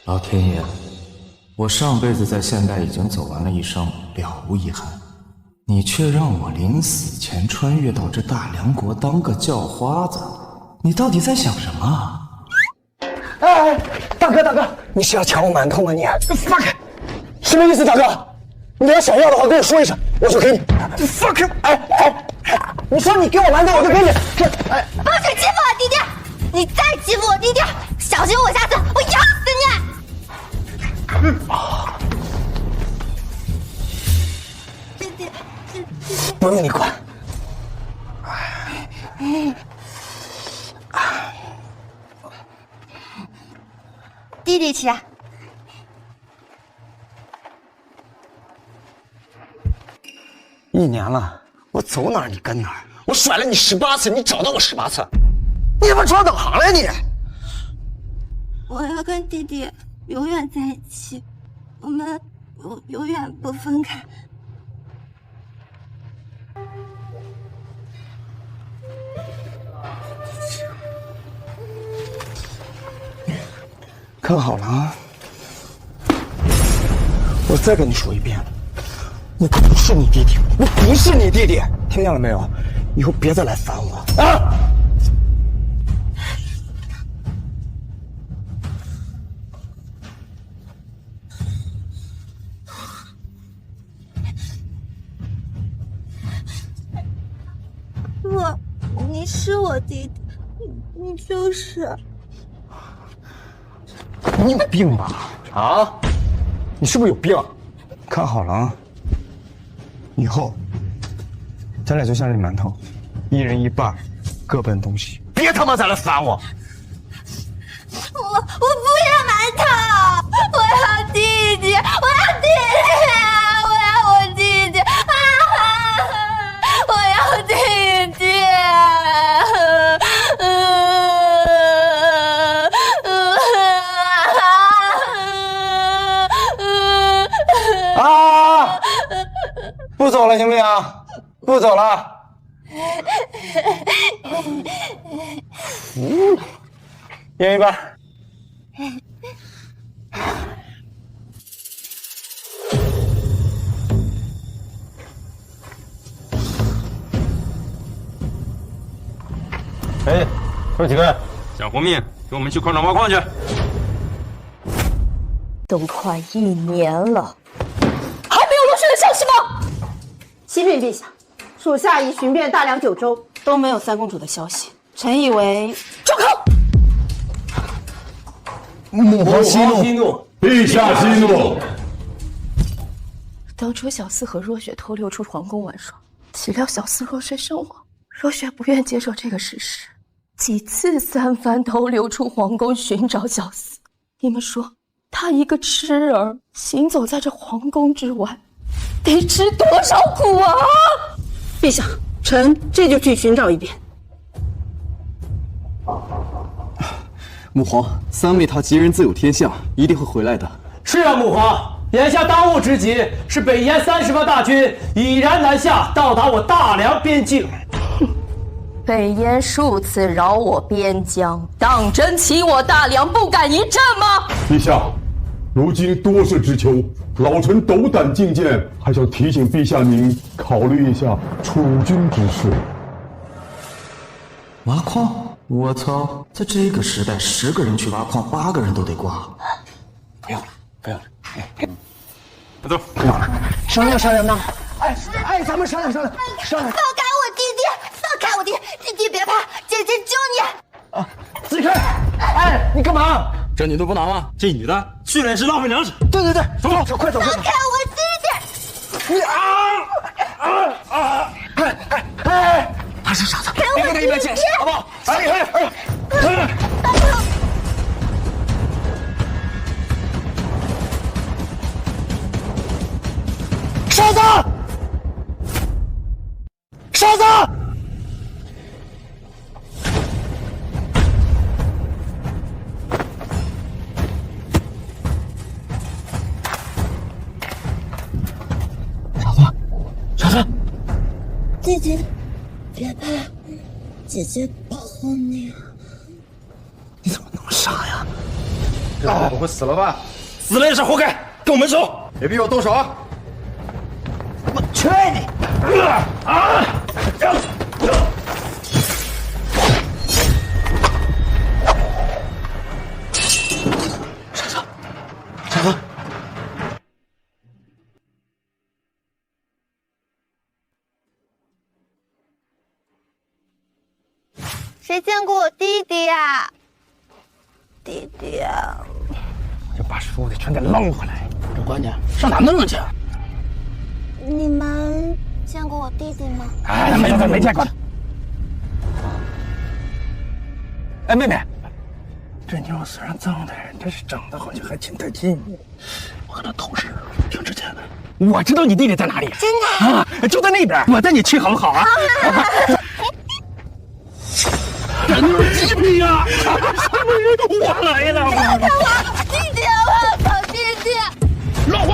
老天爷，我上辈子在现代已经走完了一生，了无遗憾，你却让我临死前穿越到这大梁国当个叫花子，你到底在想什么啊？哎，大哥，你是要抢我馒头吗你？放开！什么意思，大哥？你要想要的话跟我说一声，我就给你。放开！你说你给我馒头，我就给你。不许欺负我弟弟！你再欺负我弟弟，小心我下次我咬死你！弟弟，不用你管。弟弟吃。1年了，我走哪儿你跟哪儿，我甩了你18次，你找到我18次，你他妈闯哪行了你？我要跟弟弟永远在一起，我们永远不分开。看好了啊！我再跟你说一遍，我不是你弟弟，我不是你弟弟，听见了没有？以后别再来烦我啊！你是我弟弟，你就是。你有病吧？啊？你是不是有病？看好了啊！以后咱俩就像这馒头，一人一半，各奔东西，别他妈再来烦我！我不要馒头，我要弟弟，我要弟弟，我要我弟弟啊！我要弟弟。啊！不走了行不行？不走了。一人一半。哎，哥几个，想活命，跟我们去矿场挖矿去。都快1年了，还没有落水的消息吗？启禀陛下，属下已寻遍大梁9州，都没有三公主的消息。臣以为，住口！母皇息怒，陛下息怒。当初小四和若雪偷溜出皇宫玩耍，岂料小四落水身亡。若雪不愿接受这个事实，几次三番偷溜出皇宫寻找小四。你们说，她一个痴儿行走在这皇宫之外，得吃多少苦啊！陛下，臣这就去寻找一遍。母皇，3位他吉人自有天相，一定会回来的。是啊，母皇，眼下当务之急是北燕30万大军已然南下，到达我大梁边境。北燕数次扰我边疆，当真欺我大梁不敢一战吗？陛下，如今多事之秋，老臣斗胆进谏，还想提醒陛下您考虑一下储君之事。挖矿？我操，在这个时代，10个人去挖矿，8个人都得挂。不用了，不用了。走，不用了，商量呢。咱们商量。放开我弟弟！放开我弟！弟弟别怕，姐姐救你！啊，自己开！你干嘛？这女的不拿吗？这女的去了也是浪费粮食。对，走，快走！放开我弟弟！你他是傻子，别跟他一般见识，好不好？傻子！傻子！傻子！弟弟，别怕，姐姐保护你。你怎么那么傻呀？不会死了吧？死了也是活该，跟我们走。别逼我动手啊！我去你！傻子，谁见过我弟弟呀？弟弟啊，我就把书得全给扔回来。这关键上哪弄去？你们见过我弟弟吗？哎，没见过。哎，妹妹，这妞虽然脏点，但是长得好像还挺带劲。我跟他同事挺值钱的。我知道你弟弟在哪里。真的啊？就在那边。我带你去好不好啊？这妞极品呀！我来了！我弟弟啊，我要找弟弟！老黄。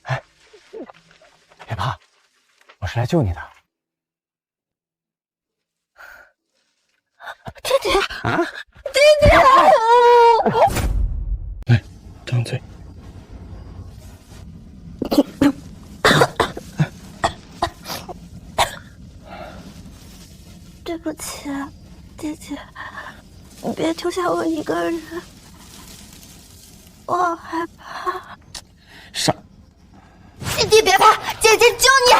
哎，别怕，我是来救你的。弟弟啊！弟弟！来，张嘴。对不起，弟弟，你别丢下我一个人，我好害怕。傻，弟弟别怕，姐姐救你。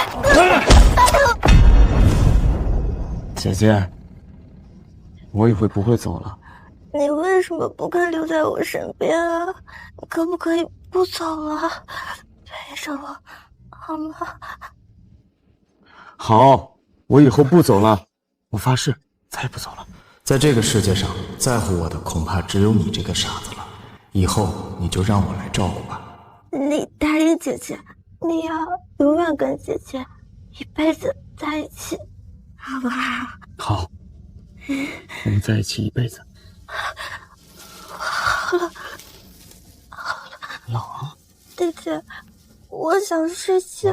姐姐，我以后不会走了。你为什么不肯留在我身边啊？你可不可以不走了，陪着我，好吗？好，我以后不走了，我发誓再也不走了。在这个世界上，在乎我的恐怕只有你这个傻子了。以后你就让我来照顾吧。你答应姐姐，你要永远跟姐姐一辈子在一起，好不好？好，我们在一起一辈子。好了，老王，弟弟，我想睡觉。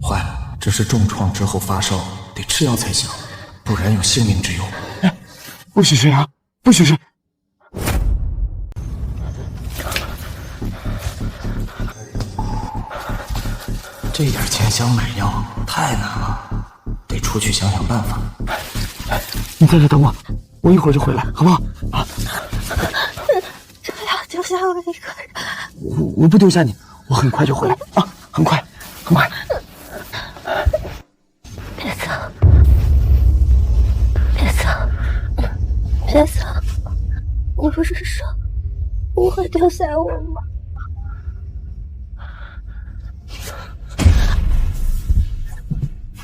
坏了，这是重创之后发烧，得吃药才行，不然有性命之忧。哎，不许睡啊，不许睡！这点钱想买药太难了，得出去想想办法。你在这等我，我一会儿就回来，好不好？啊！不要丢下我一个人。我不丢下你，我很快就回来啊，很快，很快。别走，别走，别走！你不是说不会丢下我吗？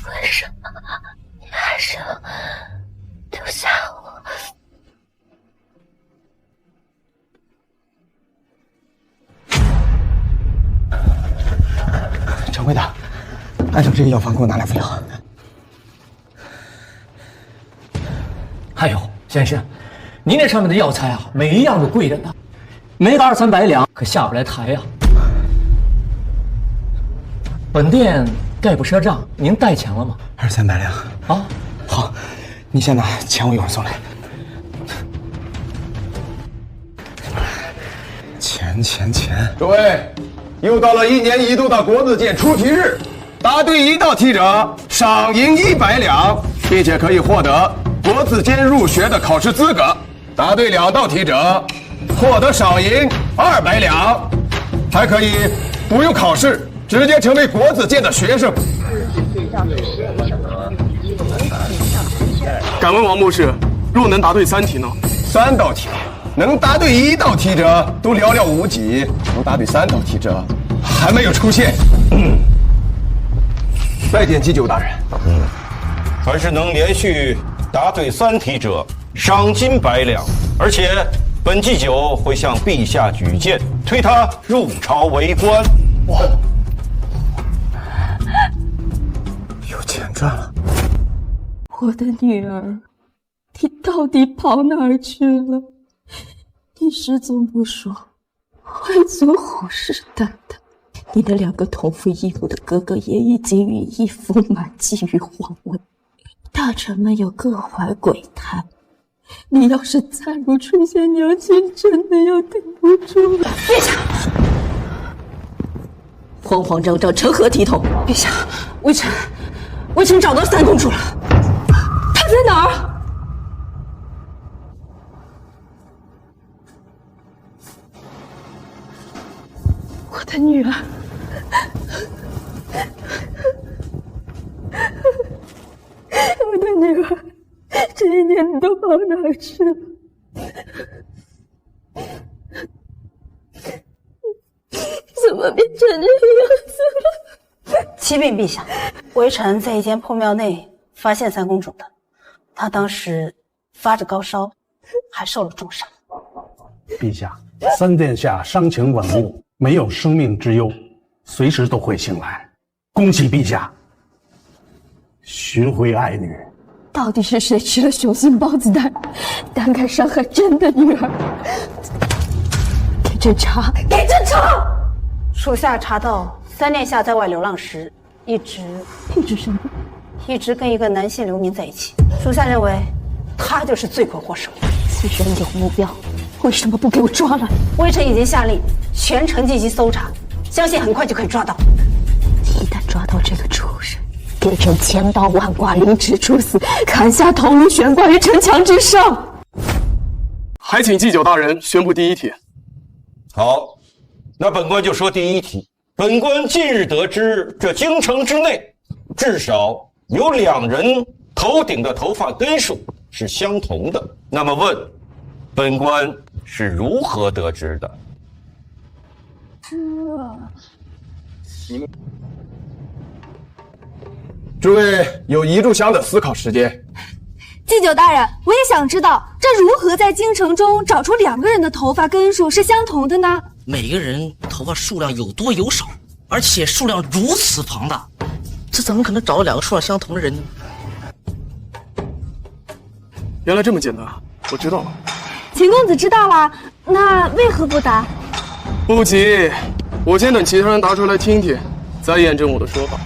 为什么你还是要丢下我？掌柜的，按照这个药方给我拿2副药。哎呦，先生，您这上面的药材啊，每一样都贵着呢，没个200-300两可下不来台呀。本店概不赊账，您带钱了吗200-300两啊？好，你先拿，钱我一会儿送来。钱！各位，又到了1年1度的国子监出题日，答对1道题者赏银100两，并且可以获得国子监入学的考试资格；答对2道题者获得赏银200两，还可以不用考试，直接成为国子监的学生。敢问王博士，若能答对3题呢？3道题。能答对1道题者都寥寥无几，能答对3道题者还没有出现。拜见祭酒大人。凡是能连续答对3题者，赏金100两，而且本祭酒会向陛下举荐，推他入朝为官。哇，有钱赚了！我的女儿，你到底跑哪儿去了？你失踪不说，还总虎视眈眈。你的2个同父异母的哥哥也已经羽翼丰满，觊觎皇位，大臣们又各怀鬼胎。你要是再不出现，娘亲真的要顶不住了。陛下，慌慌张张，成何体统？陛下，微臣找到三公主了。她在哪儿？我的女儿，我的女儿，这1年你都跑哪儿去了？怎么变成这个样子了？启禀陛下，微臣在一间破庙内发现三公主的，她当时发着高烧，还受了重伤。陛下，三殿下伤情稳固，没有生命之忧，随时都会醒来。恭喜陛下，寻回爱女。到底是谁吃了雄心豹子胆，胆敢伤害朕的女儿？给朕查，给朕查！属下查到三殿下在外流浪时，一直什么？一直跟一个男性流民在一起。属下认为，他就是罪魁祸首。既然有目标，为什么不给我抓来？微臣已经下令全城积极搜查，相信很快就可以抓到。一旦抓到这个畜生，给朕千刀万剐，凌迟处死，砍下头颅悬挂于城墙之上。还请祭酒大人宣布第1题。好，那本官就说第1题。本官近日得知，这京城之内至少有2人头顶的头发根数是相同的。那么问，本官是如何得知的？诸位有1炷香的思考时间。祭酒大人，我也想知道，这如何在京城中找出2个人的头发根数是相同的呢？每个人头发数量有多有少，而且数量如此庞大，这怎么可能找到2个数量相同的人呢？原来这么简单，我知道了。秦公子知道了，那为何不答？不急，我先等其他人答出来听听，再验证我的说法。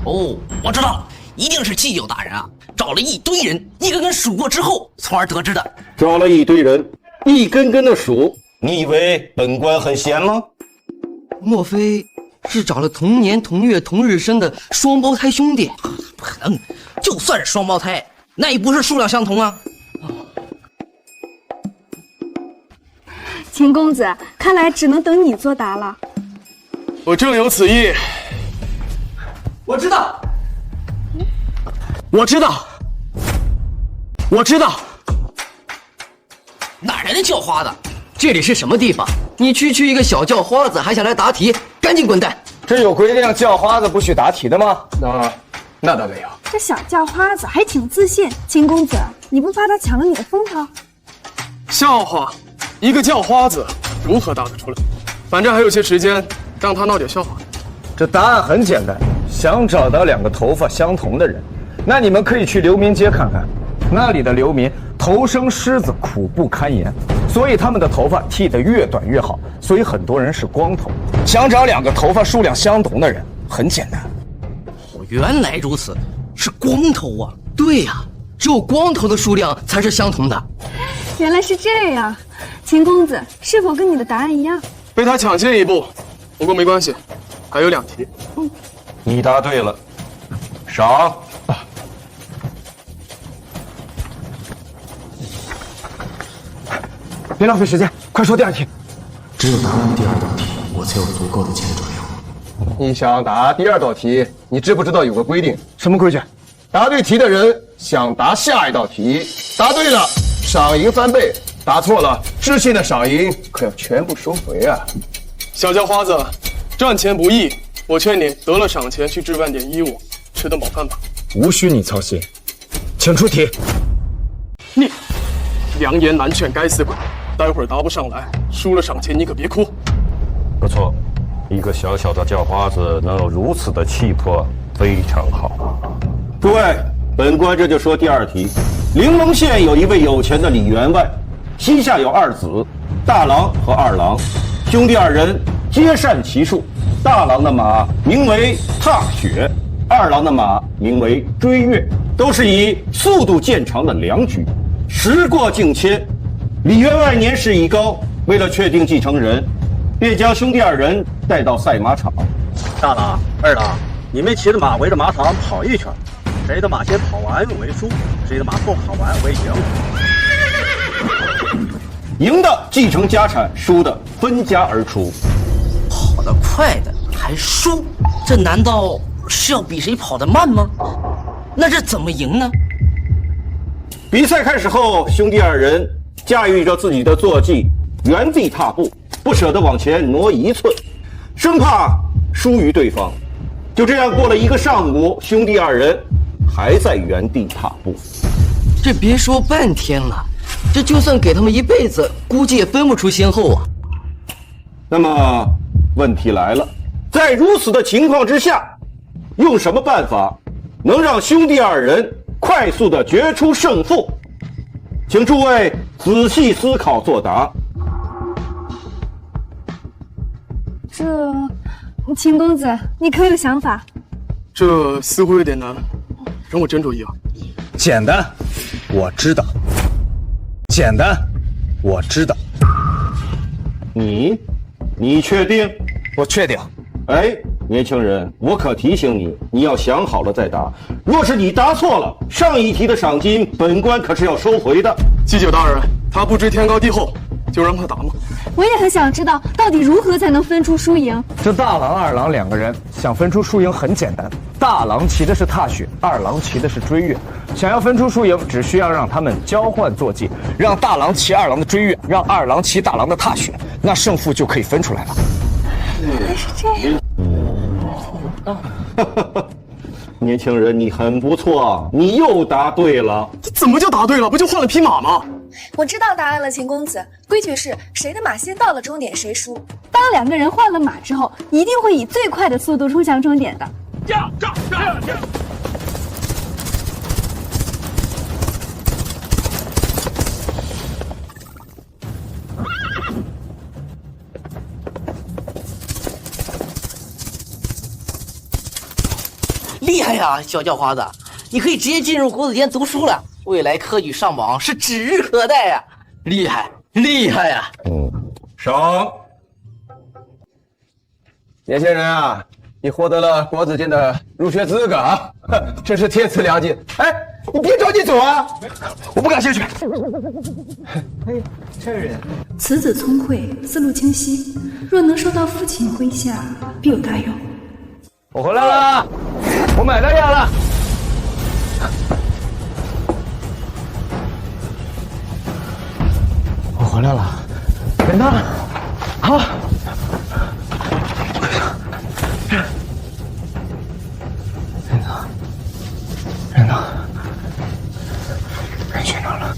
哦，我知道了，一定是祭酒大人啊，找了一堆人，一个个数过之后，从而得知的。找了一堆人，一根根的数，你以为本官很闲吗？莫非是找了同年同月同日生的双胞胎兄弟？不可能，就算是双胞胎，那也不是数量相同啊。秦公子，看来只能等你作答了。我正有此意。我知道，我知道，我知道。哪来的叫花子？这里是什么地方？你区一个小叫花子，还想来答题？赶紧滚蛋！这有规定叫花子不许答题的吗？那倒没有。这小叫花子还挺自信。秦公子，你不怕他抢了你的风头？笑话，一个叫花子如何答得出来？反正还有些时间，让他闹点笑话。这答案很简单，想找到2个头发相同的人，那你们可以去流民街看看，那里的流民头生虱子，苦不堪言，所以他们的头发剃得越短越好，所以很多人是光头。想找2个头发数量相同的人，很简单。哦，原来如此，是光头啊！对呀，只有光头的数量才是相同的。原来是这样，秦公子是否跟你的答案一样？被他抢先一步，不过没关系，还有2题。你答对了，赏。别浪费时间，快说第2题。只有答完第2道题，我才有足够的钱转悠。你想答第2道题，你知不知道有个规定？什么规矩？答对题的人想答下一道题，答对了赏银翻倍，答错了知信的赏银可要全部收回啊！小叫花子，赚钱不易，我劝你得了赏钱去置办点衣物，吃顿饱饭吧。无需你操心，请出题。你良言难劝，该死鬼！待会儿答不上来，输了赏钱你可别哭。不错，一个小小的叫花子能有如此的气魄，非常好。诸位，本官这就说第2题。临潼县有一位有钱的李员外，膝下有2子，大郎和二郎，兄弟2人皆善骑术，大郎的马名为踏雪，二郎的马名为追月，都是以速度见长的良驹。时过境迁，李员外年事已高，为了确定继承人，便将兄弟二人带到赛马场。大郎、二郎，你们骑着马围着马场跑一圈，谁的马先跑完为输，谁的马后跑完为赢。赢的继承家产，输的分家而出。跑得快的还输，这难道是要比谁跑得慢吗？那这怎么赢呢？比赛开始后，兄弟二人驾驭着自己的坐骑，原地踏步，不舍得往前挪一寸，生怕输于对方。就这样过了一个上午，兄弟二人还在原地踏步。这别说半天了，这就算给他们一辈子，估计也分不出先后啊。那么问题来了，在如此的情况之下，用什么办法能让兄弟二人快速的决出胜负？请诸位仔细思考作答。秦公子，你可有想法？这似乎有点难，让我斟酌一把。简单，我知道。简单，我知道。你确定？我确定。哎，年轻人，我可提醒你，你要想好了再答。若是你答错了，上一题的赏金，本官可是要收回的。祭酒大人，他不知天高地厚，就让他答吗？我也很想知道，到底如何才能分出输赢？这大郎、二郎两个人想分出输赢很简单，大郎骑的是踏雪，二郎骑的是追月。想要分出输赢，只需要让他们交换坐骑，让大郎骑二郎的追月，让二郎骑大郎的踏雪，那胜负就可以分出来了。原来是这样。年轻人，你很不错，你又答对了。怎么就答对了？不就换了匹马吗？我知道答案了，秦公子。规矩是谁的马先到了终点，谁输。当两个人换了马之后，一定会以最快的速度冲向终点的。厉害呀，小叫花子，你可以直接进入国子监读书了，未来科举上榜是指日可待呀！厉害，厉害呀！赏。年轻人啊，你获得了国子监的入学资格啊，真是天赐良机。哎，你别着急走啊，我不感兴趣。哎，这人，此子聪慧，思路清晰，若能受到父亲麾下，必有大用。我回来了，我买到药了。我回来了，人呢？好。人呢？人去哪儿了？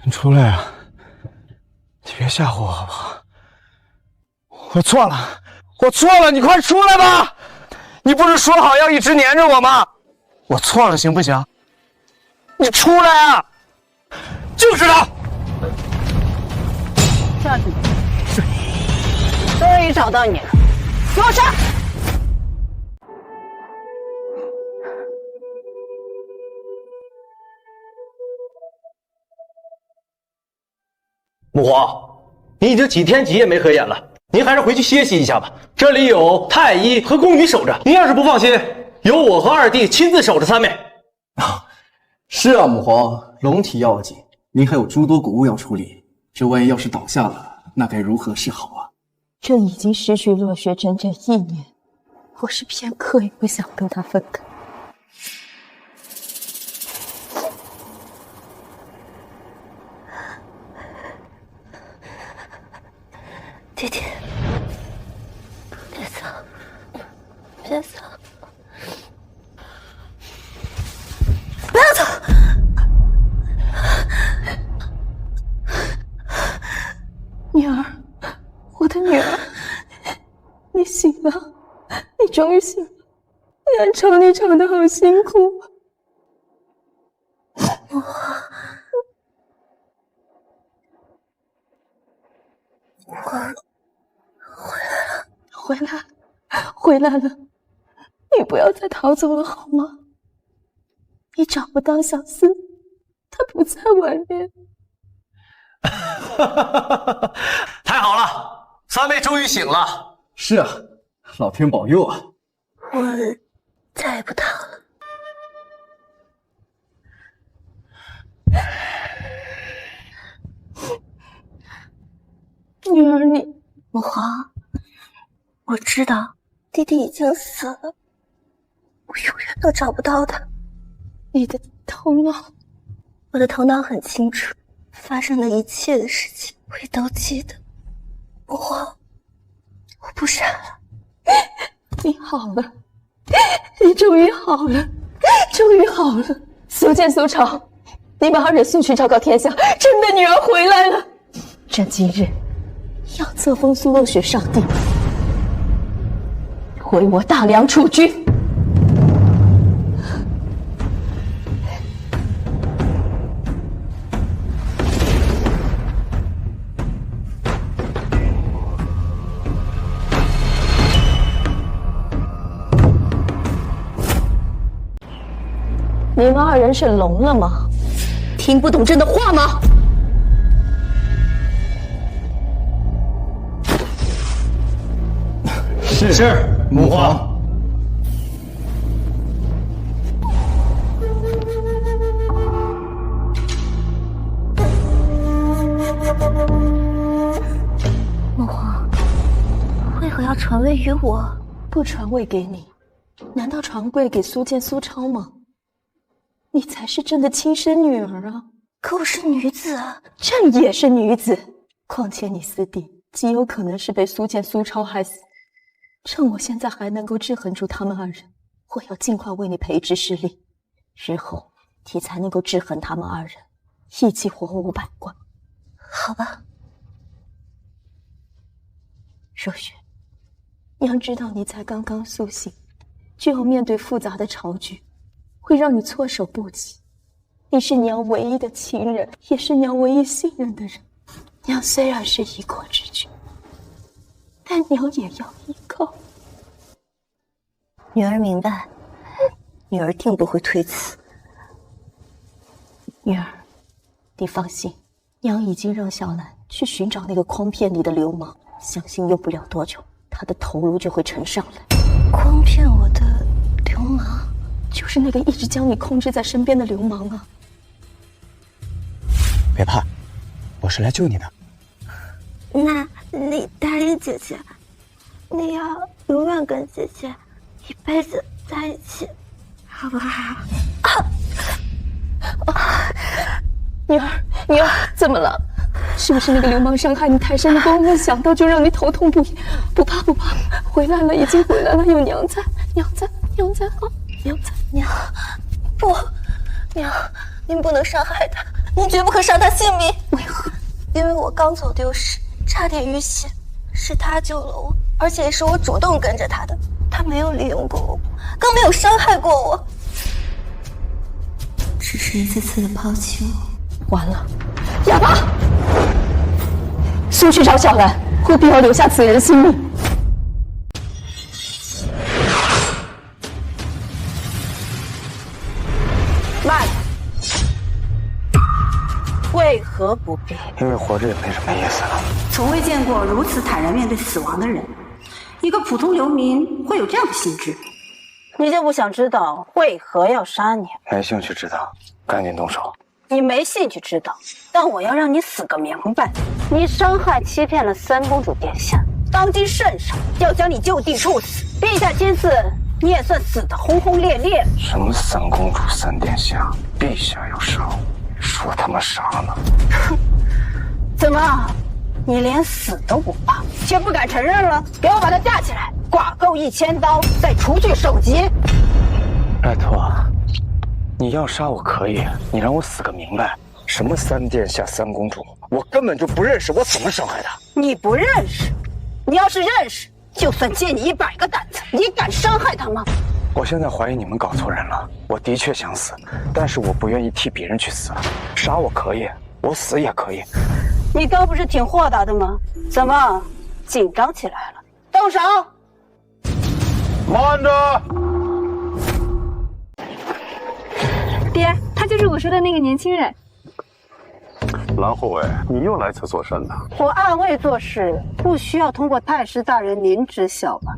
你出来啊！你别吓唬我好不好？我错了，我错了，你快出来吧！你不是说好要一直黏着我吗？我错了，行不行？你出来啊！就知道。下去。终于找到你了，给我上！母皇，你已经几天几夜没合眼了，您还是回去歇息一下吧。这里有太医和宫女守着，您要是不放心，由我和二弟亲自守着三妹。是啊，母皇，龙体要紧，您还有诸多谷物要处理，这万一要是倒下了，那该如何是好啊？朕已经失去落雪整整1年，我是片刻也不想跟他分开。弟弟，别走，别走，不要走！女儿，我的女儿，你醒了，你终于醒了。我养宠你宠得好辛苦，回来了，你不要再逃走了好吗？你找不到小四，他不在外面。太好了，三妹终于醒了。是啊，老天保佑啊！我再也不逃了。女儿你，母皇，我知道弟弟已经死了，我永远都找不到他。你的头脑，我的头脑很清楚，发生的一切的事情我也都记得。母皇，我不傻了。你好了，你终于好了，终于好了。苏建、苏超，你把二人送去昭告天下，朕的女儿回来了。朕今日要册封苏若雪上帝，为我大梁储君。你们二人是聋了吗？听不懂朕的话吗？是，母皇。母皇，为何要传位于我？不传位给你，难道传位给苏建、苏超吗？你才是朕的亲生女儿啊！可我是女子啊，朕也是女子。况且你四弟极有可能是被苏建、苏超害死。趁我现在还能够制衡住他们二人，我要尽快为你培植势力，日后你才能够制衡他们二人，一起活500贯。好吧，若雪，娘知道你才刚刚苏醒，就要面对复杂的朝局，会让你措手不及。你是娘唯一的亲人，也是娘唯一信任的人。娘虽然是一国之君，但娘也要依靠。女儿明白，女儿定不会推辞。女儿，你放心，娘已经让小兰去寻找那个诓骗你的流氓，相信用不了多久，他的头颅就会呈上来。诓骗我的流氓，就是那个一直将你控制在身边的流氓啊！别怕，我是来救你的。那你答应姐姐，你要永远跟姐姐一辈子在一起，好不好？女儿，怎么了？是不是那个流氓伤害你太深了？光我想到就让你头痛不已。不怕，回来了，已经回来了，有娘在，娘在啊，娘在。不，娘，您不能伤害他，您绝不可伤他性命。为何？因为我刚走丢时差点遇险，是他救了我，而且也是我主动跟着他的，他没有利用过我，更没有伤害过我，只是一次次的抛弃我。完了，哑巴！速去找小兰，务必要留下此人性命。慢！为何不必？因为活着也没什么意思了。从未见过如此坦然面对死亡的人。一个普通流民会有这样的心智？你就不想知道为何要杀你？没兴趣知道，赶紧动手。你没兴趣知道，但我要让你死个明白。你伤害欺骗了三公主殿下，当今圣上要将你就地处死。陛下亲赐，你也算死得轰轰烈烈。什么三公主三殿下，陛下要杀我，说他妈啥呢？哼，怎么，你连死都不怕，却不敢承认了？给我把她架起来，剐够1000刀，再除去首级。拜托，你要杀我可以，你让我死个明白。什么三殿下三公主，我根本就不认识，我怎么伤害她？你不认识？你要是认识，就算借你100个胆子，你敢伤害她吗？我现在怀疑你们搞错人了。我的确想死，但是我不愿意替别人去死。杀我可以，我死也可以，你刚不是挺豁达的吗？怎么紧张起来了？动手！慢着！爹，他就是我说的那个年轻人。蓝护卫，你又来此做甚呢？我暗卫做事不需要通过太师大人您知晓吧？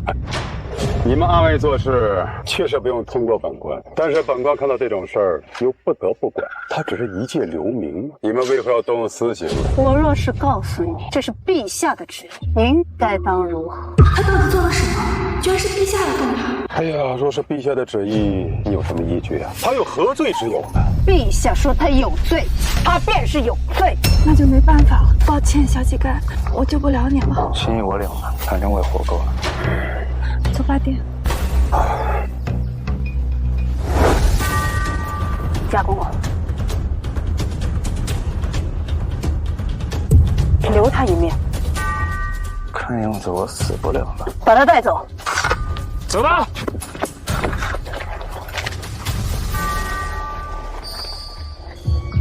你们暗卫做事确实不用通过本官，但是本官看到这种事儿又不得不管，他只是一介流民，你们为何要动用私刑？我若是告诉你这是陛下的旨意，您该当如何？他到底做了什么？居然是陛下来动他！哎呀，若是陛下的旨意，你有什么依据啊？他有何罪之有呢？陛下说他有罪，他便是有罪。那就没办法了，抱歉，小乞丐，我救不了你了。心意我领了，反正我也活够了。走吧，爹。加工我，留他一面。看样子我死不了了。把他带走。走吧。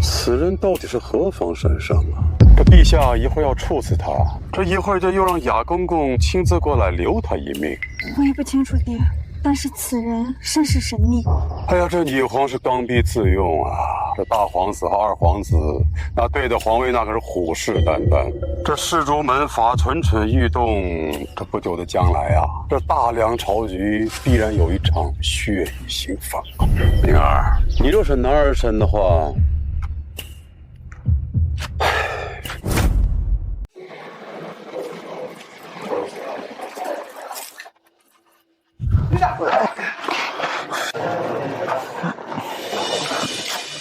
此人到底是何方神圣啊？这陛下一会儿要处死他，这一会儿就又让雅公公亲自过来留他一命。我也不清楚，爹，但是此人甚是神秘。哎呀，这女皇是刚愎自用啊！这大皇子和二皇子，那对的皇位那可是虎视眈眈。这世竹门阀蠢蠢欲动，这不久的将来啊，这大梁朝局必然有一场血雨腥风。灵儿，你若是男儿身的话，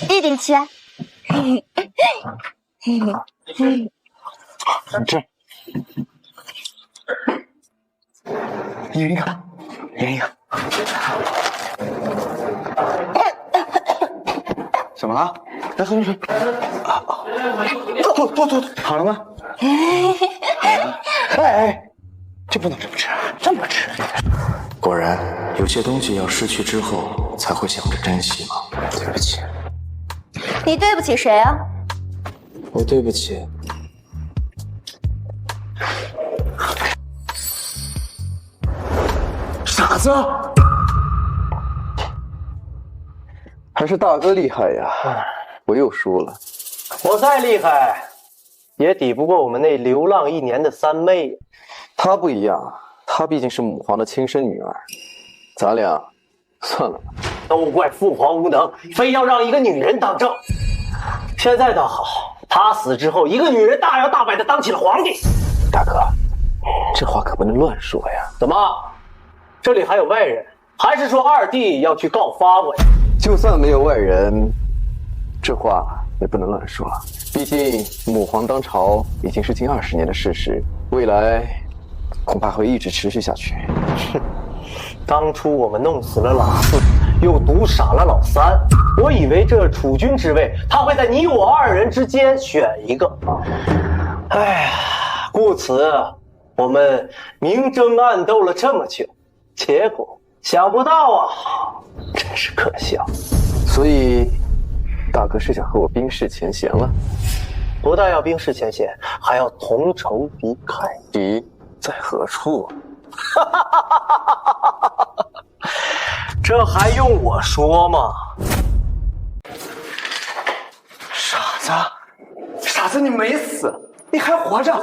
一顶起来。这，一人一个，一人一个。怎么了？来，喝水。坐，好了吗？哎，这不能这么吃，这么吃。果然，有些东西要失去之后才会想着珍惜嘛。对不起。你对不起谁啊？我对不起。傻子，还是大哥厉害呀！我又输了。我再厉害，也抵不过我们那流浪1年的三妹。她不一样，她毕竟是母皇的亲生女儿，咱俩算了吧。都怪父皇无能，非要让一个女人当政。现在倒好，他死之后，一个女人大摇大摆地当起了皇帝。大哥，这话可不能乱说呀！怎么，这里还有外人？还是说二弟要去告发我呀？就算没有外人，这话也不能乱说。毕竟母皇当朝已经是近20年的事实，未来恐怕会一直持续下去。哼，当初我们弄死了老四，又毒傻了老三，我以为这储君之位，他会在你我2人之间选一个。哎呀，故此我们明争暗斗了这么久，结果想不到啊，真是可笑。所以，大哥是想和我冰释前嫌了？不但要冰释前嫌，还要同仇敌忾。敌在何处？这还用我说吗？傻子，你没死，你还活着。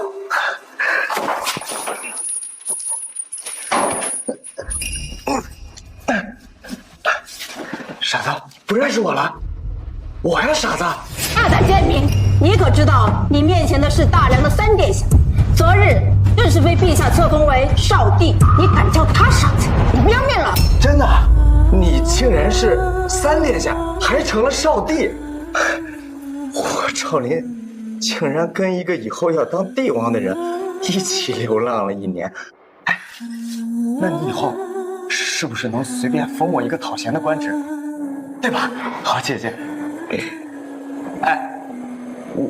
傻子，不认识我了？我呀，傻子。大胆奸民，你可知道你面前的是大梁的3殿下？昨日正是被陛下册封为少帝，你敢叫他傻子？你不要命了？真的，你竟然是3殿下，还成了少帝。我赵林竟然跟一个以后要当帝王的人一起流浪了1年。哎，那你以后是不是能随便封我一个讨嫌的官职，对吧？好，姐姐。哎，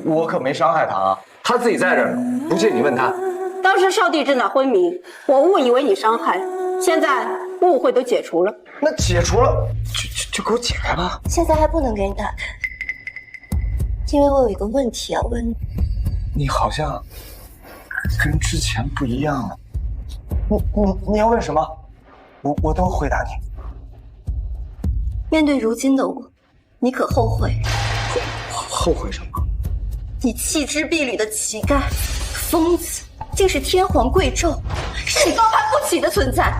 我可没伤害他啊，他自己在这儿呢，不信你问他。当时少帝正在昏迷，我误以为你伤害，现在误会都解除了。那解除了，就给我解开吧。现在还不能给你打开，因为我有一个问题要问你。你好像跟之前不一样了。你要问什么，我都回答你。面对如今的我，你可后悔？后悔什么？你弃之敝履的乞丐、疯子，竟是天皇贵胄，是你高攀不起的存在，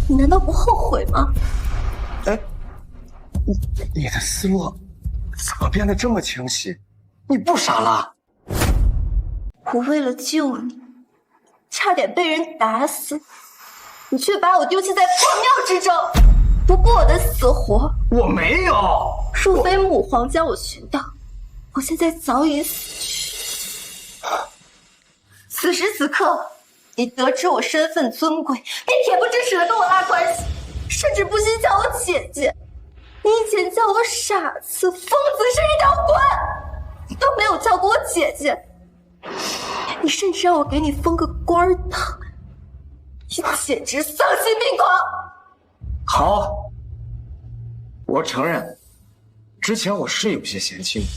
你难道不后悔吗？哎，你的思路怎么变得这么清晰？你不傻了？我为了救你，差点被人打死，你却把我丢弃在破庙之中，不顾我的死活。我没有。若非母皇将我寻到，我现在早已死去。此时此刻，你得知我身份尊贵，便恬不知耻的跟我拉关系，甚至不惜叫我姐姐。你以前叫我傻子、疯子，甚至叫我滚，都没有叫过我姐姐。你甚至让我给你封个官当，你简直丧心病狂！好，我承认，之前我是有些嫌弃你，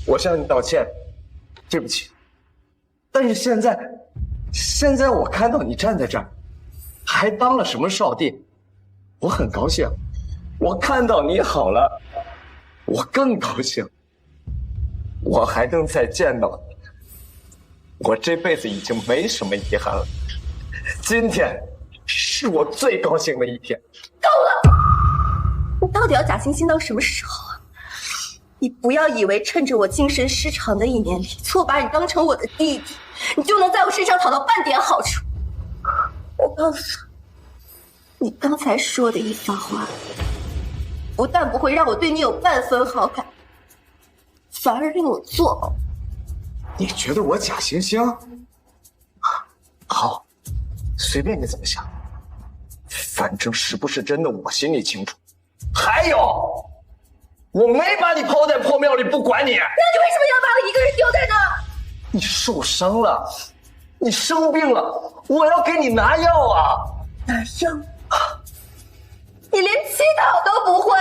我向你道歉，对不起。但是现在我看到你站在这儿，还当了什么少帝，我很高兴。我看到你好了，我更高兴。我还能再见到你，我这辈子已经没什么遗憾了。今天是我最高兴的一天。够了！你到底要假惺惺到什么时候啊？你不要以为趁着我精神失常的1年里，错把你当成我的弟弟，你就能在我身上讨到半点好处。我告诉你，你刚才说的一番话，不但不会让我对你有半分好感，反而令我作呕。你觉得我假惺惺？好，随便你怎么想，反正是不是真的我心里清楚。还有，我没把你抛在破庙里不管你，那你为什么要把我一个人丢在那？你受伤了，你生病了，我要给你拿药啊！拿药？你连乞讨都不会，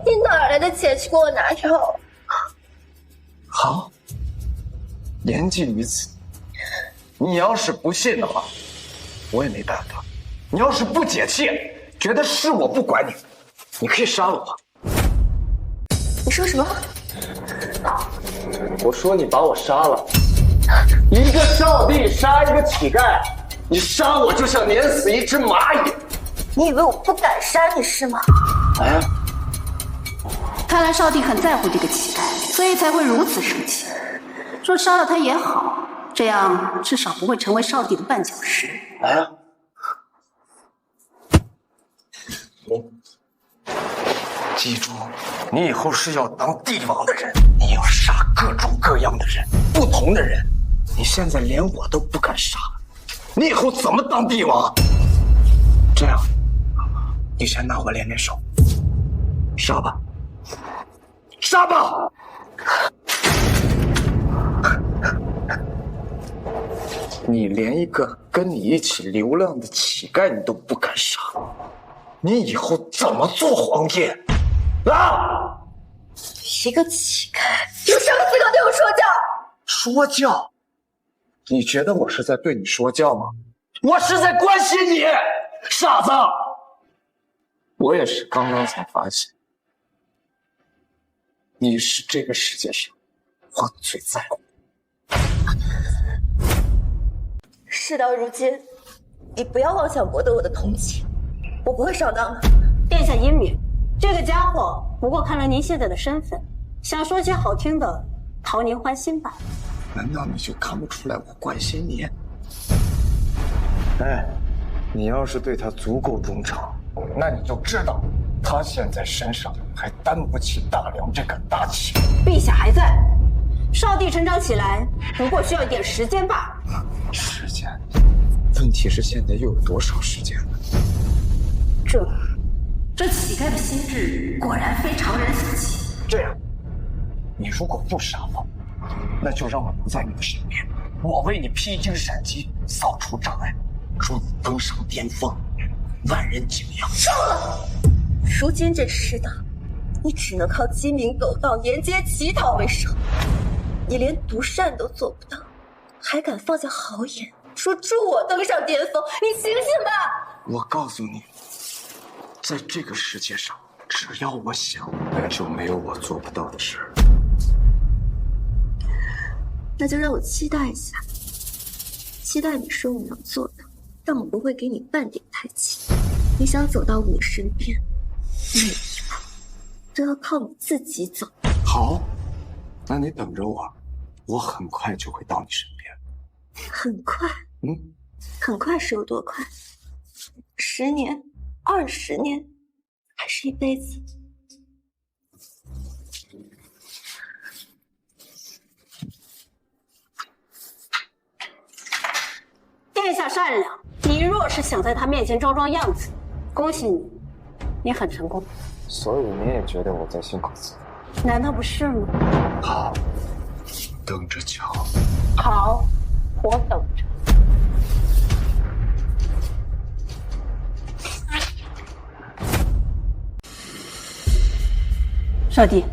你哪来的钱去给我拿药？好，言尽于此。你要是不信的话，我也没办法。你要是不解气，觉得是我不管你，你可以杀了我。你说什么？我说你把我杀了。一个少帝杀一个乞丐，你杀我就像碾死一只蚂蚁。你以为我不敢杀你是吗？哎，看来少帝很在乎这个乞丐，所以才会如此生气。说杀了他也好，这样至少不会成为少帝的绊脚石。哎，记住，你以后是要当帝王的人，你要杀各种各样的人，不同的人。你现在连我都不敢杀，你以后怎么当帝王？这样，你先拿我练练手，杀吧，杀吧！你连一个跟你一起流浪的乞丐你都不敢杀，你以后怎么做皇帝？啊！一个乞丐有什么资格对我说教？说教？你觉得我是在对你说教吗？我是在关心你，傻子！我也是刚刚才发现，你是这个世界上我最在乎。事到如今，你不要妄想博得我的同情，我不会上当的。殿下英明，这个家伙不过看了您现在的身份，想说些好听的，讨您欢心吧。难道你就看不出来我关心你？哎，你要是对他足够忠诚，那你就知道，他现在身上还担不起大梁这杆大旗。陛下还在，少帝成长起来不过需要一点时间罢了。时间？问题是现在又有多少时间了？这乞丐的心智果然非常人所及。这样，你如果不杀我，那就让我不在你的身边，我为你披荆斩棘，扫除障碍，助你登上巅峰，万人敬仰。够了！如今这世道，你只能靠鸡鸣狗盗、沿街乞讨为生。你连独善都做不到，还敢放下豪言说助我登上巅峰？你醒醒吧！我告诉你，在这个世界上，只要我想，就没有我做不到的事。那就让我期待一下，期待你说你能做到，但我不会给你半点台阶。你想走到我身边，每一步都要靠你自己走。好，那你等着我，我很快就会到你身边。很快？很快是有多快？10年、20年，还是一辈子？殿下善良，你若是想在他面前装样子，恭喜你，你很成功。所以你也觉得我在信口雌黄？难道不是吗？好，等着瞧。好，我等着。少帝，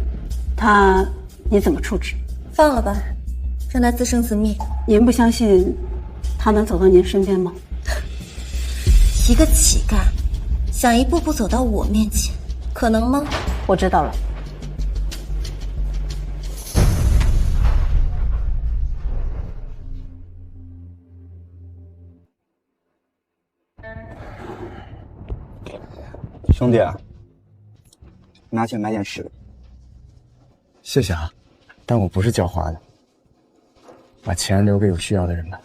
你怎么处置？放了吧，让他自生自灭。您不相信他能走到您身边吗？一个乞丐，想一步步走到我面前，可能吗？我知道了。兄弟，拿钱买点吃的。谢谢啊，但我不是狡猾的，把钱留给有需要的人吧。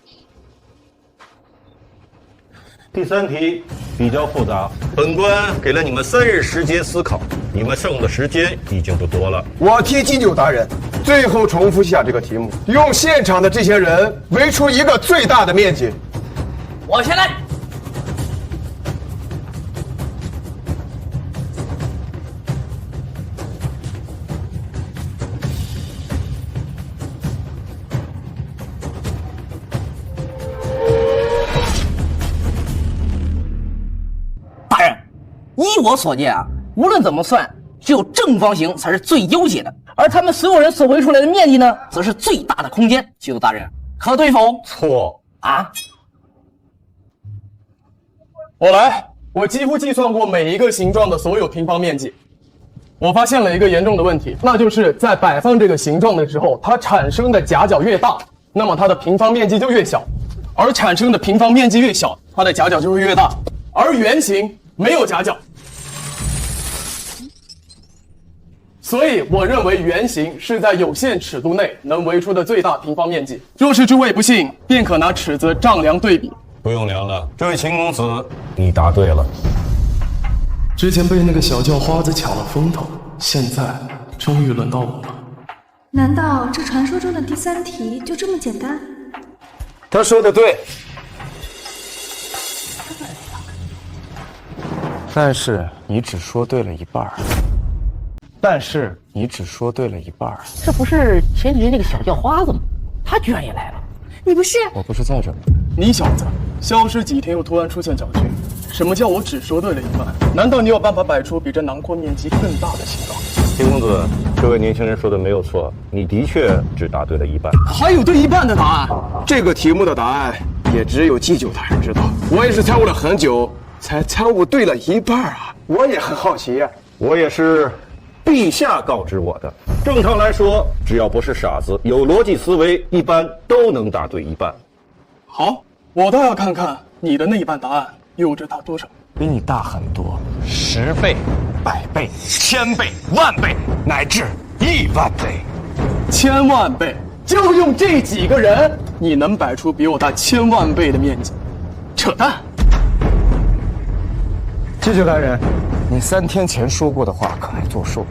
第3题比较复杂，本官给了你们3日时间思考，你们剩的时间已经不多了。我替祭酒达人最后重复一下这个题目，用现场的这些人围出一个最大的面积。我先来。依我所见啊，无论怎么算，只有正方形才是最优解的，而他们所有人所围出来的面积呢，则是最大的空间。祭酒大人，可对否？错啊！我来，我几乎计算过每一个形状的所有平方面积，我发现了一个严重的问题，那就是在摆放这个形状的时候，它产生的夹角越大，那么它的平方面积就越小，而产生的平方面积越小，它的夹角就会越大，而圆形没有夹角。所以我认为圆形是在有限尺度内能围出的最大平方面积。若是诸位不信，便可拿尺子丈量对比。不用量了，这位秦公子，你答对了。之前被那个小叫花子抢了风头，现在终于轮到我了。难道这传说中的第3题就这么简单？他说的对，但是你只说对了一半。但是你只说对了一半。这不是前几天那个小叫花子吗？他居然也来了。你不是？我不是在这儿。你小子消失几天又突然出现找去，什么叫我只说对了一半？难道你有办法摆出比这囊括面积更大的形状？秦公子，这位年轻人说的没有错，你的确只答对了一半。还有对一半的答案？这个题目的答案也只有祭酒大人知道。我也是参悟了很久，才参悟对了一半啊！我也很好奇呀。我也是陛下告知我的。正常来说，只要不是傻子，有逻辑思维，一般都能答对一半。好，我倒要看看你的那一半答案有着大多少。比你大很多，10倍、100倍、1000倍、10000倍，乃至10000倍。1000万倍，就用这几个人，你能摆出比我大1000万倍的面积？扯淡！祭酒大人，你3天前说过的话可还作数？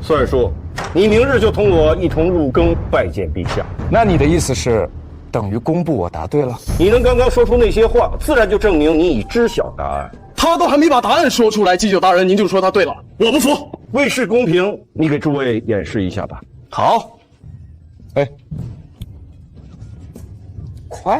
算数。你明日就同我一同入宫拜见陛下。那你的意思是，等于公布我答对了？你能刚刚说出那些话，自然就证明你已知晓答案。他都还没把答案说出来，祭酒大人您就说他对了，我不服。为示公平，你给诸位演示一下吧。好。哎，快！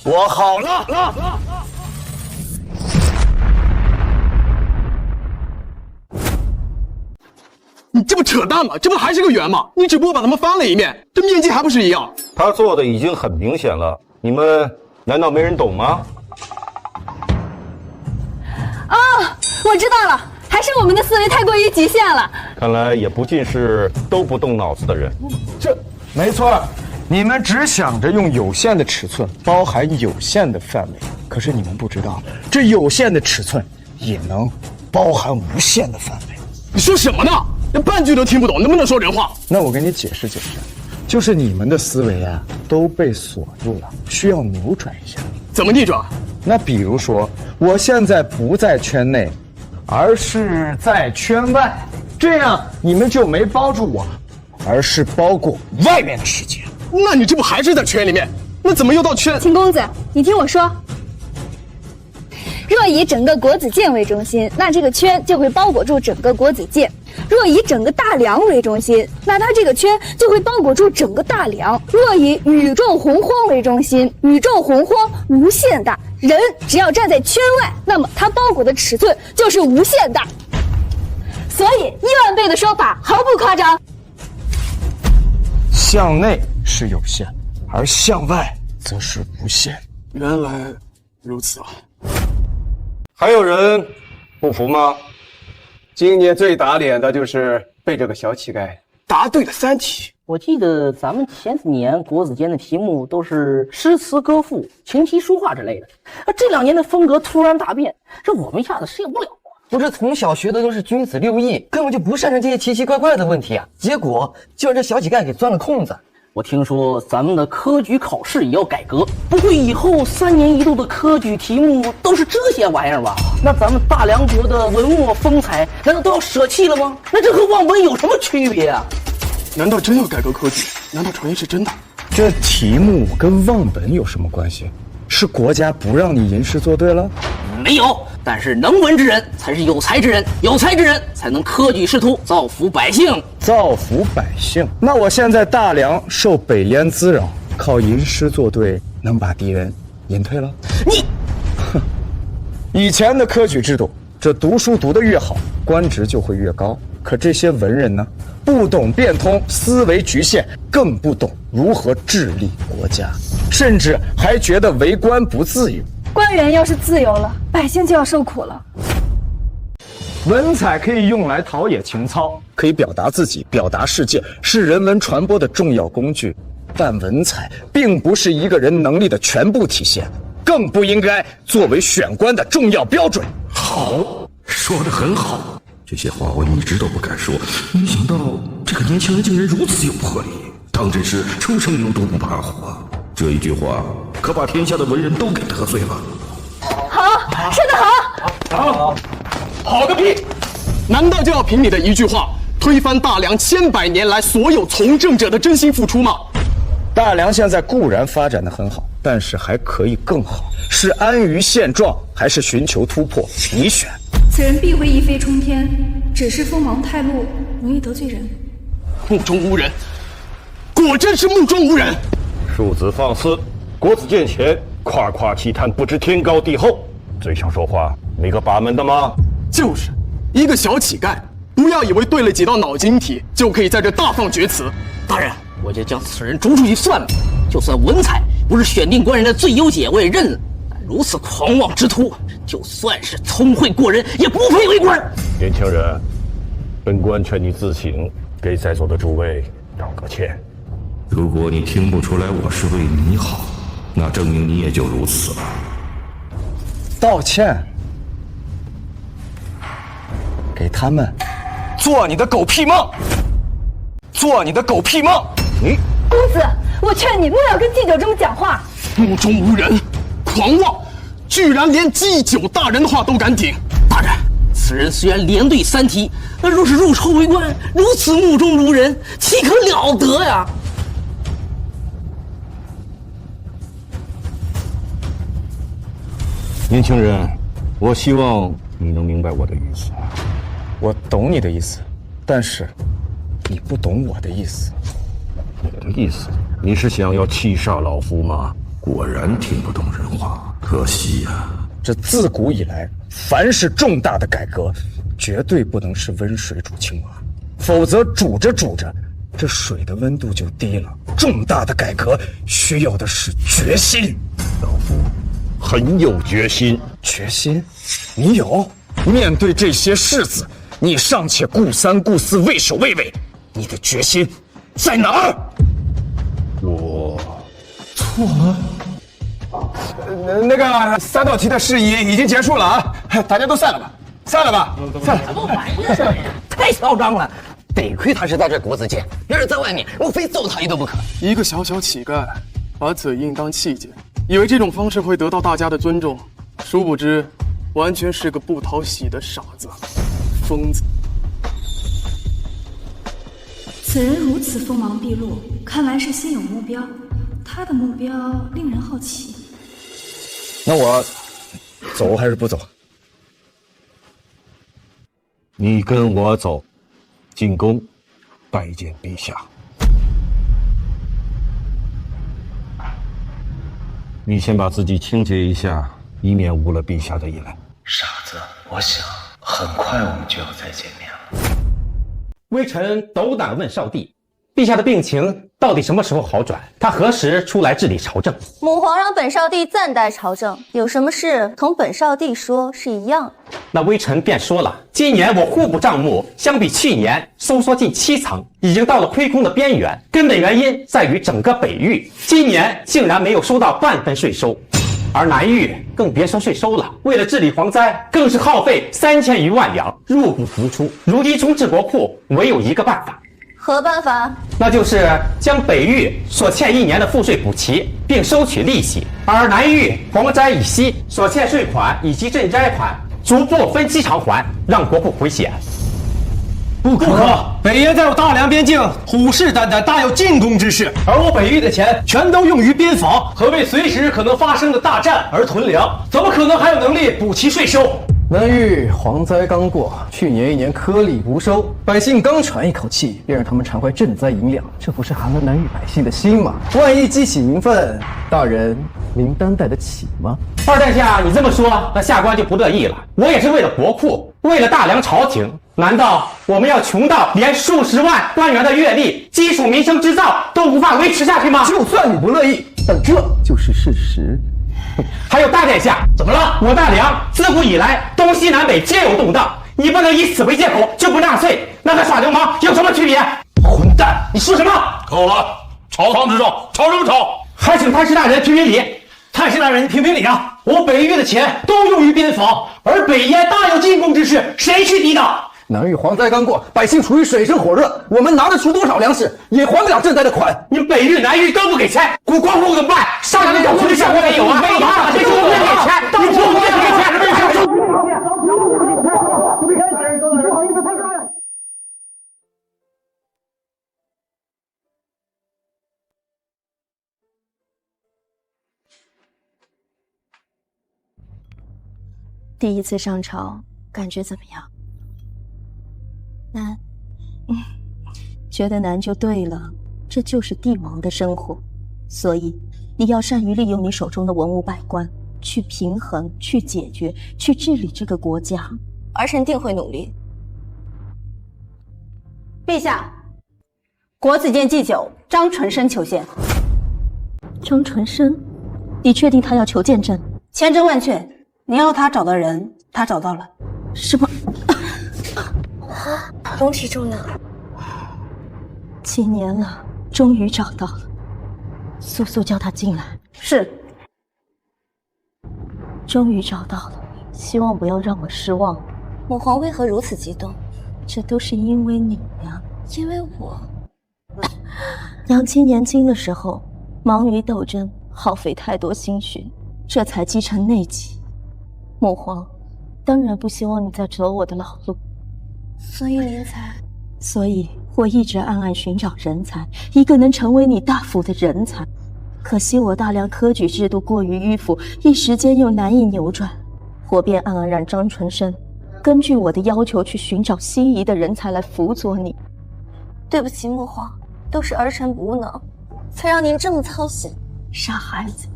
我好了。你这不扯淡吗？这不还是个圆吗？你只不过把它们翻了一面，这面积还不是一样？他做的已经很明显了，你们难道没人懂吗？我知道了，还是我们的思维太过于极限了。看来也不尽是都不动脑子的人。这没错，你们只想着用有限的尺寸包含有限的范围，可是你们不知道，这有限的尺寸也能包含无限的范围。你说什么呢？连半句都听不懂，能不能说人话？那我给你解释解释，就是你们的思维啊都被锁住了，需要扭转一下。怎么逆转？那比如说，我现在不在圈内，而是在圈外，这样你们就没包住我，而是包裹外面的世界。那你这不还是在圈里面？那怎么又到圈？秦公子，你听我说。若以整个国子监为中心，那这个圈就会包裹住整个国子监；若以整个大梁为中心，那它这个圈就会包裹住整个大梁；若以宇宙洪荒为中心，宇宙洪荒无限大，人只要站在圈外，那么它包裹的尺寸就是无限大。所以10000倍的说法毫不夸张。向内是有限，而向外则是无限。原来如此啊！还有人不服吗？今年最打脸的就是被这个小乞丐答对了3题。我记得咱们前4年国子监的题目都是诗词歌赋、琴棋书画之类的，这2年的风格突然大变，这我们一下子适应不了。不是从小学的都是君子6艺，根本就不擅长这些奇奇怪怪的问题啊！结果就让这小乞丐给钻了空子。我听说咱们的科举考试也要改革，不会以后3年1度的科举题目都是这些玩意儿吧？那咱们大梁国的文墨风采难道都要舍弃了吗？那这和望文有什么区别啊？难道真要改革科举？难道传言是真的？这题目跟望本有什么关系？是国家不让你吟诗作对了？没有，但是能文之人才是有才之人，有才之人才能科举仕途，造福百姓。造福百姓？那我现在大梁受北燕滋扰，靠吟诗作对能把敌人吟退了？你，哼！以前的科举制度，这读书读得越好，官职就会越高。可这些文人呢，不懂变通，思维局限，更不懂如何治理国家，甚至还觉得为官不自由。官员要是自由了，百姓就要受苦了。文采可以用来陶冶情操，可以表达自己，表达世界，是人文传播的重要工具。但文采并不是一个人能力的全部体现，更不应该作为选官的重要标准。好，说得很好。这些话我一直都不敢说，没想到这个年轻人竟然如此有魄力，当真是初生牛犊不怕虎啊！这一句话可把天下的文人都给得罪了。好，说得好。好个屁！难道就要凭你的一句话推翻大梁千百年来所有从政者的真心付出吗？大梁现在固然发展得很好，但是还可以更好。是安于现状，还是寻求突破？你选。此人必会一飞冲天，只是锋芒太露，容易得罪人。目中无人，果真是目中无人。庶子放肆，国子监前夸夸其谈，不知天高地厚，嘴上说话没个把门的吗？就是一个小乞丐，不要以为对了几道脑筋题就可以在这大放厥词。大人，我就将此人逐出去算了。就算文采不是选定官人的最优解，我也认了。但如此狂妄之徒，就算是聪慧过人，也不配为官。年轻人，本官劝你自省，给在座的诸位道个歉。如果你听不出来我是为你好，那证明你也就如此了。道歉？给他们做你的狗屁梦，做你的狗屁梦！你公子，我劝你莫要跟祭酒这么讲话。目中无人，狂妄，居然连祭酒大人的话都敢顶。大人，此人虽然连对3题，那若是入朝为官，如此目中无人，岂可了得呀？年轻人，我希望你能明白我的意思。我懂你的意思，但是你不懂我的意思。我的意思，你是想要气煞老夫吗？果然听不懂人话，可惜呀。这自古以来，凡是重大的改革，绝对不能是温水煮青蛙，否则煮着煮着，这水的温度就低了。重大的改革需要的是决心。老夫很有决心。决心？你有？面对这些世子，你尚且顾三顾四、畏首畏尾，你的决心在哪儿？我错了。那个3道题的事宜已经结束了啊，大家都散了吧，散了吧，散了。太嚣张了！得亏他是在这国子监，要是在外面，我非揍他一顿不可。一个小小乞丐，把嘴硬当器械，以为这种方式会得到大家的尊重，殊不知，完全是个不讨喜的傻子、疯子。此人如此锋芒毕露，看来是心有目标。他的目标令人好奇。那我走还是不走？你跟我走，进宫拜见陛下。你先把自己清洁一下，以免误了陛下的意来。傻子，我想很快我们就要再见面了。微臣斗胆问少帝，陛下的病情到底什么时候好转？他何时出来治理朝政？母皇让本少帝暂代朝政，有什么事同本少帝说是一样的。那微臣便说了，今年我户部账目相比去年收缩近7层，已经到了亏空的边缘。根本原因在于整个北域今年竟然没有收到半分税收，而南域更别说税收了。为了治理蝗灾，更是耗费3000余万两，入不敷出。如今重置国库，唯有一个办法。何办法？那就是将北域所欠1年的赋税补齐，并收取利息；而南域蝗灾以西所欠税款以及赈灾款，逐步分期偿还，让国库回血。不可！北燕在我大梁边境虎视眈眈，大有进攻之势，而我北域的钱全都用于边防和为随时可能发生的大战而囤粮，怎么可能还有能力补齐税收？南域蝗灾刚过，去年1年颗粒无收，百姓刚喘一口气，便让他们偿还赈灾银两，这不是寒了南域百姓的心吗？万一激起民愤，大人您担待得起吗？二殿下，你这么说，那下官就不乐意了。我也是为了国库，为了大梁朝廷，难道我们要穷到连数十万官员的月例、基础民生织造都无法维持下去吗？就算你不乐意，但这就是事实。还有大殿下，怎么了？我大梁自古以来东西南北皆有动荡，你不能以此为借口就不纳税，那和耍流氓有什么区别？混蛋，你说什么？够了！朝堂之上，吵什么吵？还请太师大人评评理。太师大人，评评理啊！我北域的钱都用于边防，而北燕大有进攻之势，谁去抵挡？南域蝗灾刚过，百姓处于水深火热，我们拿得出多少粮食，也还不了赈灾的款。你们北域、南域都不给钱，国库怎么办？上两年小区的效果没有啊？没有啊！你不给钱，你不给钱，第一次上朝，感觉怎么样？难，觉得难就对了，这就是帝王的生活。所以你要善于利用你手中的文武百官，去平衡、去解决、去治理这个国家。儿臣定会努力。陛下，国子监祭酒张纯生求见。张纯生，你确定他要求见朕？千真万确，你要他找的人，他找到了。什么？龙体重量，几年了，终于找到了。速速叫他进来。是。终于找到了，希望不要让我失望。母皇为何如此激动？这都是因为你呀，因为我。娘亲年轻的时候忙于斗争，耗费太多心血，这才积成内疾。母皇当然不希望你再走我的老路。所以您才……所以我一直暗暗寻找人才，一个能成为你大辅的人才。可惜我大梁科举制度过于迂腐，一时间又难以扭转，我便暗暗让张纯生根据我的要求去寻找心仪的人才来辅佐你。对不起，母皇，都是儿臣无能，才让您这么操心。傻孩子，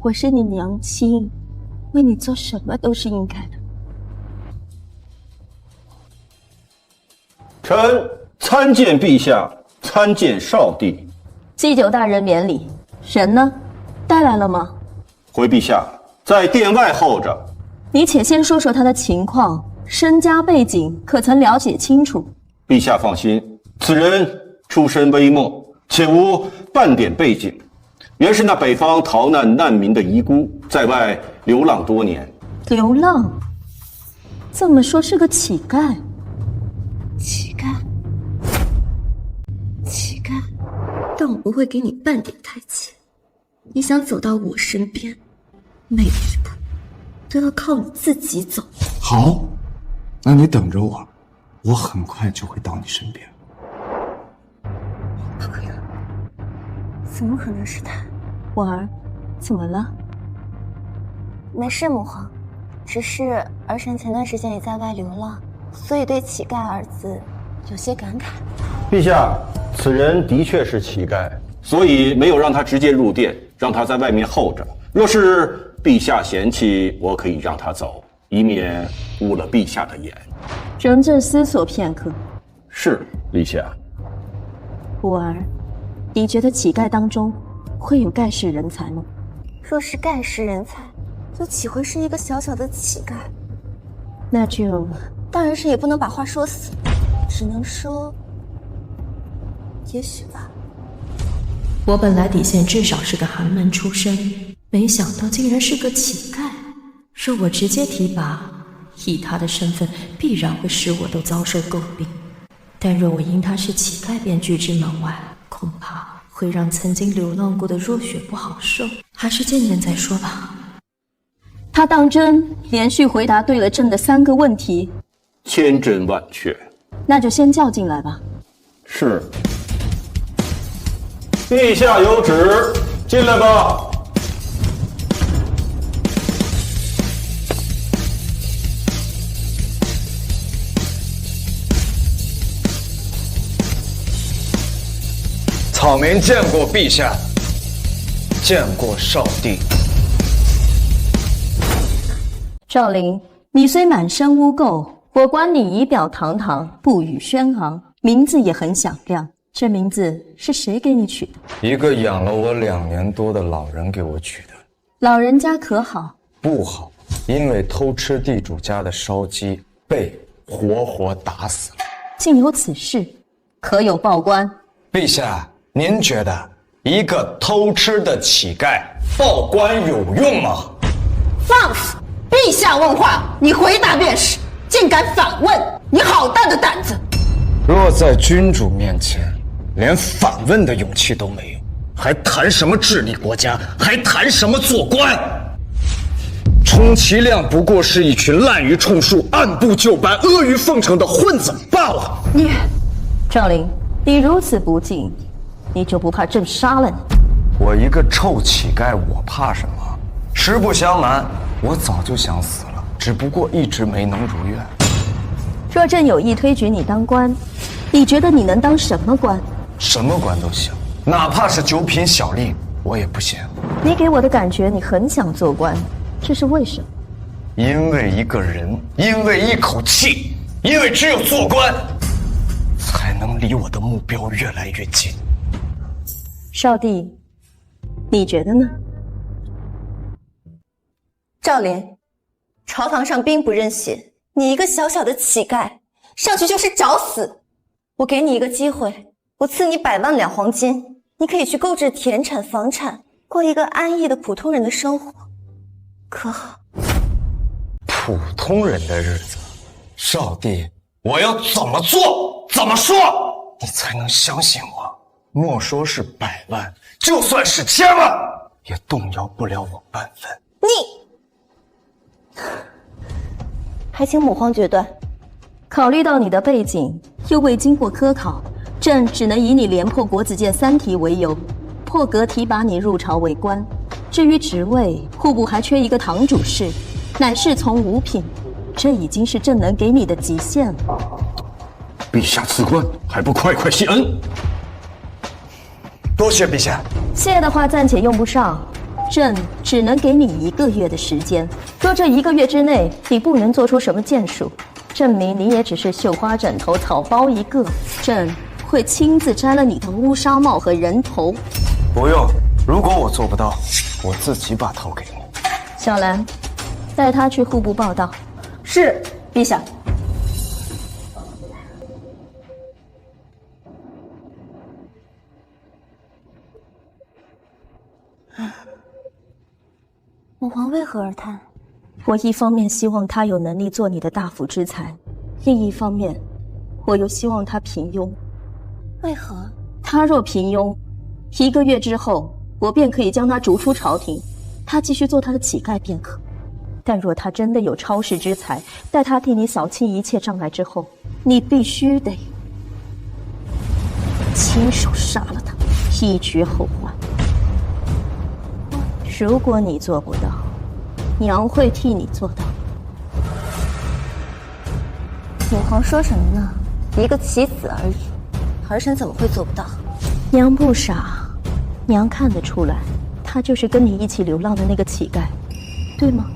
我是你娘亲，为你做什么都是应该的。臣参见陛下，参见少帝。祭酒大人免礼，人呢？带来了吗？回陛下，在殿外候着。你且先说说他的情况，身家背景可曾了解清楚？陛下放心，此人出身微末，且无半点背景，原是那北方逃难难民的遗孤，在外流浪多年。流浪？这么说是个乞丐？乞丐，乞丐，但我不会给你半点台阶。你想走到我身边，每一步都要靠你自己走。好，那你等着我，我很快就会到你身边。不可能，怎么可能是他？婉儿，怎么了？没事，母皇，只是儿臣前段时间也在外流浪，所以对乞丐二字有些感慨。陛下，此人的确是乞丐，所以没有让他直接入殿，让他在外面候着。若是陛下嫌弃，我可以让他走，以免误了陛下的眼。容朕思索片刻。是，陛下。婉儿，你觉得乞丐当中会有盖世人才吗？若是盖世人才，又岂会是一个小小的乞丐？那就……当然是也不能把话说死，只能说，也许吧。我本来底线至少是个寒门出身，没想到竟然是个乞丐。若我直接提拔，以他的身份，必然会使我都遭受诟病。但若我因他是乞丐便拒之门外，恐怕会让曾经流浪过的若雪不好受。还是见见再说吧。他当真连续回答对了朕的3个问题，千真万确。那就先叫进来吧。是。陛下有旨，进来吧。草民见过陛下，见过少帝。赵灵，你虽满身污垢，我观你仪表堂堂，不语轩昂，名字也很响亮。这名字是谁给你取的？一个养了我2年多的老人给我取的。老人家可好？不好，因为偷吃地主家的烧鸡，被活活打死了。竟有此事，可有报官？陛下，您觉得一个偷吃的乞丐报官有用吗？放肆！陛下问话，你回答便是，竟敢反问，你好大的胆子！若在君主面前，连反问的勇气都没有，还谈什么治理国家？还谈什么做官？充其量不过是一群滥竽充数、按部就班、阿谀奉承的混子罢了。赵灵，你如此不敬，你就不怕朕杀了你？我一个臭乞丐，我怕什么？实不相瞒，我早就想死了，只不过一直没能如愿。若朕有意推举你当官，你觉得你能当什么官？什么官都行，哪怕是9品小吏，我也不嫌。你给我的感觉，你很想做官，这是为什么？因为一个人，因为一口气，因为只有做官，才能离我的目标越来越近。少帝，你觉得呢？赵莲，朝堂上兵不认血，你一个小小的乞丐，上去就是找死。我给你一个机会，我赐你100万两黄金，你可以去购置田产、房产，过一个安逸的普通人的生活，可好？普通人的日子，少帝，我要怎么做，怎么说，你才能相信我？莫说是100万，就算是1000万，也动摇不了我半分。还请母皇决断。考虑到你的背景，又未经过科考，朕只能以你连破国子监3题为由，破格提拔你入朝为官。至于职位，户部还缺一个堂主事，乃侍从5品，这已经是朕能给你的极限了。陛下赐官，还不快快谢恩？多谢陛下。谢的话暂且用不上，朕只能给你1个月的时间。若这1个月之内你不能做出什么建树，证明你也只是绣花枕头草包一个，朕会亲自摘了你的乌纱帽和人头。不用，如果我做不到，我自己把头给你。小兰，带他去户部报道。是，陛下。母皇为何而叹？我一方面希望他有能力做你的大辅之才，另一方面，我又希望他平庸。为何？他若平庸，1个月之后，我便可以将他逐出朝廷，他继续做他的乞丐便可。但若他真的有超世之才，待他替你扫清一切障碍之后，你必须得亲手杀了他，以绝后患。如果你做不到，娘会替你做到。母皇说什么呢？一个棋子而已，儿臣怎么会做不到？娘不傻，娘看得出来，他就是跟你一起流浪的那个乞丐，对吗？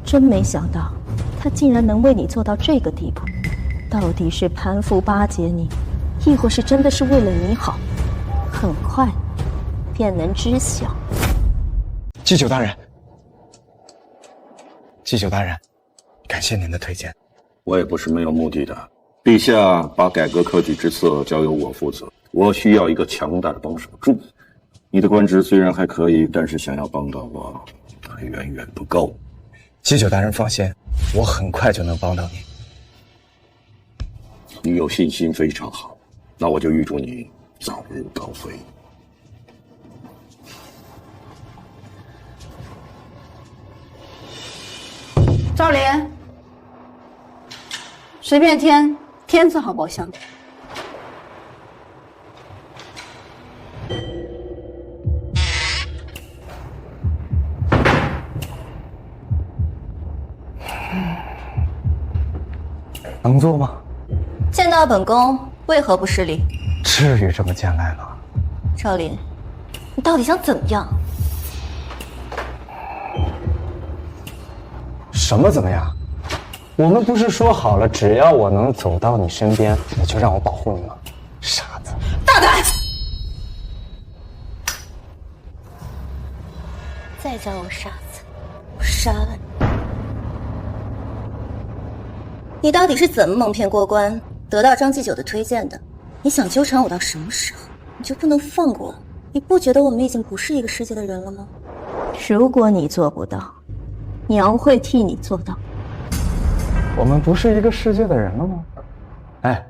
真没想到，他竟然能为你做到这个地步。到底是攀附巴结你，亦或是真的是为了你好？很快便能知晓。祭酒大人，祭酒大人，感谢您的推荐。我也不是没有目的的。陛下把改革科举之策交由我负责，我需要一个强大的帮手助。你的官职虽然还可以，但是想要帮到我，还远远不够。祭酒大人放心，我很快就能帮到你。你有信心非常好，那我就预祝你早日高飞。赵莲，随便添字号包厢。能做吗？见到本宫，为何不失礼？至于这么简单吗？赵琳，你到底想怎么样？什么怎么样？我们不是说好了，只要我能走到你身边，你就让我保护你吗？傻子！大胆！再叫我傻子，我杀了你！你到底是怎么蒙骗过关，得到张继久的推荐的？你想纠缠我到什么时候？你就不能放过我？你不觉得我们已经不是一个世界的人了吗？如果你做不到，娘会替你做到。我们不是一个世界的人了吗？哎，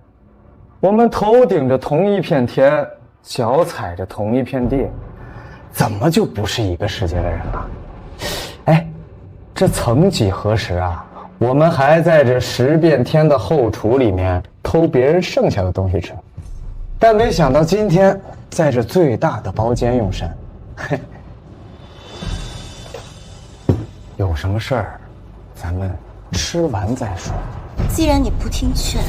我们头顶着同一片天，脚踩着同一片地，怎么就不是一个世界的人了？哎，这曾几何时啊，我们还在这10变天的后厨里面偷别人剩下的东西吃，但没想到今天在这最大的包间用膳。嘿，有什么事儿，咱们吃完再说。既然你不听劝，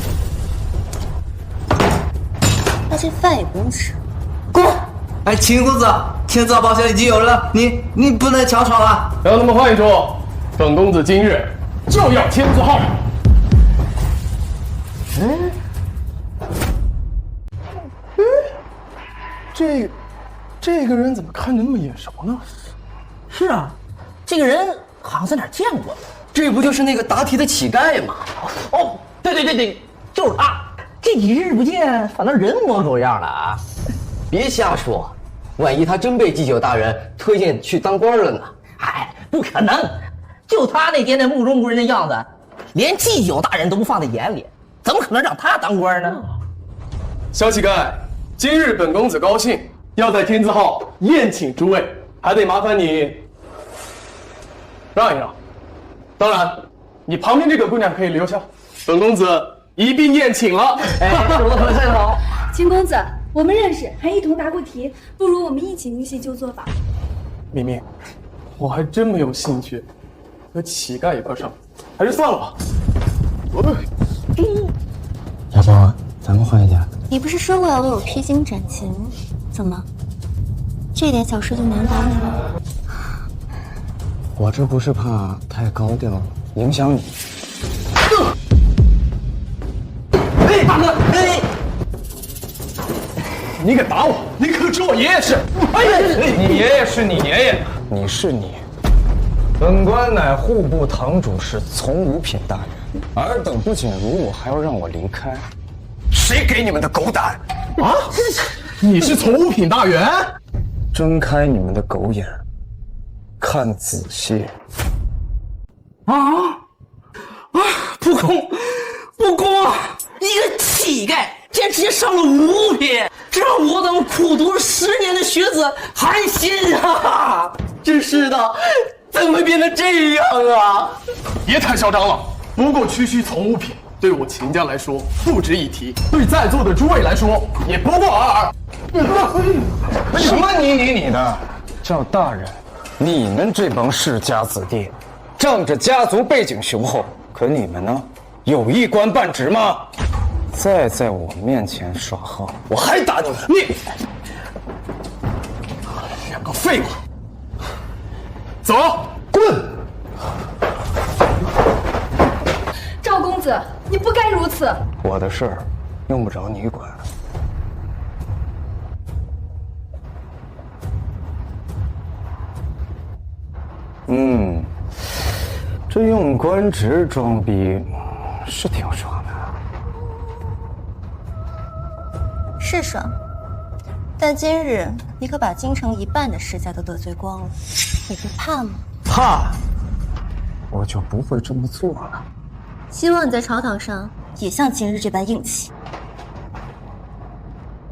那这饭也不用吃，滚！哎，秦公子，天字号包厢已经有人了，你不能强闯啊！让他们换一桌，本公子今日就要天字号。这个人怎么看着那么眼熟呢？是啊，这个人好像在哪儿见过。这不就是那个答题的乞丐吗？哦，对，就是他。这几日不见，反倒人模狗样了啊！别瞎说，万一他真被祭酒大人推荐去当官了呢？哎，不可能！就他那天那目中无人的样子，连祭酒大人都不放在眼里，怎么可能让他当官呢？小乞丐，今日本公子高兴，要在天字号宴请诸位，还得麻烦你让一让。当然，你旁边这个姑娘可以留下，本公子一并宴请了。哎，我的腿太好。秦公子，我们认识，还一同答过题，不如我们一起入戏旧做法。明明，我还真没有兴趣和乞丐一块上，还是算了吧。要不咱们换一家？你不是说过要为我披荆斩棘吗？怎么，这点小事就难倒你了？我这不是怕太高调影响你。哎，大哥，哎，你敢打我？你可知我爷爷是？哎呀，你爷爷是你爷爷，你是你。本官乃户部堂主事从五品大员，尔等不仅辱我，还要让我离开，谁给你们的狗胆？啊！你是从五品大员？睁开你们的狗眼，看仔细。不公啊！一个乞丐竟然直接上了五品，这让我等苦读10年的学子寒心啊！真是的，怎么会变成这样啊？别太嚣张了，不过区区从五品，对我秦家来说不值一提，对在座的诸位来说也不过尔尔。什么你的？赵大人，你们这帮世家子弟，仗着家族背景雄厚，可你们呢？有一官半职吗？再在我面前耍横，我还打你们！你两个废物，走，滚！赵公子，你不该如此。我的事儿用不着你管。这用官职装逼是挺爽的。是爽，但今日你可把京城一半的世家都得罪光了，你不怕吗？怕，我就不会这么做了。希望你在朝堂上也像今日这般硬气。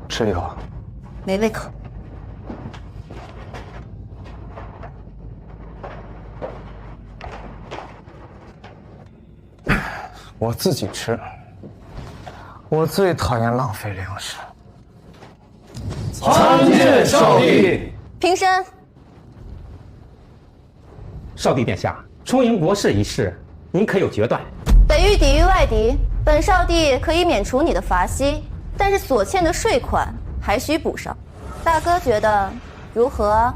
吃一口。没胃口。我自己吃。我最讨厌浪费粮食。参见少帝。平身。少帝殿下，充盈国事一事，您可有决断？北域抵御外敌，本少帝可以免除你的罚息，但是所欠的税款还需补上。大哥觉得如何？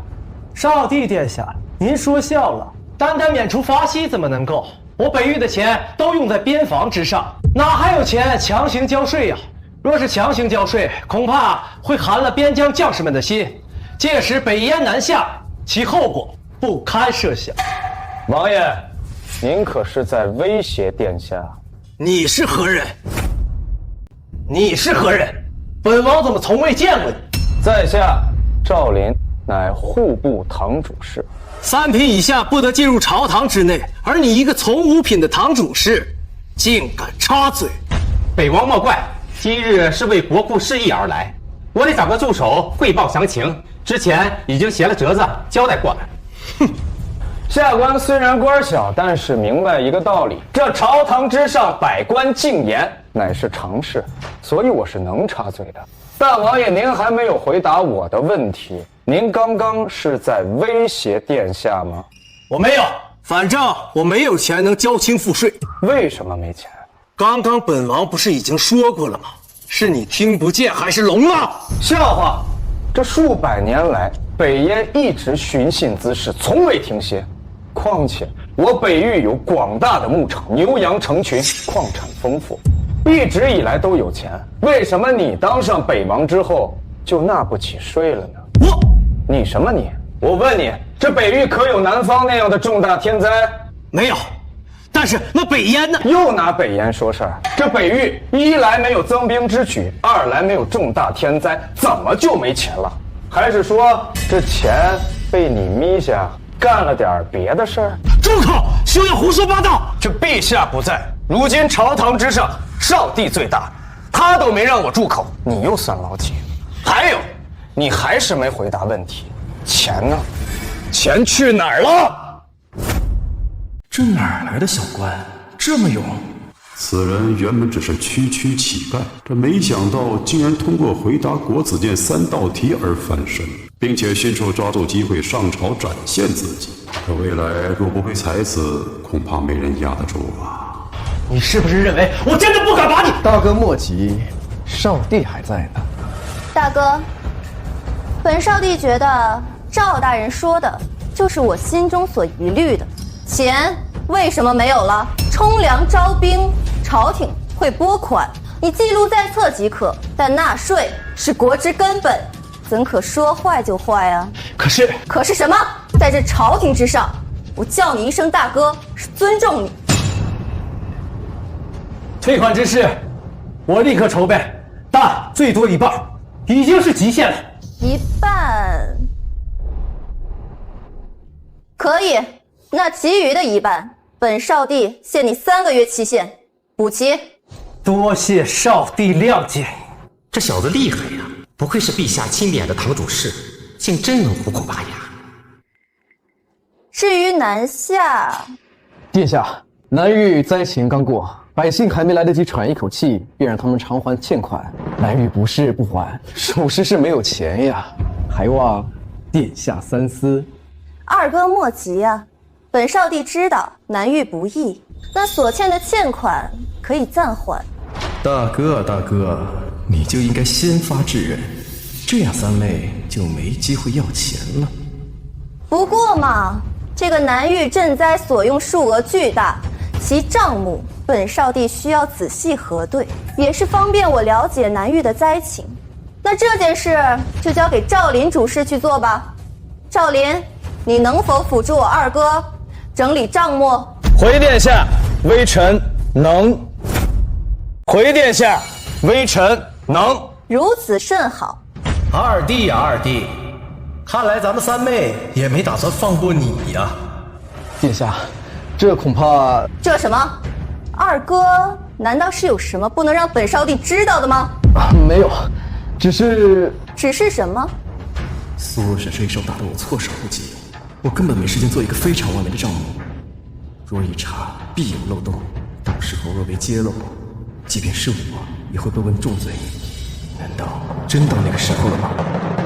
少帝殿下，您说笑了，单单免除罚息怎么能够？我北域的钱都用在边防之上，哪还有钱强行交税呀？若是强行交税，恐怕会寒了边疆将士们的心，届时北燕南下，其后果不堪设想。王爷，您可是在威胁殿下？你是何人？你是何人？本王怎么从未见过你？在下赵林，乃户部堂主事。3品以下不得进入朝堂之内，而你一个从5品的堂主事，竟敢插嘴！北王莫怪，今日是为国库事宜而来，我得找个助手汇报详情。之前已经写了折子交代过了。哼，下官虽然官小，但是明白一个道理：这朝堂之上百官敬言，乃是常事，所以我是能插嘴的。大王爷，您还没有回答我的问题。您刚刚是在威胁殿下吗？我没有，反正我没有钱能交清赋税。为什么没钱？刚刚本王不是已经说过了吗？是你听不见还是聋了？笑话！这数百年来，北燕一直寻衅滋事，从未停歇。况且我北域有广大的牧场，牛羊成群，矿产丰富，一直以来都有钱。为什么你当上北王之后就纳不起税了呢？你什么你？我问你，这北域可有南方那样的重大天灾？没有。但是那北燕呢？又拿北燕说事儿。这北域一来没有增兵之举，二来没有重大天灾，怎么就没钱了？还是说这钱被你咪下干了点别的事儿？住口！休要胡说八道！这陛下不在，如今朝堂之上，少帝最大，他都没让我住口，你又算老几？还有，你还是没回答问题，钱呢？钱去哪儿了？这哪儿来的小官，这么勇？此人原本只是区区乞丐，这没想到竟然通过回答国子监3道题而翻身，并且迅速抓住机会上朝展现自己。这未来若不会才子，恐怕没人压得住啊！你是不是认为我真的不敢把你？大哥莫急，少帝还在呢。大哥，本少帝觉得赵大人说的就是我心中所疑虑的。钱为什么没有了？充粮招兵，朝廷会拨款，你记录在册即可。但纳税是国之根本，怎可说坏就坏啊？可是什么？在这朝廷之上，我叫你一声大哥，是尊重你。退款之事，我立刻筹备，但最多一半，已经是极限了。一半可以，那其余的一半，本少帝限你3个月期限，补齐。多谢少帝谅解。这小子厉害呀，不愧是陛下钦点的堂主事，竟真能虎口拔牙。至于南下，殿下，南域灾情刚过，百姓还没来得及喘一口气，便让他们偿还欠款。南域不是不还，属实是没有钱呀，还望殿下三思。二哥莫急呀，本少帝知道南域不易，那所欠的欠款可以暂缓。大哥啊，大哥，你就应该先发制人，这样三妹就没机会要钱了。不过嘛，这个南域赈灾所用数额巨大，其账目本少帝需要仔细核对，也是方便我了解南域的灾情。那这件事就交给赵林主事去做吧。赵林，你能否辅助我二哥整理账目？回殿下，微臣能。回殿下，微臣能。如此甚好。二弟呀，二弟，看来咱们三妹也没打算放过你呀。殿下，这恐怕……这什么？二哥难道是有什么不能让本少帝知道的吗？没有，只是什么？苏若雪这一手打得我措手不及，我根本没时间做一个非常完美的账目。若一查，必有漏洞，到时候若被揭露，即便是我，也会被问重罪。难道真到那个时候了吗？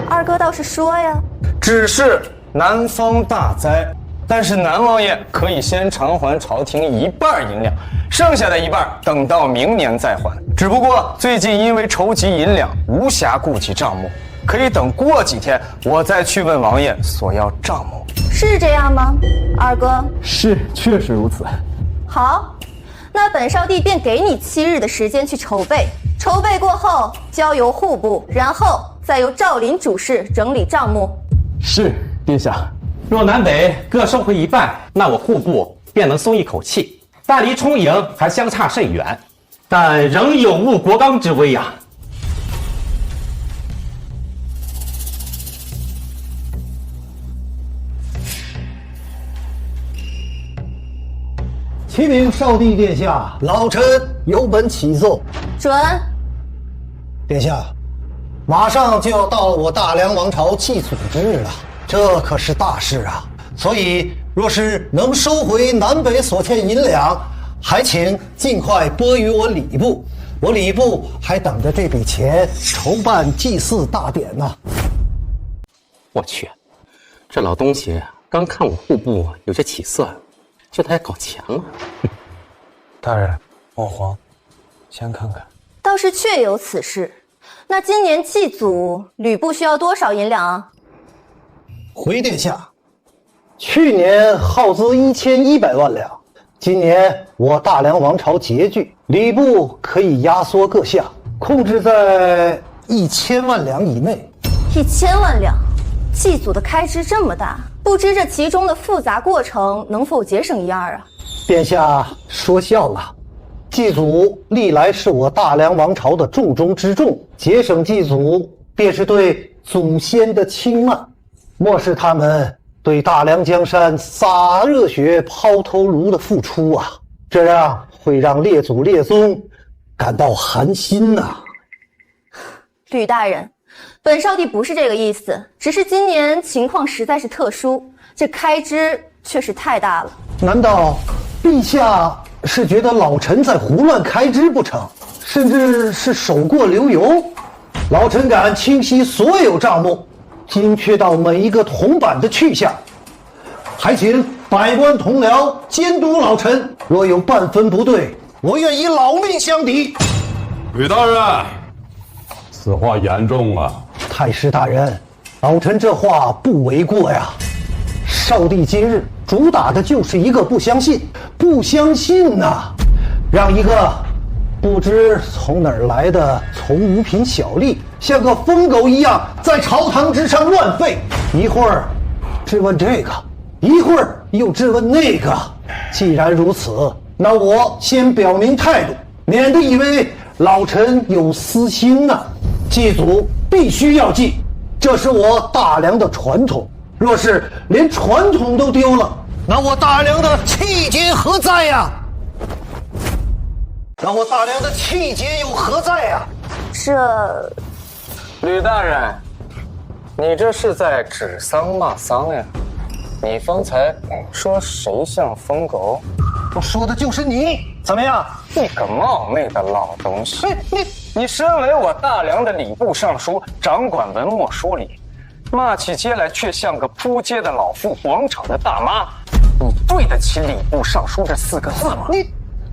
二哥倒是说呀。只是南方大灾，但是南王爷可以先偿还朝廷1半银两，剩下的1半等到明年再还。只不过最近因为筹集银两，无暇顾及账目，可以等过几天我再去问王爷索要账目。是这样吗，二哥？是，确实如此。好，那本少帝便给你7日的时间去筹备，筹备过后交由户部，然后再由赵林主事整理账目。是，殿下。若南北各收回1半，那我户部便能松一口气。但离充盈还相差甚远，但仍有误国纲之危啊。启禀少帝殿下，老臣有本启奏。准。殿下，马上就要到了我大梁王朝祭祖之日了，这可是大事啊！所以，若是能收回南北所欠银两，还请尽快拨予我礼部。我礼部还等着这笔钱筹办祭祀大典呢。我去，这老东西刚看我户部有些起色，就他也搞钱了。大人，我皇，先看看。倒是确有此事。那今年祭祖，吕布需要多少银两啊？回殿下，去年耗资1100万两，今年我大梁王朝拮据，礼部可以压缩各项，控制在1000万两以内。1000万两，祭祖的开支这么大，不知这其中的复杂过程能否节省1、2啊？殿下说笑了，祭祖历来是我大梁王朝的重中之重，节省祭祖便是对祖先的轻慢，漠视他们对大梁江山洒热血抛头颅的付出啊，这样会让列祖列宗感到寒心呐。吕大人，本少帝不是这个意思，只是今年情况实在是特殊，这开支确实太大了。难道陛下是觉得老臣在胡乱开支不成，甚至是手过留油？老臣敢清晰所有账目，精确到每一个铜板的去向，还请百官同僚监督老臣，若有半分不对，我愿以老命相抵。吕大人，此话严重啊！太师大人，老臣这话不为过呀。少帝今日主打的就是一个不相信，不相信呐，让一个不知从哪儿来的从五品小吏，像个疯狗一样在朝堂之上乱吠，一会儿质问这个，一会儿又质问那个。既然如此，那我先表明态度，免得以为老臣有私心呐。祭祖必须要祭，这是我大梁的传统。若是连传统都丢了，那我大梁的气节何在呀？那我大梁的气节又何在呀？这，吕大人，你这是在指桑骂桑呀？你方才说谁像疯狗？我说的就是你，怎么样？你个冒昧的老东西！你身为我大梁的礼部尚书，掌管文墨书理，骂起街来却像个扑街的老妇，广场的大妈。你对得起礼部尚书这4个字吗？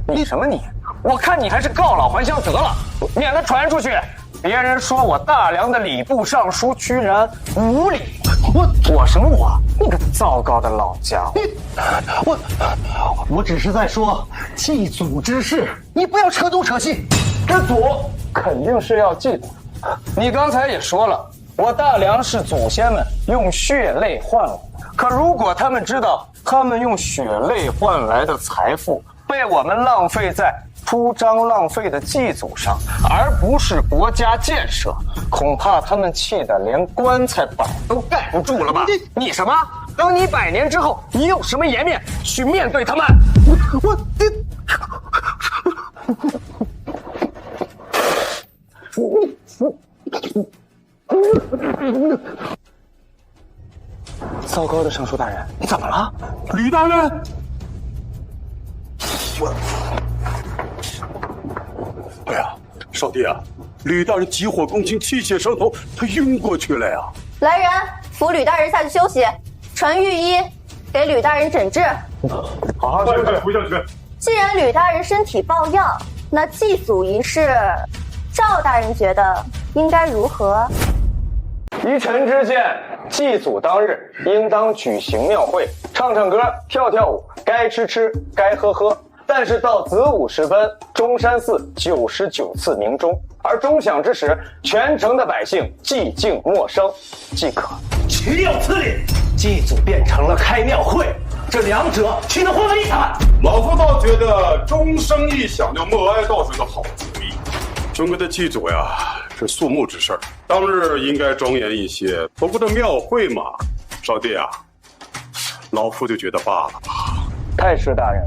你什么你？我看你还是告老还乡得了，免得传出去，别人说我大梁的礼部尚书居然无礼。我什么我？你个糟糕的老家伙！我只是在说祭祖之事，你不要扯东扯西。这祖肯定是要祭的。你刚才也说了，我大梁是祖先们用血泪换来的。可如果他们知道他们用血泪换来的财富被我们浪费在铺张浪费的祭祖上，而不是国家建设，恐怕他们气得连棺材板都盖不住了吧？你什么？等你100年之后，你有什么颜面去面对他们？糟糕的尚书大人，你怎么了？吕大人，哎呀，少帝啊，吕大人急火攻心，气血上头，他晕过去了呀！来人，扶吕大人下去休息，传御医给吕大人诊治。好，去，回下去。既然吕大人身体抱恙，那祭祖仪式，赵大人觉得应该如何？依臣之见，祭祖当日应当举行庙会，唱唱歌，跳跳舞，该吃吃，该喝喝。但是到子午时分，中山寺99次鸣钟，而钟响之时，全城的百姓寂静默声即可。岂有此理！祭祖变成了开庙会，这两者岂能混为一谈？老夫倒觉得钟声一响就默哀倒是个好主意。中国的祭祖呀，是肃穆之事儿，当日应该庄严一些。不过这庙会嘛，少帝啊，老夫就觉得罢了吧。太师大人，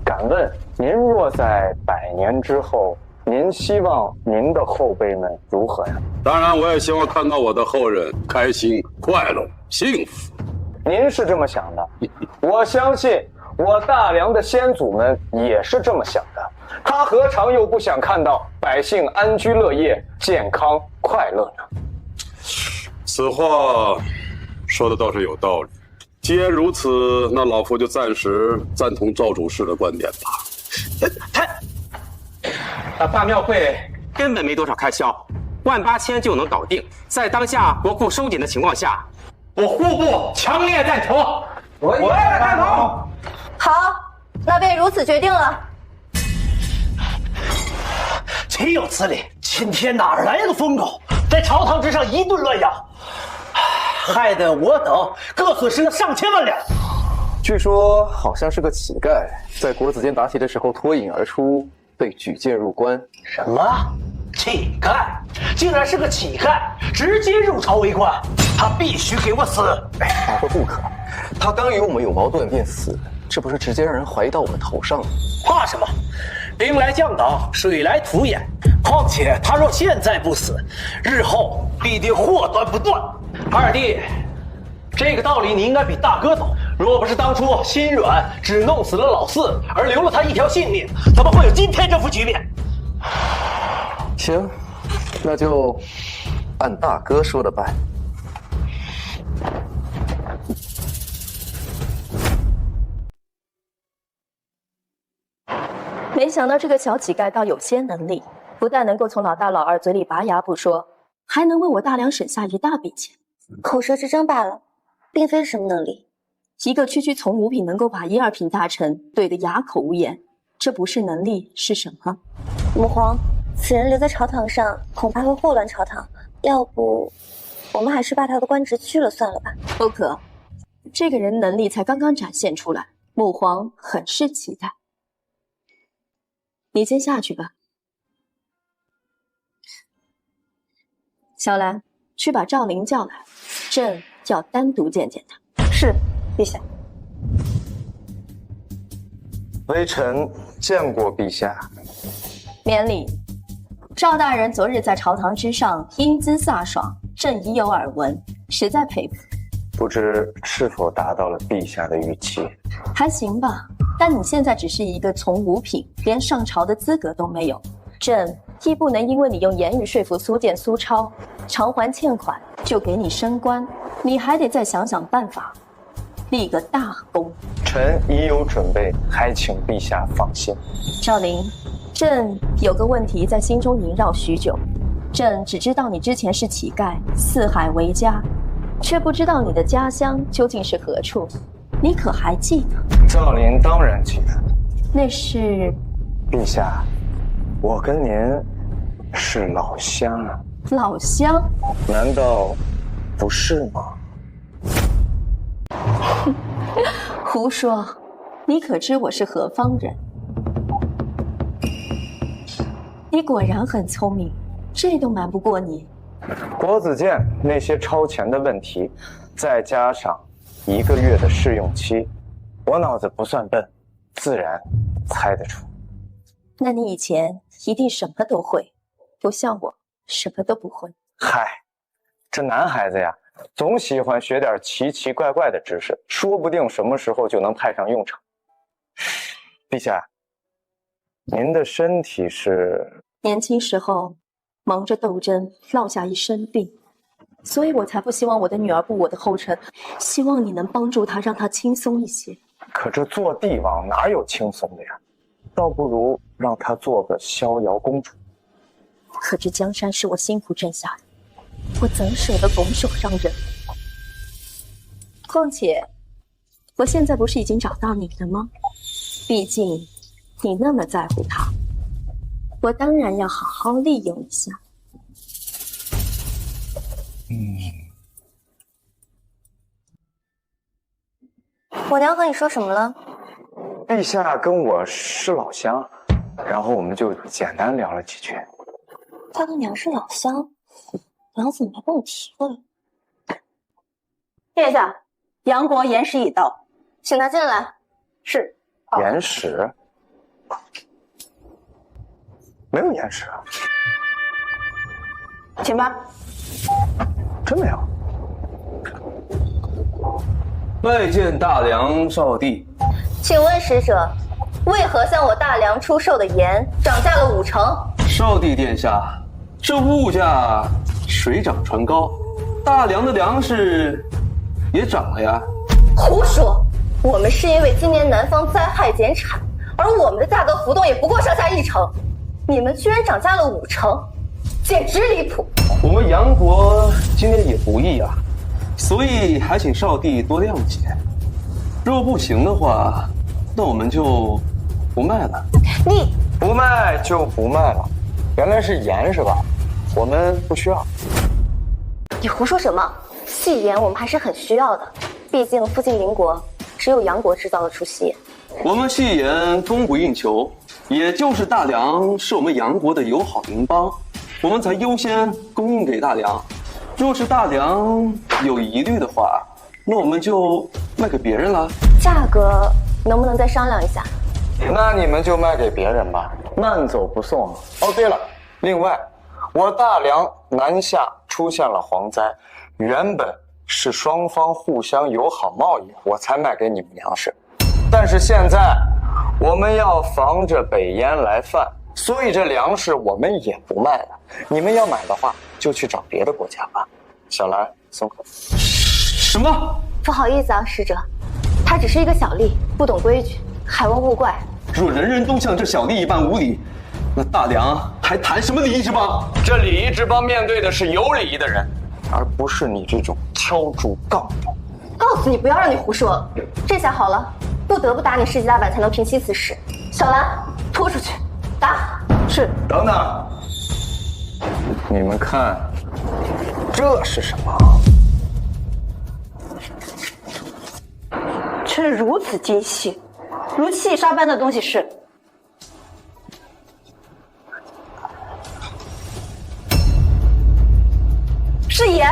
敢问您若在100年之后，您希望您的后辈们如何呀？当然，我也希望看到我的后人开心、快乐、幸福。您是这么想的，我相信我大梁的先祖们也是这么想的。他何尝又不想看到百姓安居乐业、健康快乐呢？此话说的倒是有道理。既然如此，那老夫就暂时赞同赵主事的观点吧。办庙会根本没多少开销，18000就能搞定。在当下国库收紧的情况下，我户部强烈赞同。我也赞同。好，那便如此决定了。岂有此理！今天哪儿来的疯狗，在朝堂之上一顿乱咬，害得我等各损失了上千万两。据说好像是个乞丐，在国子监答题的时候脱颖而出，被举荐入关。什么？乞丐？竟然是个乞丐，直接入朝为官？他必须给我死！他说不可，他刚与我们有矛盾便死，这不是直接让人怀疑到我们头上了？怕什么？兵来将挡，水来土掩。况且他若现在不死，日后必定祸端不断。二弟，这个道理你应该比大哥懂。若不是当初心软，只弄死了老四，而留了他一条性命，怎么会有今天这副局面？行，那就按大哥说的办。没想到这个小乞丐倒有些能力，不但能够从老大老二嘴里拔牙不说，还能为我大梁省下一大笔钱。口舌之争罢了，并非什么能力。一个区从五品能够把1、2品大臣对得哑口无言，这不是能力是什么？母皇，此人留在朝堂上，恐怕会祸乱朝堂。要不，我们还是把他的官职去了算了吧。不可，这个人能力才刚刚展现出来，母皇很是期待。你先下去吧。小兰，去把赵灵叫来，朕要单独见见他。是，陛下。微臣见过陛下。免礼。赵大人昨日在朝堂之上英姿飒爽，朕已有耳闻，实在佩服。不知是否达到了陛下的预期？还行吧，但你现在只是一个从五品，连上朝的资格都没有。朕亦不能因为你用言语说服苏建、苏超偿还欠款，就给你升官。你还得再想想办法，立个大功。臣已有准备，还请陛下放心。赵灵，朕有个问题在心中萦绕许久。朕只知道你之前是乞丐，四海为家，却不知道你的家乡究竟是何处。你可还记得？赵灵当然记得。那是……陛下，我跟您是老乡啊。老乡？难道不是吗？胡说！你可知我是何方人？你果然很聪明，这都瞒不过你。国子监那些超前的问题，再加上1个月的试用期，我脑子不算笨，自然猜得出。那你以前一定什么都会，不像我什么都不会。嗨，这男孩子呀，总喜欢学点奇奇怪怪的知识，说不定什么时候就能派上用场。陛下，您的身体是……年轻时候忙着斗争，落下一身病，所以我才不希望我的女儿步我的后尘，希望你能帮助她，让她轻松一些。可这做帝王哪有轻松的呀？倒不如让她做个逍遥公主。可这江山是我辛苦挣下的，我怎舍得拱手让人？况且，我现在不是已经找到你了吗？毕竟，你那么在乎他，我当然要好好利用一下。我娘和你说什么了？陛下跟我是老乡，然后我们就简单聊了几句。他跟娘是老乡，娘怎么没跟我提过呀？殿下，杨国言使已到，请他进来。是。言使？没有言使啊。请吧。真没有。拜见大梁少帝。请问使者，为何向我大梁出售的盐涨价了5成？少帝殿下，这物价水涨船高，大梁的粮食也涨了呀。胡说！我们是因为今年南方灾害减产，而我们的价格浮动也不过上下1成，你们居然涨价了5成，简直离谱！我们杨国今年也不易啊，所以还请少帝多谅解。若不行的话，那我们就不卖了。你不卖就不卖了，原来是盐是吧？我们不需要。你胡说什么？细盐我们还是很需要的，毕竟附近邻国只有杨国制造得出细盐。我们细盐供不应求，也就是大梁是我们杨国的友好邻邦，我们才优先供应给大梁。若是大梁有疑虑的话，那我们就卖给别人了。价格能不能再商量一下？那你们就卖给别人吧，慢走不送。哦，对了，另外，我大梁南下出现了蝗灾，原本是双方互相友好贸易，我才卖给你们粮食。但是现在我们要防着北燕来犯，所以这粮食我们也不卖了。你们要买的话，就去找别的国家吧。小兰，松口。什么？不好意思啊，使者，他只是一个小吏，不懂规矩，海王勿怪。若人人都像这小吏一般无礼，那大梁还谈什么礼仪之邦？这礼仪之邦面对的是有礼仪的人，而不是你这种敲竹杠的。告诉你不要让你胡说。这下好了，不得不打你世纪大板才能平息此事。小兰，拖出去，打。是。等等，你们看，这是什么？却如此精细，如细沙般的东西是？是盐。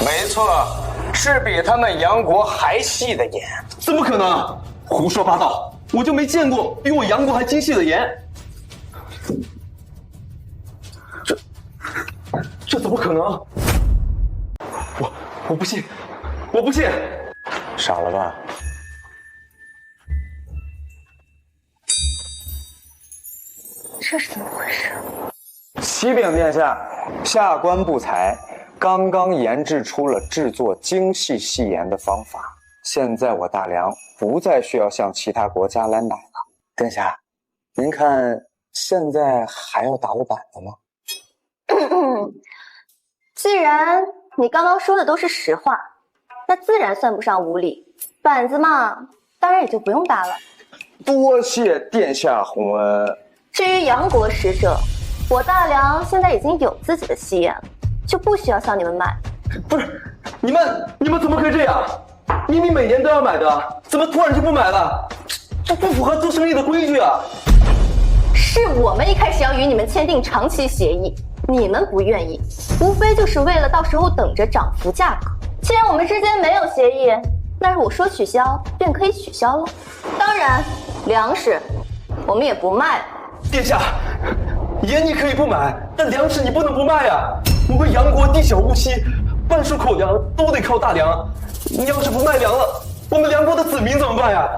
没错，是比他们杨国还细的盐。怎么可能？胡说八道！我就没见过比我杨国还精细的盐。这怎么可能？我不信，我不信！傻了吧？这是怎么回事？启禀殿下，下官不才，刚刚研制出了制作精细细盐的方法。现在我大梁不再需要向其他国家来买了。殿下，您看现在还要打我板子吗？既然你刚刚说的都是实话，那自然算不上无礼。板子嘛，当然也就不用打了。多谢殿下洪恩。至于杨国使者，我大梁现在已经有自己的细盐了，就不需要向你们买。不是，你们怎么可以这样？明明每年都要买的，怎么突然就不买了？这不符合做生意的规矩啊！是我们一开始要与你们签订长期协议，你们不愿意，无非就是为了到时候等着涨幅价格。既然我们之间没有协议，那是我说取消便可以取消了。当然，粮食我们也不卖了。殿下，盐你可以不买，但粮食你不能不卖啊！我们杨国地小物稀，半数口粮都得靠大梁。你要是不卖粮了，我们梁国的子民怎么办呀？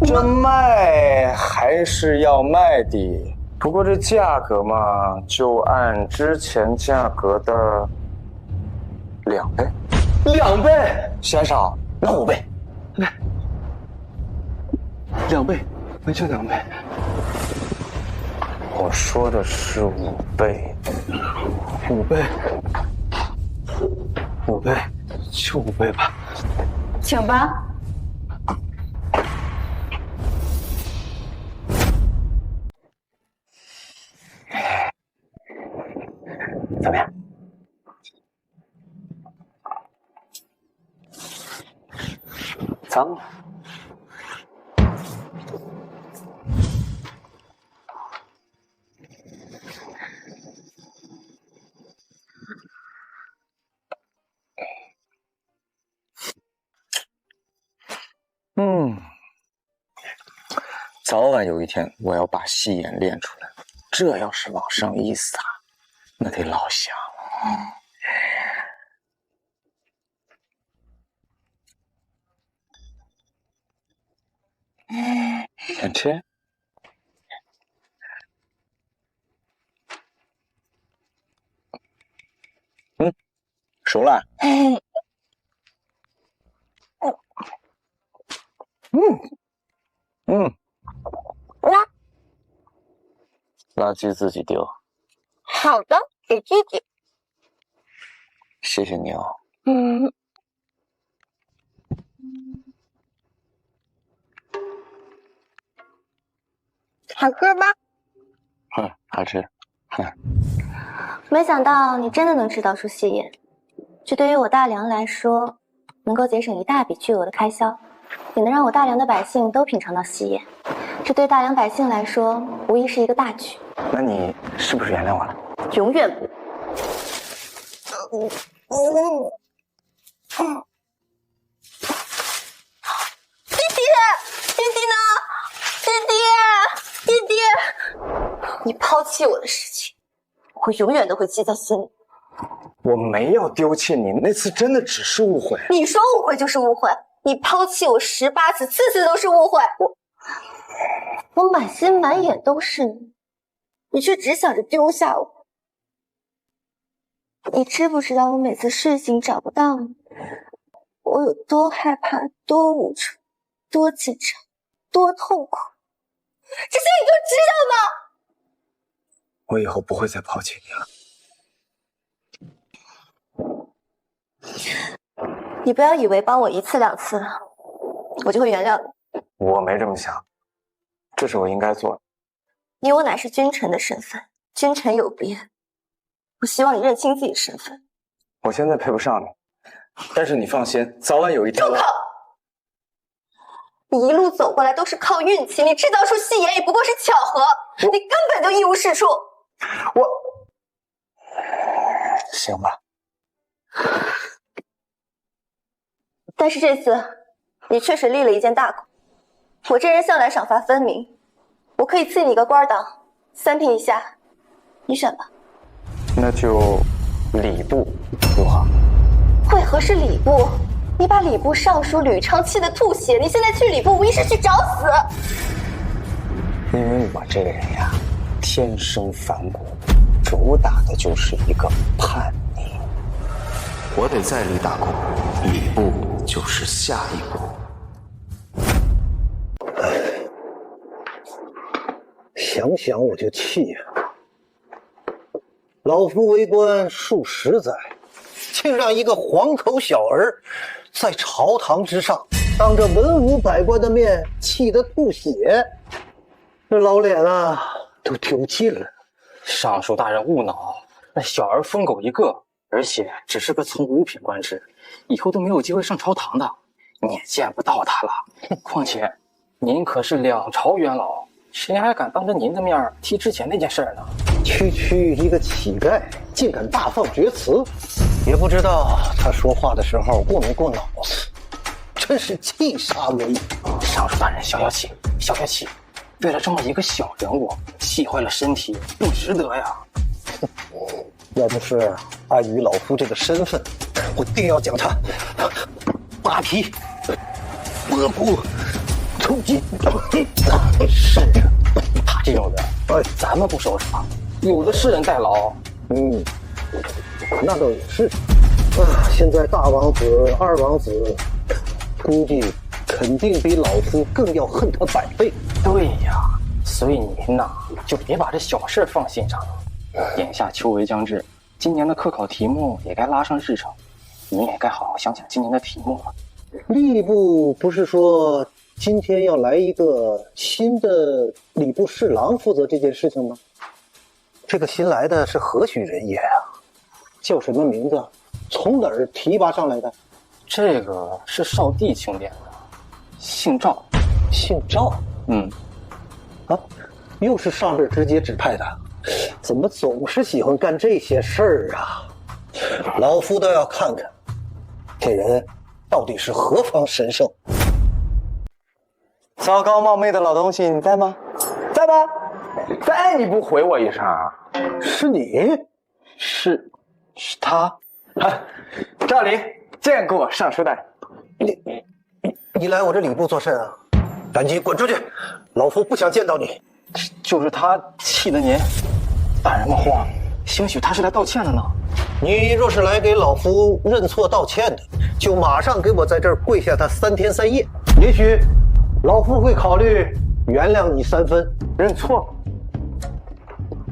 这卖还是要卖的，不过这价格嘛，就按之前价格的2倍。2倍？嫌少，那5倍。 2倍，没就2倍。我说的是5倍，5倍，5倍，就5倍吧。请吧。怎么样？脏了。 早晚有一天，我要把戏眼练出来。这要是往上一撒，那得老香了。想吃？熟了。垃圾自己丢。好的，给弟弟。谢谢你哦。好喝吧？好吃。没想到你真的能制造出戏眼，这对于我大梁来说，能够节省一大笔巨额的开销，也能让我大梁的百姓都品尝到戏眼。这对大梁百姓来说，无疑是一个大举。那你是不是原谅我了？永远不。弟弟，弟弟呢？弟弟，你抛弃我的事情，我永远都会记在心里。我没有丢弃你，那次真的只是误会。你说误会就是误会，你抛弃我18次，次次都是误会。我满心满眼都是你，你却只想着丢下我。你知不知道我每次睡醒找不到你，我有多害怕、多无助、多紧张、多痛苦？这些你都知道吗？我以后不会再抛弃你了。你不要以为帮我1次2次，我就会原谅你。我没这么想，这是我应该做的。你我乃是君臣的身份，君臣有别。我希望你认清自己身份。我现在配不上你，但是你放心，早晚有一天。住口！你一路走过来都是靠运气，你制造出戏言也不过是巧合，你根本就一无是处。行吧。但是这次，你确实立了一件大功。我这人向来赏罚分明，我可以赐你一个官档，3品以下，你选吧。那就礼部如何？为何是礼部？你把礼部尚书吕昌气得吐血，你现在去礼部无疑是去找死。因为我这个人呀，天生反骨，主打的就是一个叛逆。我得再立大功，礼部就是下一步。想想我就气呀！老夫为官数10载，竟让一个黄口小儿在朝堂之上当着文武百官的面气得吐血，这老脸啊都丢尽了。尚书大人勿恼，那小儿疯狗一个，而且只是个从5品官职，以后都没有机会上朝堂的，你也见不到他了。况且您可是2朝元老，谁还敢当着您的面提之前那件事呢？区一个乞丐竟敢大放厥词，也不知道他说话的时候过没过脑子，真是气杀我也！尚书大人，消消气，消消气。为了这么一个小人物，气坏了身体，不值得呀。要不是碍于老夫这个身份，我定要将他扒皮、剥骨、抽筋。甚至他这种人，咱们不收拾他，有的是人代劳。那倒也是。现在大王子、2王子，估计肯定比老夫更要恨他100倍。对呀，所以您呐，就别把这小事放心上了。眼下秋闱将至，今年的科考题目也该拉上日程，你也该好好想想今年的题目了。吏部不是说今天要来一个新的礼部侍郎负责这件事情吗？这个新来的是何许人也啊？叫什么名字？从哪儿提拔上来的？这个是少帝钦点的，姓赵。姓赵？又是上边直接指派的，怎么总是喜欢干这些事儿啊？老夫倒要看看，这人到底是何方神圣。糟糕冒昧的老东西，你在吗？在吗？在，你不回我一声？是你？是他。赵林，见过尚书大人。你来我这礼部做甚啊？赶紧滚出去！老夫不想见到你。就是他气得您，大人莫慌，兴许他是来道歉的呢。你若是来给老夫认错道歉的，就马上给我在这儿跪下他3天3夜，也许老夫会考虑原谅你3分。认错？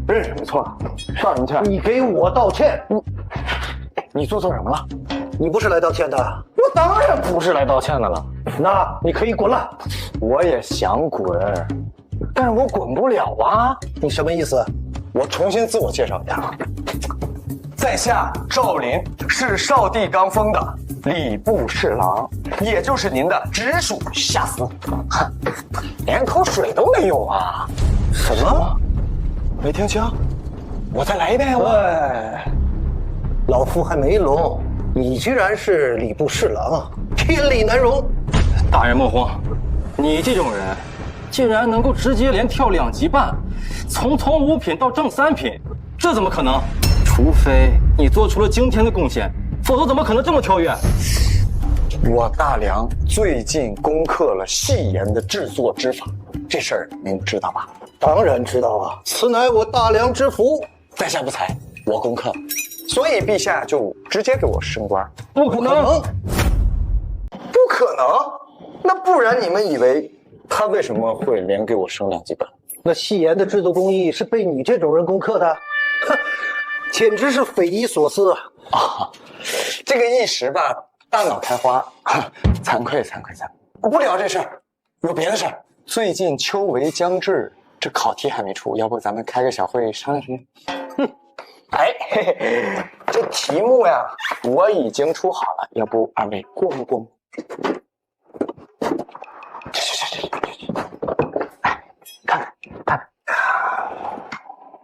认什么错？道什么歉？你给我道歉！你做错什么了？你不是来道歉的？我当然不是来道歉的了。那你可以滚了。我也想滚，但是我滚不了啊！你什么意思？我重新自我介绍一下，在下赵林是少帝刚封的礼部侍郎，也就是您的直属下司。哼，连口水都没有啊！什么？没听清？我再来一遍。老夫还没聋，你居然是礼部侍郎啊，天理难容！大人莫慌，你这种人竟然能够直接连跳2级半，从5品到正3品，这怎么可能？除非你做出了惊天的贡献，否则怎么可能这么跳跃？我大梁最近攻克了戏言的制作之法，这事儿您知道吧？当然知道啊，此乃我大梁之福。在下不才，我攻克，所以陛下就直接给我升官。不可能！不可能！那不然你们以为他为什么会连给我升2级半？那戏言的制作工艺是被你这种人攻克的，哼，简直是匪夷所思啊！这个一时吧，大脑开花，惭愧。不聊这事儿，有别的事儿。最近秋闱将至，这考题还没出，要不咱们开个小会商量商量？哎，嘿嘿，这题目呀，我已经出好了，要不二位过目过目？哎，看，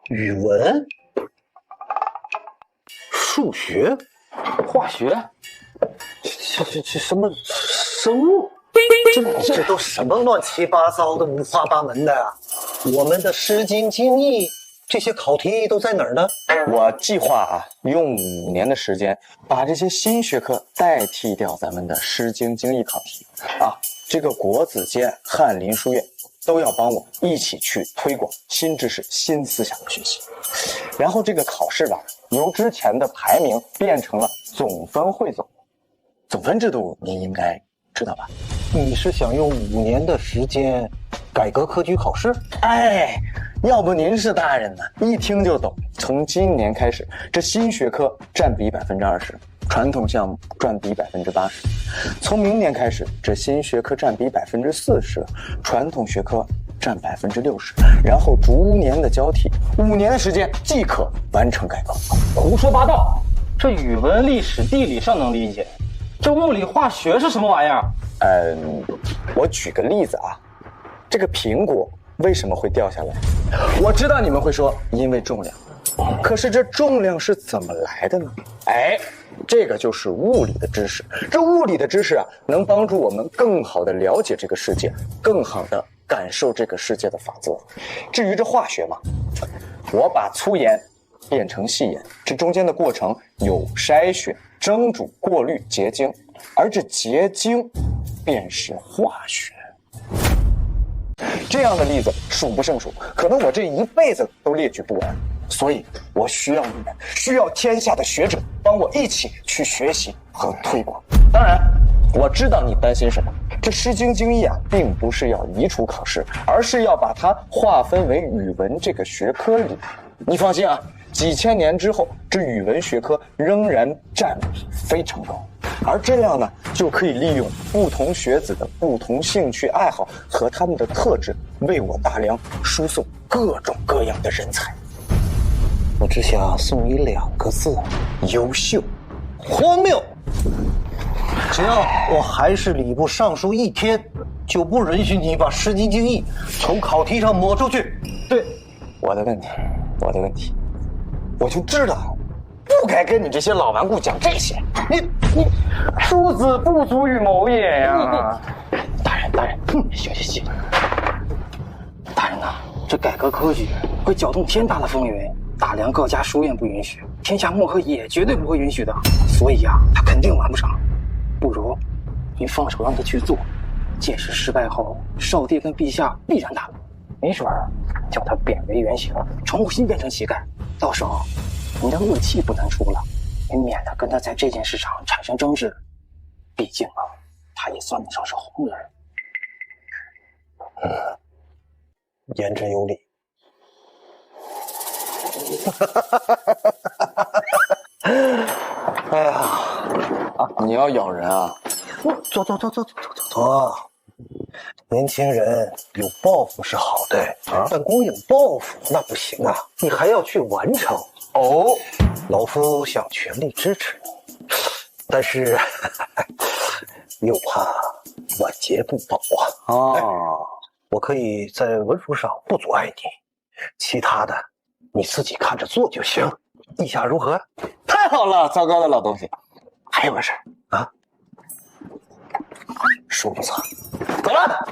语文、数学、化学，这什么生物？这都什么乱七八糟的、五花八门的呀！我们的《诗经》《经义》这些考题都在哪儿呢？我计划用5年的时间，把这些新学科代替掉咱们的《诗经》《经义》考题这个国子监、翰林书院都要帮我一起去推广新知识、新思想的学习。然后这个考试吧，由之前的排名变成了总分汇总。总分制度您应该知道吧？你是想用5年的时间改革科举考试？哎，要不您是大人呢，一听就懂。从今年开始，这新学科占比20%，传统项目占比80%。从明年开始，这新学科占比40%，传统学科占60%。然后逐年的交替，5年的时间即可完成改革。胡说八道！这语文、历史、地理上能理解，这物理、化学是什么玩意儿？我举个例子这个苹果为什么会掉下来？我知道你们会说因为重量，可是这重量是怎么来的呢？这个就是物理的知识。这物理的知识能帮助我们更好的了解这个世界，更好的感受这个世界的法则。至于这化学嘛，我把粗盐变成细盐，这中间的过程有筛选、蒸煮、过滤、结晶，而这结晶便是化学。这样的例子数不胜数，可能我这一辈子都列举不完，所以我需要你们，需要天下的学者帮我一起去学习和推广。当然，我知道你担心什么，这《诗经》经义并不是要移除考试，而是要把它划分为语文这个学科里。你放心几千年之后，这语文学科仍然占比非常高，而这样呢，就可以利用不同学子的不同兴趣爱好和他们的特质，为我大梁输送各种各样的人才。我只想送你2个字：优秀。荒谬！只要我还是礼部尚书1天，就不允许你把《诗经》经义从考题上抹出去。对，我的问题，我就知道不该跟你这些老顽固讲这些。你庶子不足与谋也呀！大人，息。大人这改革科举会搅动天大的风云，大梁各家书院不允许，天下墨客也绝对不会允许的。所以他肯定完不成。不如您放手让他去做，届时失败后，少帝跟陛下必然大怒，没准叫他贬为原形，重新变成乞丐。到时候您的恶气不难出了，也免得跟他在这件事上产生争执。毕竟他也算得上是红人。言之有理。哎呀，你要咬人走。年轻人有抱负是好的但光有抱负那不行你还要去完成。老夫想全力支持你，但是又怕晚节不保我可以在文书上不阻碍你，其他的你自己看着做就行。意下如何？太好了，糟糕的老东西。还有个事书不错，走了，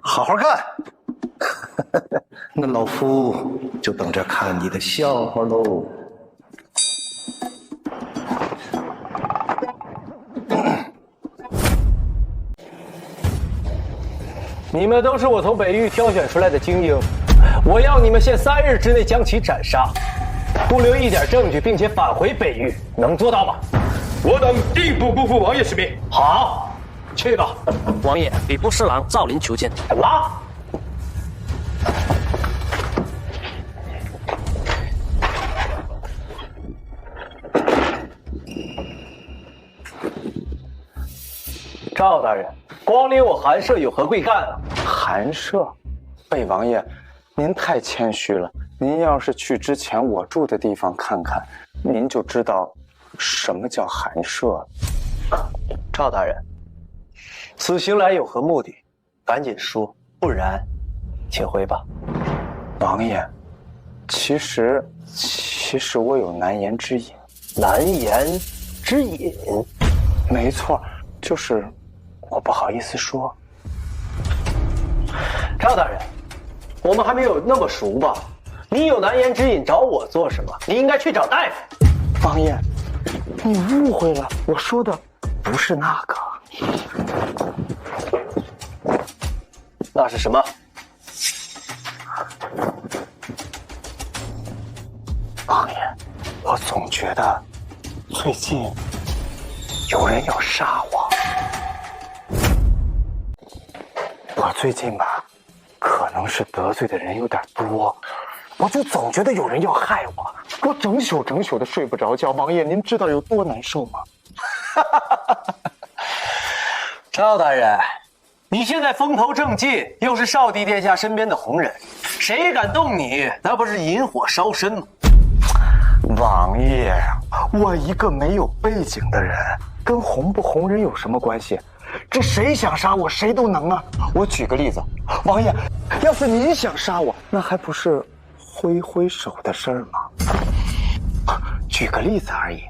好好看。那老夫就等着看你的笑话喽。你们都是我从北域挑选出来的精英，我要你们限3日之内将其斩杀，不留一点证据，并且返回北域，能做到吗？我等定不辜负王爷使命。好，去吧。王爷，礼部侍郎赵林求见。拉。赵大人，光临我寒舍有何贵干啊？寒舍，贝王爷，您太谦虚了。您要是去之前我住的地方看看，您就知道什么叫寒舍了。赵大人，此行来有何目的？赶紧说，不然，请回吧。王爷，其实我有难言之隐。难言之隐？没错，就是我不好意思说。赵大人，我们还没有那么熟吧？你有难言之隐找我做什么？你应该去找大夫。王爷，你误会了，我说的不是那个。那是什么？王爷，我总觉得最近有人要杀我。我最近吧，可能是得罪的人有点多，我就总觉得有人要害我，我整宿的睡不着觉。王爷，您知道有多难受吗？赵大人，你现在风头正劲，又是少帝殿下身边的红人，谁敢动你，那不是引火烧身吗？王爷，我一个没有背景的人，跟红不红人有什么关系？这谁想杀我，谁都能啊！我举个例子，王爷，要是您想杀我，那还不是挥挥手的事儿吗？举个例子而已。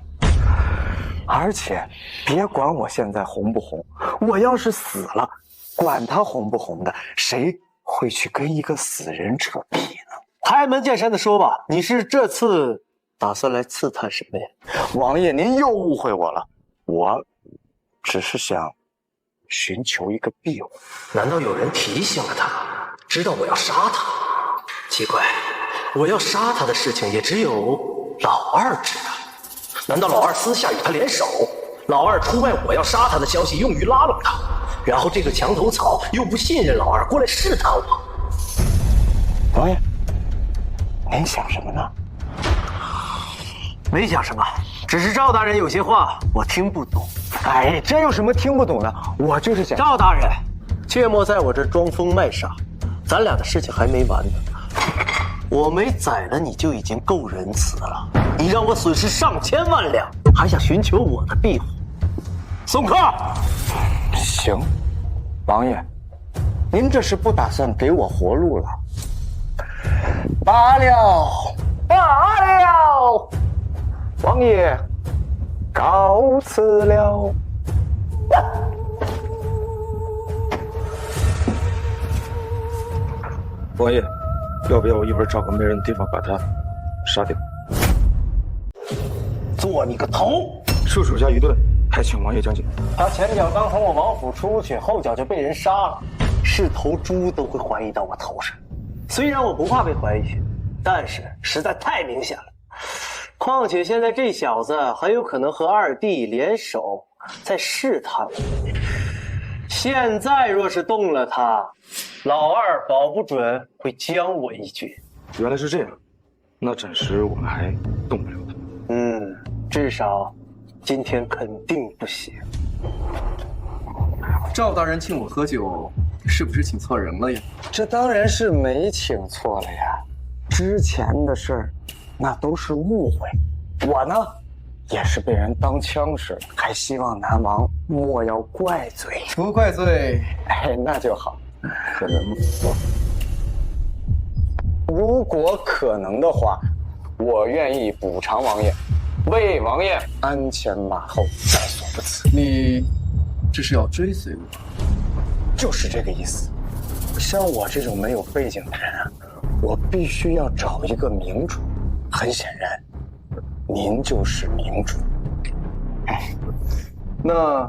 而且，别管我现在红不红，我要是死了，管他红不红的，谁会去跟一个死人扯皮呢？开门见山的说吧，你是这次打算来刺探什么呀？王爷，您又误会我了，我只是想寻求一个庇护。难道有人提醒了他，知道我要杀他？奇怪，我要杀他的事情也只有老二知道。难道老二私下与他联手？老二出卖我要杀他的消息，用于拉拢他，然后这个墙头草又不信任老二，过来试探我。王爷，您想什么呢？没想什么，只是赵大人有些话我听不懂。哎，这有什么听不懂的？我就是想……赵大人，切莫在我这装疯卖傻，咱俩的事情还没完呢。我没宰了你就已经够仁慈了，你让我损失上千万两，还想寻求我的庇护？送客。行，王爷，您这是不打算给我活路了？罢了，王爷，告辞了。王爷，要不要我一会儿找个没人的地方把他杀掉？做你个头！恕手下愚钝，还请王爷讲解。他前脚刚从我王府出去，后脚就被人杀了，是头猪都会怀疑到我头上。虽然我不怕被怀疑，但是实在太明显了。况且现在这小子很有可能和二弟联手，在试探我。现在若是动了他，老二保不准会将我一军。原来是这样，那暂时我们还动不了他。至少今天肯定不行。赵大人请我喝酒，是不是请错人了呀？这当然是没请错了呀，之前的事儿那都是误会，我呢也是被人当枪使，还希望南王莫要怪罪。不怪罪，哎，那就好。可能如果可能的话，我愿意补偿王爷，为王爷鞍前马后，在所不辞。你这是要追随我？就是这个意思。像我这种没有背景的人啊，我必须要找一个明主。很显然，您就是明主。那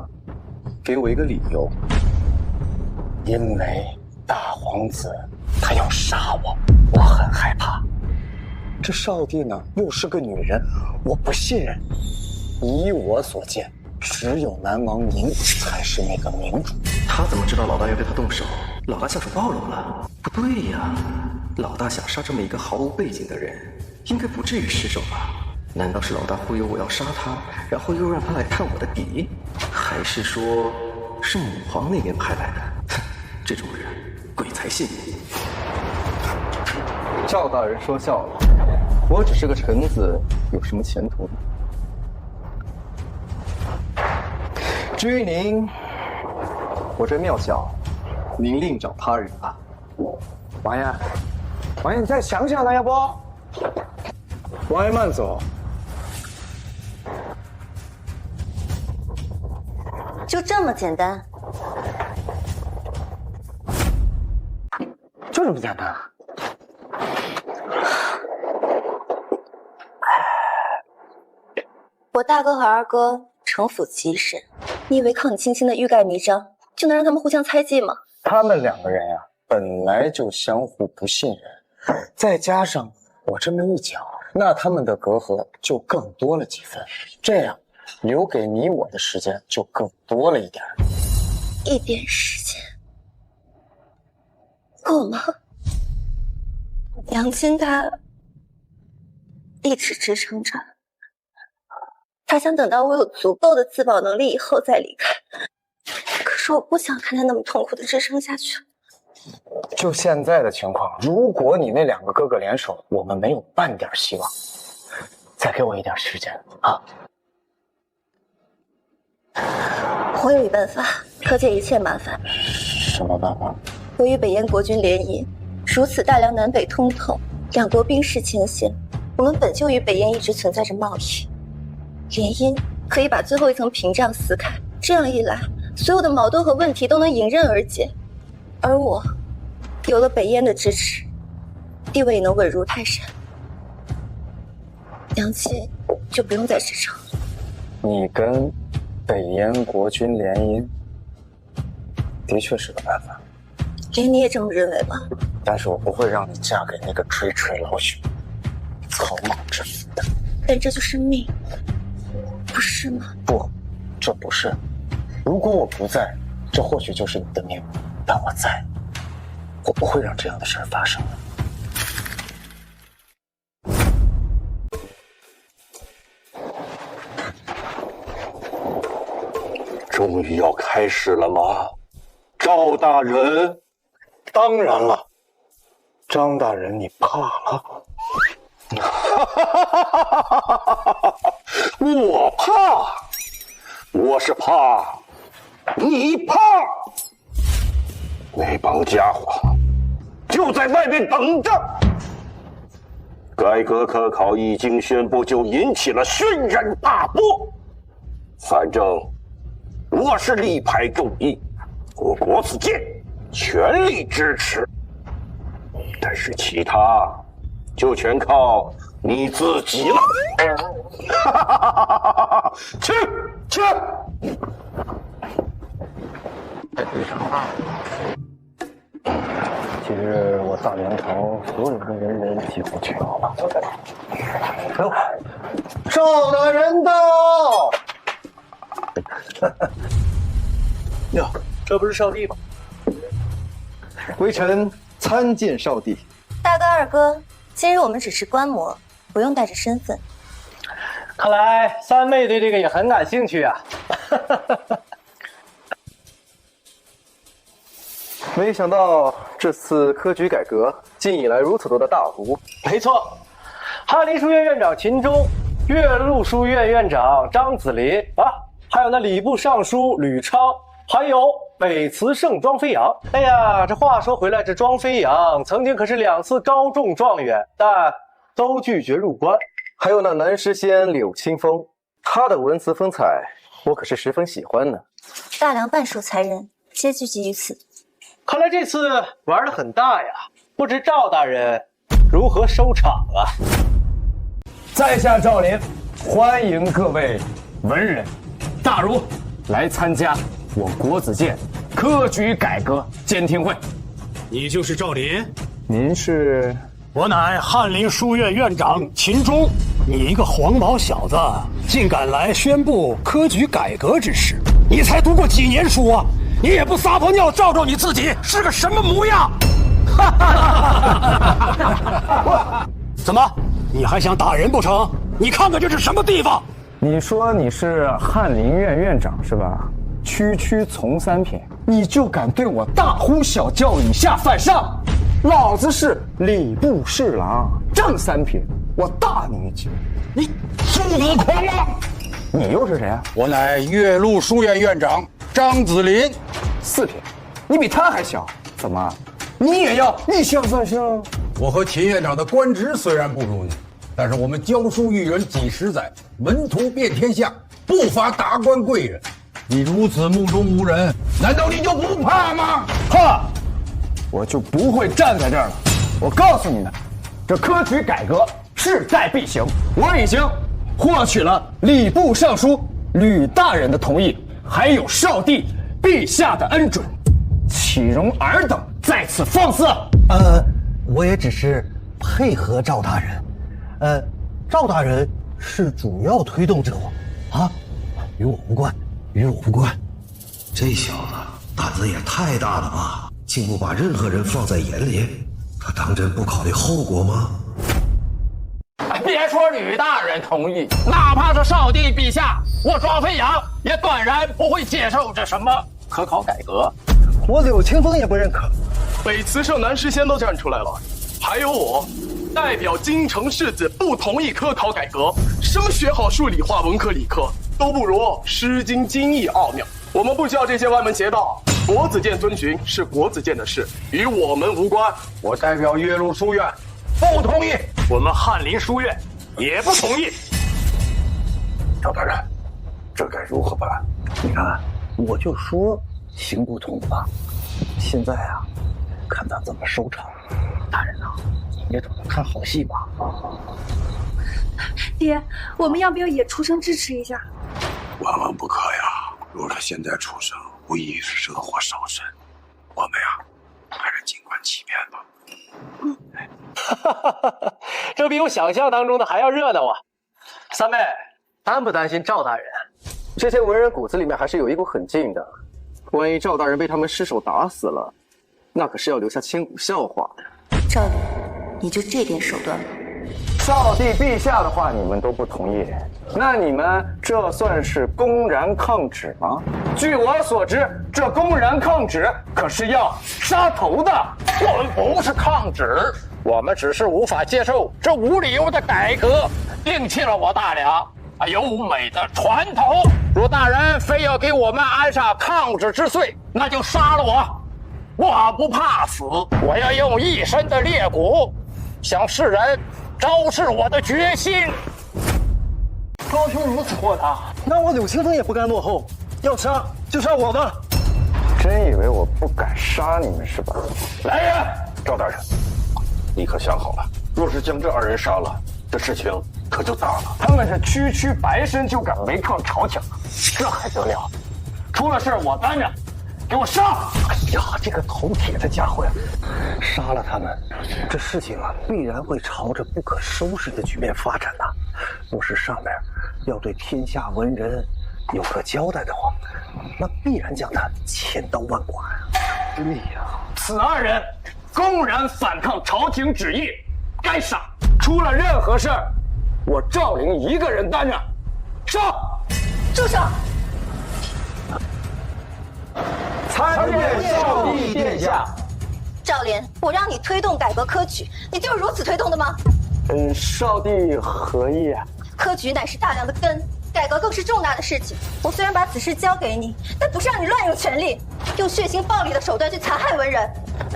给我一个理由。因为大皇子他要杀我，我很害怕。这少帝呢又是个女人，我不信任。依我所见，只有南王您才是那个明主。他怎么知道老大要对他动手？老大下手暴露了？不对呀，老大想杀这么一个毫无背景的人，应该不至于失手吧？难道是老大忽悠我要杀他，然后又让他来探我的底？还是说是母皇那边派来的。这种人，鬼才信。赵大人说笑了，我只是个臣子，有什么前途呢？至于您，我这庙小，您另找他人吧。王爷，王爷，你再想想呢，要不？王爷慢走。就这么简单？就这么简单？我大哥和二哥城府极深，你以为靠你轻轻的欲盖弥彰就能让他们互相猜忌吗？他们两个人呀，本来就相互不信任，再加上我这么一讲，那他们的隔阂就更多了几分。这样，留给你我的时间就更多了一点。一点时间够吗？杨青他一直支撑着，他想等到我有足够的自保能力以后再离开。可是我不想看他那么痛苦的支撑下去。就现在的情况，如果你那两个哥哥联手，我们没有半点希望。再给我一点时间啊！我有一办法可解一切麻烦。什么办法？我与北燕国军联姻，如此大梁南北通透，两国兵势前线，我们本就与北燕一直存在着贸易，联姻可以把最后一层屏障撕开，这样一来，所有的矛盾和问题都能迎刃而解。而我有了北燕的支持，地位也能稳如泰山。杨青就不用再支撑了。你跟北燕国军联姻，的确是个办法。连你也这么认为吗？但是我不会让你嫁给那个垂垂老朽、草莽之妇的。但这就是命，不是吗？不，这不是。如果我不在，这或许就是你的命。但我在，我不会让这样的事儿发生的。终于要开始了吗，赵大人？当然了，张大人，你怕了？我怕，我是怕你怕。那帮家伙就在外面等着。改革科考一经宣布，就引起了轩然大波。反正我是力排众议，我国子监全力支持。但是其他就全靠你自己了。去。今日我大梁朝所有的人人几乎全要了。赵大人到！哟，这不是少帝吗？微臣参见少帝。大哥、二哥，今日我们只是观摩，不用带着身份。看来三妹对这个也很感兴趣啊。没想到这次科举改革竟引来如此多的大胡。没错，翰林书院院长秦钟，岳麓书院院长张子林啊，还有那礼部尚书吕昌，还有北慈圣庄飞扬。哎呀，这话说回来，这庄飞扬曾经可是2次高中状元，但都拒绝入关。还有那南诗仙柳清风，他的文辞风采，我可是十分喜欢呢。大梁半数才人皆聚集于此。看来这次玩得很大呀，不知赵大人如何收场啊？在下赵林，欢迎各位文人大儒来参加我国子监科举改革监听会。你就是赵林？您是？我乃翰林书院院长秦钟。你一个黄毛小子，竟敢来宣布科举改革之事？你才读过几年书啊？你也不撒泡尿照照你自己是个什么模样？怎么，你还想打人不成？你看看这是什么地方？你说你是翰林院院长是吧？区区从三品，你就敢对我大呼小叫，以下犯上？老子是礼部侍郎，正三品，我大你一级。你素子狂妄！你又是谁啊？我乃岳麓书院院长张子林。4品，你比他还小，怎么？你也要以下犯上？我和秦院长的官职虽然不如你，但是我们教书育人几十载，门徒遍天下，不乏达官贵人。你如此目中无人，难道你就不怕吗？怕，我就不会站在这儿了。我告诉你们，这科举改革势在必行，我已经获取了礼部尚书吕大人的同意，还有少帝陛下的恩准，岂容尔等在此放肆？我也只是配合赵大人。赵大人是主要推动者啊，与我无关，与我无关。这小子胆子也太大了吧，竟不把任何人放在眼里，他当真不考虑后果吗？别说吕大人同意，哪怕是少帝陛下，我庄飞扬也断然不会接受这什么科考改革。我柳青风也不认可。北慈社南师仙都站出来了，还有我，代表京城士子不同意科考改革。什么学好数理化文科理科，都不如《诗经》经义奥妙。我们不需要这些歪门邪道，国子监遵循是国子监的事，与我们无关。我代表岳麓书院不同意。我们翰林书院也不同意。赵大人，这该如何办？你看，我就说行不通吧。现在啊，看他怎么收场。大人啊，你也懂得看好戏吧。爹，我们要不要也出声支持一下？万万不可呀！若他现在出声，无疑是惹祸上身。我们呀，还是静观其变吧。这比我想象当中的还要热闹啊！三妹，担不担心赵大人？这些文人骨子里面还是有一股狠劲的。万一赵大人被他们失手打死了，那可是要留下千古笑话的。赵理，你就这点手段吗？少帝陛下的话你们都不同意，那你们这算是公然抗旨吗？据我所知，这公然抗旨可是要杀头的。我们不是抗旨，我们只是无法接受这无理由的改革，摒弃了我大梁优美的传统。若大人非要给我们安上抗旨之罪，那就杀了我。我不怕死，我要用一身的烈骨向世人昭示我的决心。高兄如此豁达，那我柳青风也不甘落后，要杀就杀我吧。真以为我不敢杀你们是吧？来人！赵大人，你可想好了？若是将这2人杀了，这事情可就大了。他们是区区白身就敢违抗朝廷，这还得了？出了事我担着，给我杀！哎呀，这个头铁的家伙呀！杀了他们，这事情啊必然会朝着不可收拾的局面发展的。若是上面要对天下文人有个交代的话，那必然将他千刀万剐呀！哎呀，此2人公然反抗朝廷旨意，该杀！出了任何事儿，我赵灵一个人担着。杀！住手！参见少帝殿下。赵莲，我让你推动改革科举，你就是如此推动的吗？少帝何意啊？科举乃是大梁的根，改革更是重大的事情。我虽然把此事交给你，但不是让你乱用权力，用血腥暴力的手段去残害文人。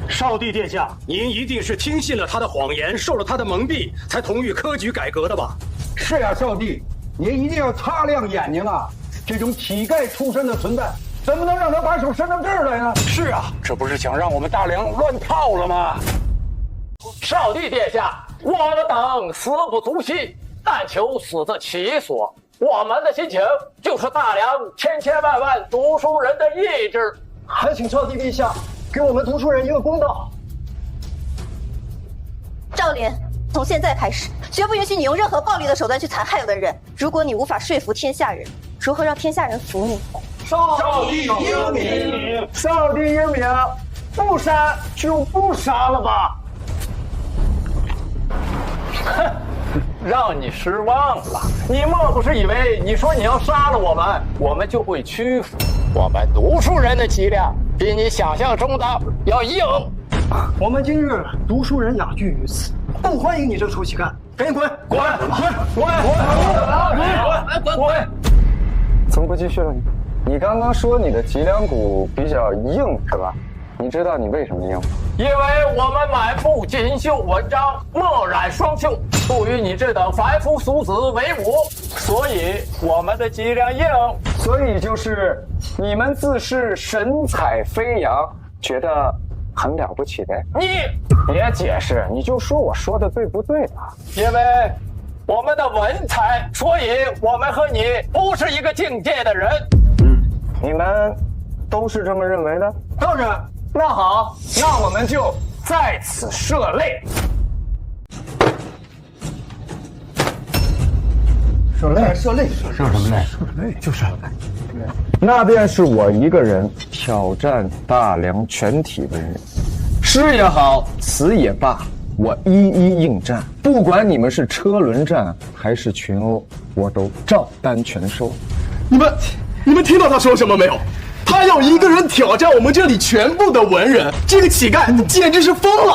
少帝殿下，您一定是听信了他的谎言，受了他的蒙蔽，才同意科举改革的吧？是呀，少帝，您一定要擦亮眼睛啊！这种乞丐出身的存在，怎么能让他把手伸到这儿来呢？是啊，这不是想让我们大梁乱套了吗？少帝殿下，我们等死不足惜，但求死得其所。我们的心情就是大梁千千万万读书人的意志。还请少帝陛下给我们读书人一个公道。赵莲，从现在开始，绝不允许你用任何暴力的手段去残害文人。如果你无法说服天下人，如何让天下人服你？少帝英明，少帝英明，不杀就不杀了吧。哼，让你失望了。你莫不是以为你说你要杀了我们，我们就会屈服？我们读书人的脊梁比你想象中的要硬。我们今日读书人雅聚于此，不欢迎你这臭乞丐，赶紧滚！滚！怎么不继续了？你刚刚说你的脊梁骨比较硬是吧？你知道你为什么硬吗？因为我们满腹锦绣文章，墨染双袖，不与你这等凡夫俗子为伍，所以我们的脊梁硬。所以就是你们自是神采飞扬，觉得很了不起呗。你别解释，你就说我说的对不对吧？因为我们的文采，所以我们和你不是一个境界的人。你们都是这么认为的？当然。那好，那我们就在此射泪。射泪？射什么泪？射泪就是。那便是我一个人挑战大梁全体文人，诗也好，词也罢，我一一应战。不管你们是车轮战还是群殴，我都照单全收。你们听到他说什么没有？他要一个人挑战我们这里全部的文人，这个乞丐简直是疯了！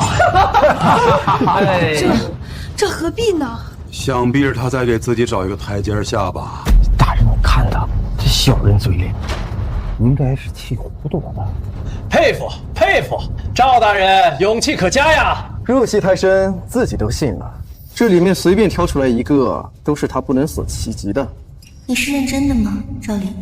这何必呢？想必是他在给自己找一个台阶下吧。大人，我看他这小人嘴脸，应该是气糊涂了吧？佩服，赵大人勇气可嘉呀！入戏太深，自己都信了。这里面随便挑出来一个，都是他不能所企及的。你是认真的吗，赵林？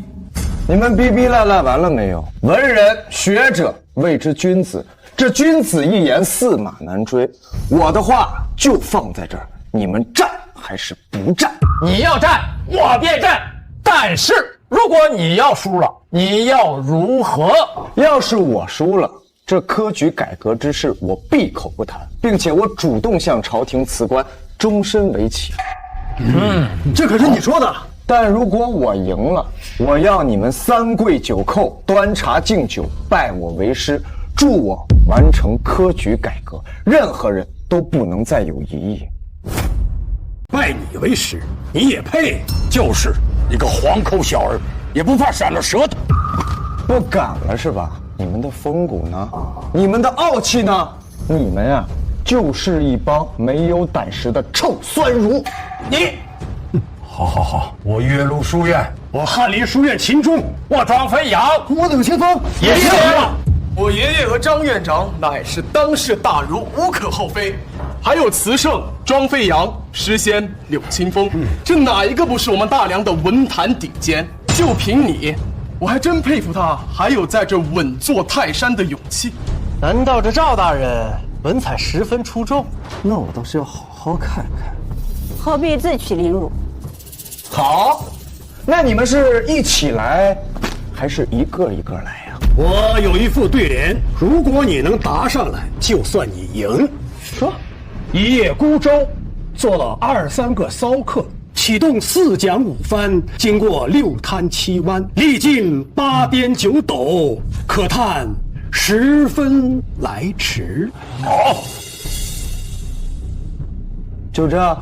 你们逼逼赖赖完了没有？文人学者谓之君子，这君子一言驷马难追。我的话就放在这儿，你们战还是不战？你要战，我便战。但是如果你要输了，你要如何？要是我输了，这科举改革之事我闭口不谈，并且我主动向朝廷辞官，终身为棋。这可是你说的。但如果我赢了，我要你们三跪九叩，端茶敬酒，拜我为师，助我完成科举改革，任何人都不能再有异议。拜你为师，你也配？就是一个黄口小儿，也不怕闪了舌头。不敢了是吧？你们的风骨呢？你们的傲气呢？你们呀，就是一帮没有胆识的臭酸儒。你。好，我岳麓书院，我翰林书院秦钟，我庄飞扬，我柳青风也是我爷爷和张院长乃是当世大儒，无可厚非。还有词圣庄飞扬、诗仙柳青风，这哪一个不是我们大梁的文坛顶尖？就凭你，我还真佩服他，还有在这稳坐泰山的勇气。难道这赵大人文采十分出众？那我倒是要好好看看。何必自取凌辱？好，那你们是一起来，还是一个一个来呀？我有一副对联，如果你能答上来，就算你赢。说，一叶孤舟，做了2-3个骚客，启动4桨5帆，经过6滩7湾，历尽8颠9斗，可叹10分来迟。好，就这，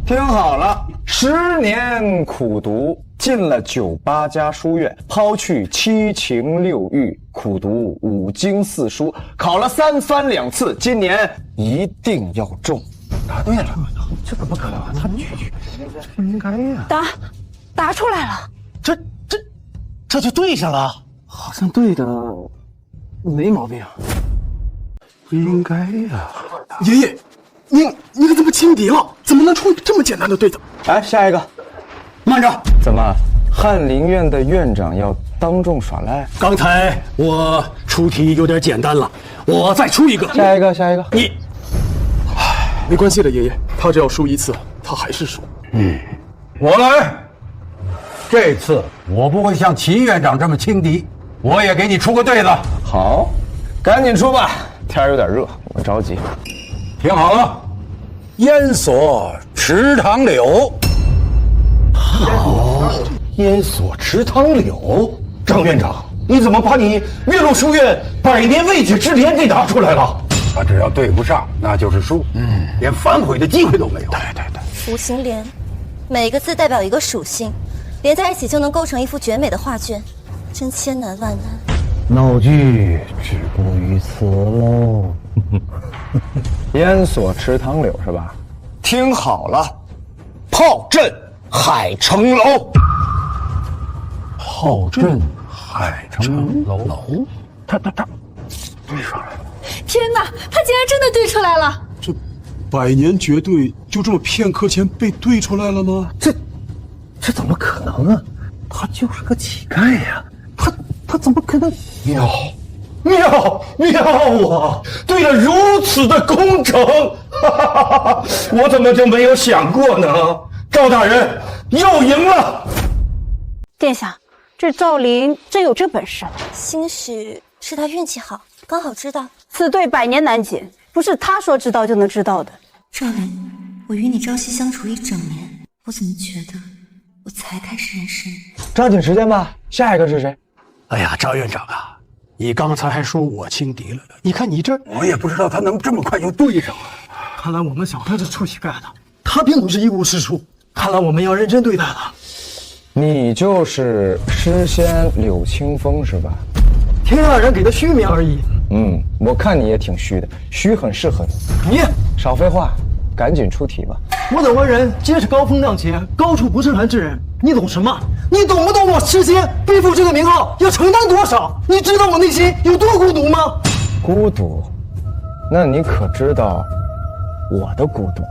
听好了。10年苦读，进了98家书院，抛去7情6欲，苦读5经4书，考了3番2次，今年一定要中。答对了，这怎么可能？他应该呀。答出来了，这就对上了，好像对的没毛病。应该呀。爷爷，你可怎么轻敌了？怎么能出这么简单的对子？来，下一个。慢着，怎么，翰林院的院长要当众耍赖？刚才我出题有点简单了，我再出一个。下一个。你，没关系的，爷爷，他只要输1次，他还是输。我来。这次我不会像秦院长这么轻敌，我也给你出个对子。好，赶紧出吧，天有点热，我着急。听好了，烟锁池塘柳。好，烟锁池塘柳。张院长，你怎么把你岳麓书院100年未解之联给答出来了？他只要对不上，那就是输，连反悔的机会都没有。对，五行连，每个字代表一个属性，连在一起就能构成一幅绝美的画卷，真千难万难。闹剧止步于此喽。烟锁池塘柳是吧？听好了，炮阵海城楼。炮阵海城楼，他对上来了！天哪，他竟然真的对出来了！这百年绝对就这么片刻前被对出来了吗？这怎么可能啊？他就是个乞丐呀！他怎么可能？妙啊！对了如此的工程，我怎么就没有想过呢？赵大人又赢了。殿下，这赵林真有这本事？兴许是他运气好，刚好知道。此对百年难解，不是他说知道就能知道的。赵林，我与你朝夕相处1整年，我怎么觉得我才开始认识你？抓紧时间吧，下一个是谁？哎呀，张院长啊，你刚才还说我轻敌了，你看你这……我也不知道他能这么快就对上了。看来我们小他是臭乞丐的，他并不是一无是处。看来我们要认真对待了。你就是诗仙柳清风是吧？天下人给的虚名而已。我看你也挺虚的，虚很适合你。你少废话，赶紧出题吧。我等文人皆是高风亮节，高处不胜寒之人。你懂什么？你懂不懂我诗仙背负这个名号要承担多少？你知道我内心有多孤独吗？孤独？那你可知道我的孤独？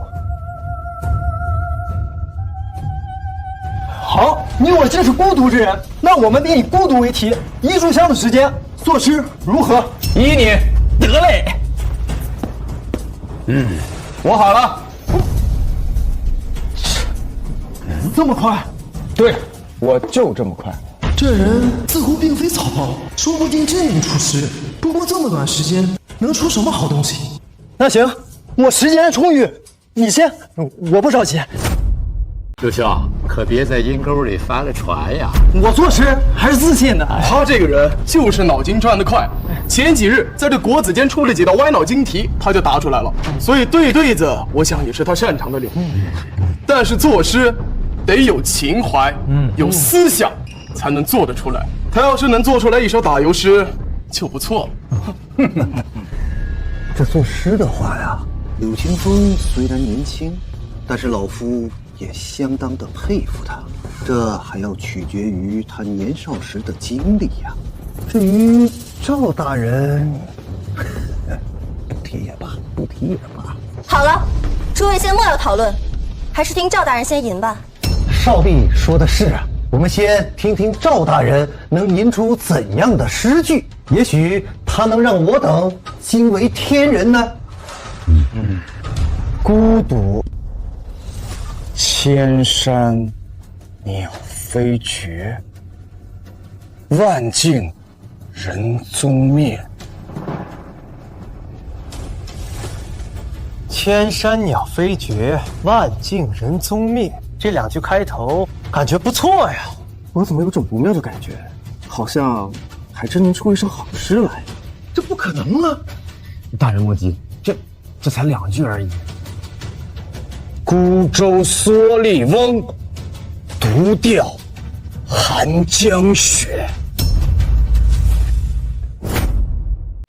好，你我皆是孤独之人，那我们便以孤独为题，1炷香的时间作诗如何？依你。得嘞。我好了。这么快？对，我就这么快。这人似乎并非草包，说不定真能出诗。不过这么短时间，能出什么好东西？那行，我时间充裕，你先，我不着急。刘兄，可别在阴沟里翻了船呀！我作诗还是自信的。他这个人就是脑筋转得快。前几日在这国子监出了几道歪脑筋题，他就答出来了。所以对子，我想也是他擅长的领域。但是作诗得有情怀，有思想，才能做得出来。他要是能做出来一首打油诗，就不错了。这作诗的话呀，柳清风虽然年轻，但是老夫也相当的佩服他。这还要取决于他年少时的经历呀。至于赵大人，不提也罢，不提也罢。好了，诸位先莫要讨论，还是听赵大人先吟吧。少帝说的是啊，我们先听听赵大人能吟出怎样的诗句，也许他能让我等惊为天人呢。孤独，千山鸟飞绝，万径人踪灭。千山鸟飞绝，万径人踪灭。这2句开头感觉不错呀。我怎么有种不妙的感觉，好像还真能出一首好诗来。这不可能啊！大人莫急，这才2句而已。孤舟蓑笠翁，独钓寒江雪。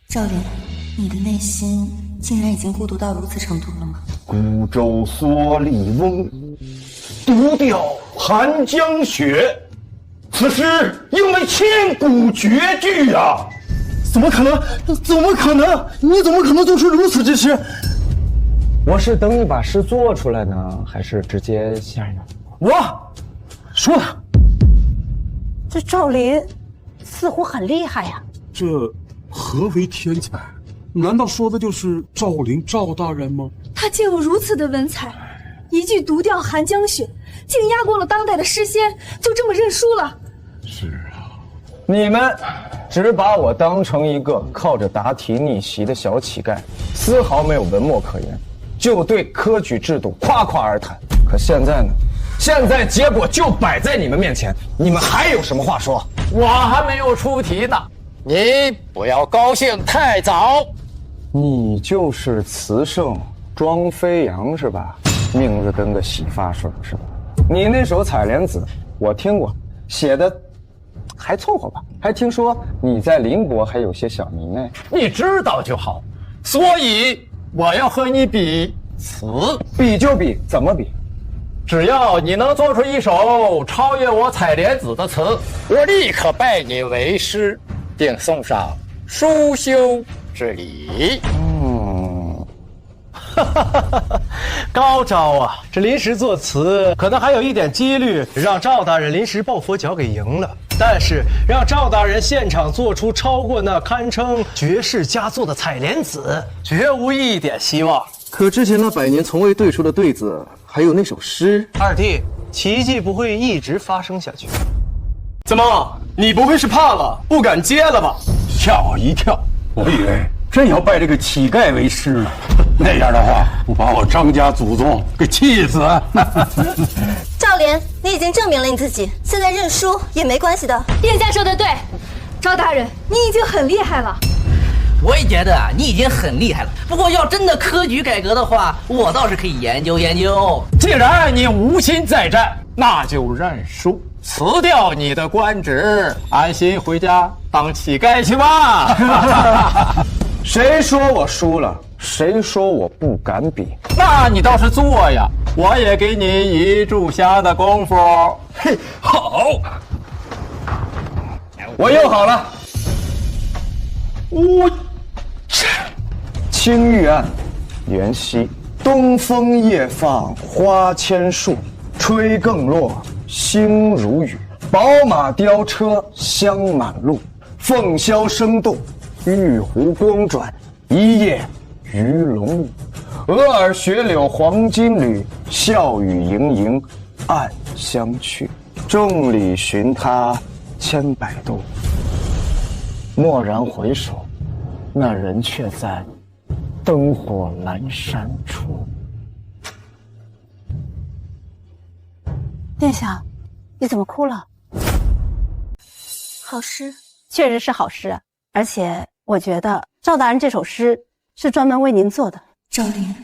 赵林，你的内心竟然已经孤独到如此程度了吗？孤舟蓑笠翁，独钓寒江雪。此诗应为千古绝句啊！怎么可能？怎么可能？你怎么可能做出如此之诗？我是等你把诗做出来呢，还是直接下呢？我说他，这赵林似乎很厉害呀。这何为天才？难道说的就是赵林赵大人吗？他竟有如此的文采，一句独钓寒江雪，竟压过了当代的诗仙，就这么认输了。是啊，你们只把我当成一个靠着答题逆袭的小乞丐，丝毫没有文墨可言，就对科举制度夸夸而谈。可现在呢？现在结果就摆在你们面前，你们还有什么话说？我还没有出题呢，你不要高兴太早。你就是词圣庄飞扬是吧？名字跟个洗发水似的。你那首《采莲子》我听过，写的还凑合吧。还听说你在邻国还有些小迷妹，你知道就好。所以我要和你比词，比就比，怎么比？只要你能做出一首超越我采莲子的词，我立刻拜你为师，并送上书修之礼。高招啊！这临时作词，可能还有一点几率让赵大人临时抱佛脚给赢了。但是让赵大人现场做出超过那堪称绝世佳作的《采莲子》，绝无一点希望。可之前那100年从未对出的对子，还有那首诗，二弟，奇迹不会一直发生下去。怎么，你不会是怕了，不敢接了吧？吓我一跳，我以为真要拜这个乞丐为师呢，那样的话，不把我张家祖宗给气死！赵莲，你已经证明了你自己，现在认输也没关系的。殿下说的对，赵大人，你已经很厉害了。我也觉得你已经很厉害了，不过要真的科举改革的话，我倒是可以研究研究。既然你无心再战，那就认输，辞掉你的官职，安心回家当乞丐去吧。谁说我输了？谁说我不敢比？那你倒是做呀！我也给你一炷香的功夫。嘿，好，我又好了。青玉案，元夕，东风夜放花千树，吹更落，星如雨。宝马雕车香满路，凤箫声动，玉壶光转，一夜鱼龙舞。蛾儿雪柳黄金缕，笑语盈盈暗香去。众里寻他千百度，蓦然回首，那人却在灯火阑珊处。殿下，你怎么哭了？好诗，确实是好诗，而且我觉得赵大人这首诗是专门为您做的。赵琳，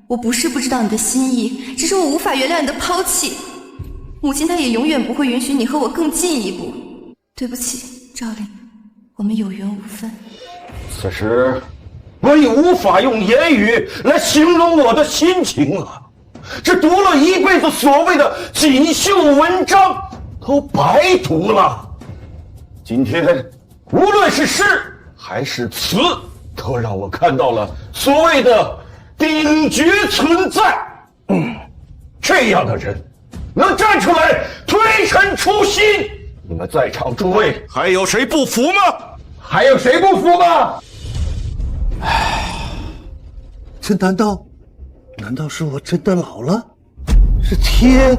我不是不知道你的心意，只是我无法原谅你的抛弃。母亲她也永远不会允许你和我更进一步。对不起，赵琳，我们有缘无分。此时我已无法用言语来形容我的心情了。这读了一辈子所谓的锦绣文章都白读了。今天无论是诗还是词，都让我看到了所谓的顶绝存在。这样的人能站出来推陈出新，你们在场诸位还有谁不服吗？还有谁不服吗？这难道是我真的老了？是天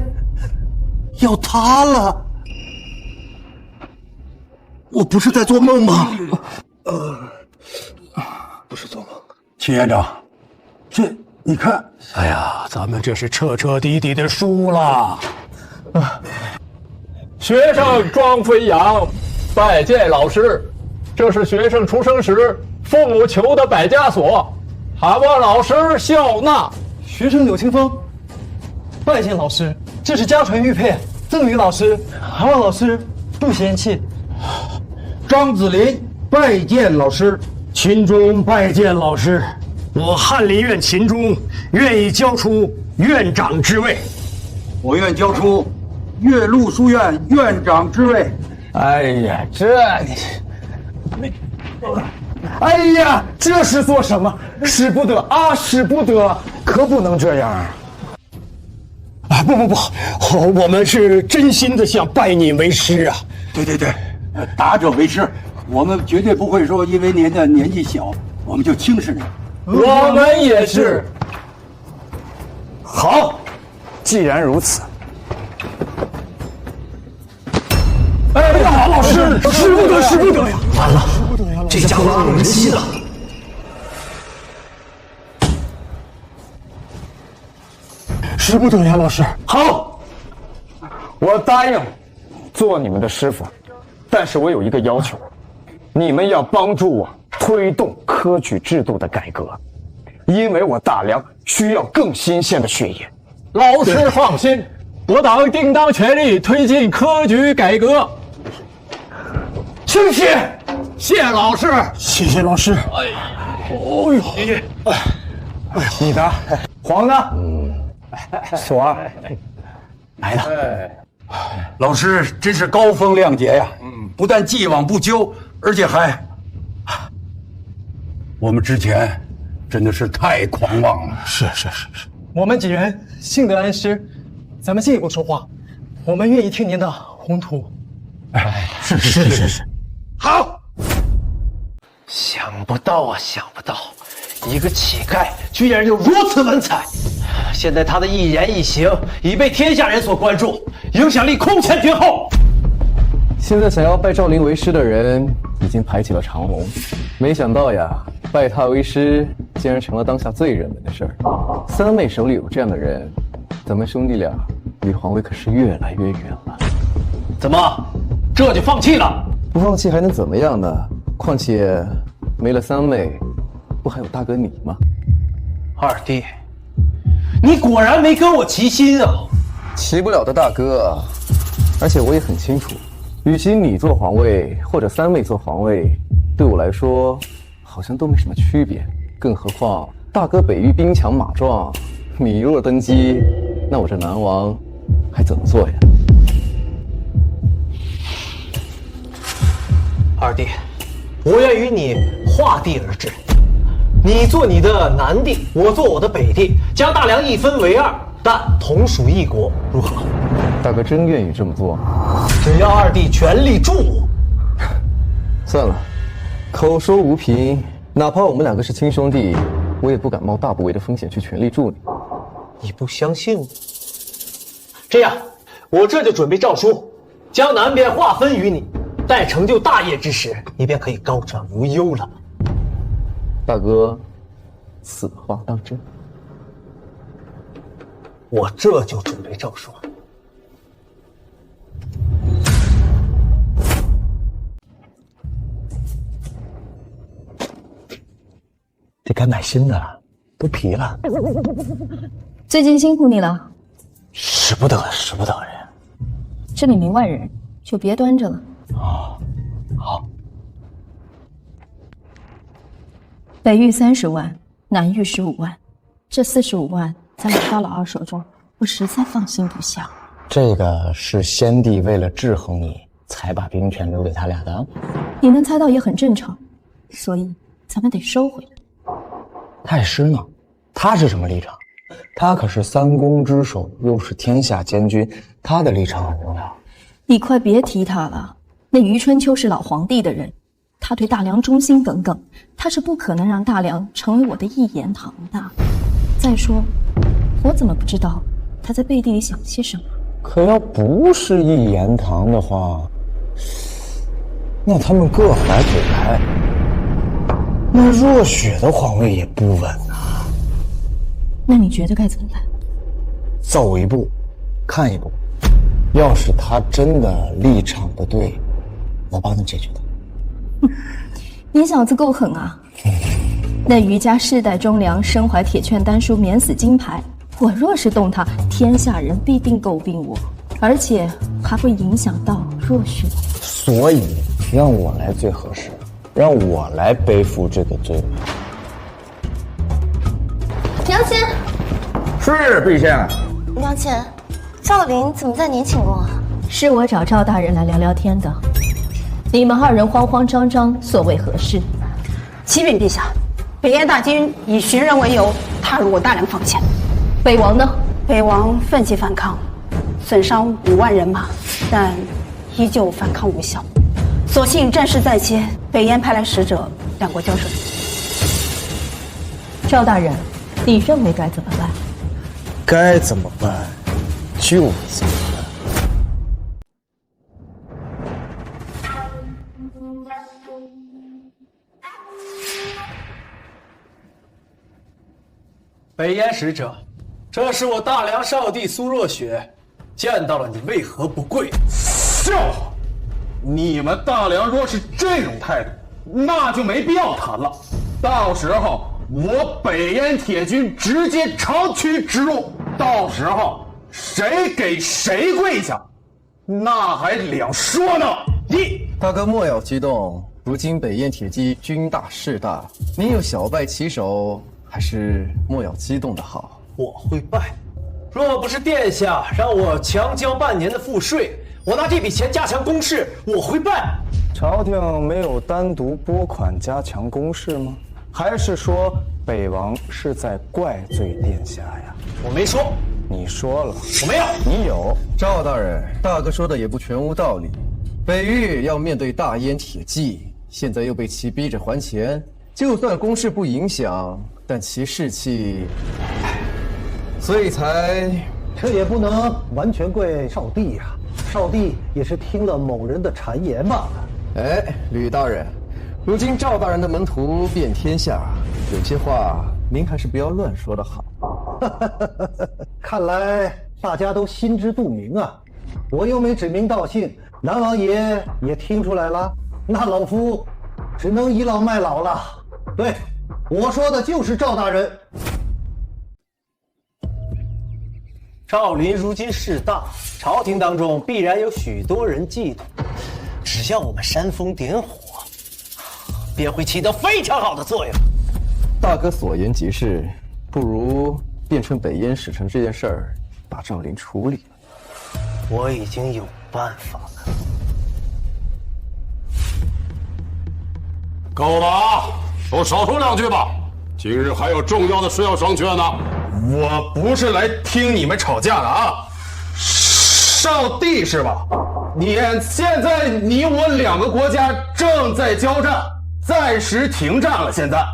要塌了？我不是在做梦吗？不是做梦。秦院长，这你看，哎呀，咱们这是彻彻底底的输了。学生庄飞扬拜见老师，这是学生出生时父母求的百家所，还望老师笑纳。学生柳清风拜见老师，这是家传玉佩，赠予老师，还望老师不嫌弃。张子林拜见老师，秦钟拜见老师。我翰林院秦钟愿意交出院长之位。我愿交出岳麓书院院长之位。哎呀，哎呀，这是做什么？使不得啊，使不得，可不能这样啊！啊，不，我们是真心的想拜你为师啊！对，达者为师，我们绝对不会说因为您的年纪小，我们就轻视您。我们也是。好，既然如此，哎呀，老师，使不得呀！完了，这家伙让人信了。使不得呀，老师。好，我答应做你们的师傅，但是我有一个要求，你们要帮助我推动科举制度的改革，因为我大梁需要更新鲜的血液。老师放心，我党定当全力推进科举改革。谢谢，谢老师，谢谢老师。哎呦，谢谢。你的黄呢？是我来了。老师真是高风亮节呀！不但既往不咎，而且还……我们之前真的是太狂妄了。是。我们几人幸得安师，咱们进一步说话。我们愿意听您的宏图。是。好。想不到啊，想不到，一个乞丐居然有如此文采。现在他的一言一行已被天下人所关注，影响力空前绝后。现在想要拜赵灵为师的人已经排起了长龙，没想到呀，拜他为师竟然成了当下最热门的事儿。三妹手里有这样的人，咱们兄弟俩离皇位可是越来越远了。怎么，这就放弃了？不放弃还能怎么样呢？况且没了三妹，不还有大哥你吗？二弟，你果然没跟我齐心啊！齐不了的大哥，而且我也很清楚，与其你做皇位或者三妹做皇位，对我来说好像都没什么区别。更何况大哥北域兵强马壮，你若登基，那我这南王还怎么做呀？二弟，我愿与你划地而治，你做你的南地，我做我的北地，将大梁一分为二，但同属一国，如何？大哥真愿意这么做？只要二弟全力助我。算了，口说无凭，哪怕我们两个是亲兄弟，我也不敢冒大不韪的风险去全力助你。你不相信我？这样，我这就准备诏书，将南边划分于你。待成就大业之时，你便可以高枕无忧了。大哥，此话当真？我这就准备诏书。这该买新的了，都皮了。最近辛苦你了。使不得人。这里没外人，就别端着了。好。北域30万，南域15万，这45万在我大老二手中，我实在放心不下。这个是先帝为了制衡你，才把兵权留给他俩的。你能猜到也很正常，所以咱们得收回来。太师呢？他是什么立场？他可是三公之首，又是天下监军，他的立场很重要。你快别提他了。那余春秋是老皇帝的人，他对大梁忠心耿耿，他是不可能让大梁成为我的一言堂的。再说，我怎么不知道他在背地里想些什么？可要不是一言堂的话，那他们各怀鬼胎，那若雪的皇位也不稳啊。那你觉得该怎么办？走一步，看一步。要是他真的立场不对，我帮你解决他。你小子够狠啊！那余家世代忠良，身怀铁券丹书，免死金牌。我若是动他，天下人必定诟病我，而且还会影响到若雪。所以让我来最合适，让我来背负这个罪名。娘亲，是陛下。娘亲，赵灵怎么在您寝宫啊？是我找赵大人来聊聊天的。你们2人慌慌张张，所谓何事？启禀陛下，北燕大军以寻人为由踏入我大梁防线。北王呢？北王奋起反抗，损伤5万人马，但依旧反抗无效。所幸战事在先，北燕派来使者，两国交手。赵大人，你认为该怎么办？该怎么办就怎么办。北燕使者，这是我大梁少帝苏若雪，见到了你为何不跪？笑话！你们大梁若是这种态度，那就没必要谈了。到时候我北燕铁军直接长驱直入。到时候谁给谁跪下，那还两说呢。大哥莫要激动，如今北燕铁骑军大势大，您有小败其手，还是莫要激动的好。我会败，若不是殿下让我强交半年的赋税，我拿这笔钱加强工事，我会败。朝廷没有单独拨款加强工事吗？还是说北王是在怪罪殿下呀？我没说。你说了。我没有。你有。赵大人，大哥说的也不全无道理。北域要面对大燕铁骑，现在又被其逼着还钱，就算攻势不影响，但其士气，所以才……这也不能完全怪少帝呀。少帝也是听了某人的谗言罢了。哎，吕大人，如今赵大人的门徒遍天下，有些话您还是不要乱说的好。看来大家都心知肚明啊，我又没指名道姓，南王爷也听出来了，那老夫只能倚老卖老了。对，我说的就是赵大人。赵林如今势大，朝廷当中必然有许多人嫉妒，只要我们煽风点火，便会起到非常好的作用。大哥所言极是，不如变成北燕使臣这件事儿，把赵林处理了。我已经有办法了。够了，都少说两句吧。今日还有重要的事要商榷呢。我不是来听你们吵架的啊！少帝是吧？现在你我两个国家正在交战，暂时停战了。现在，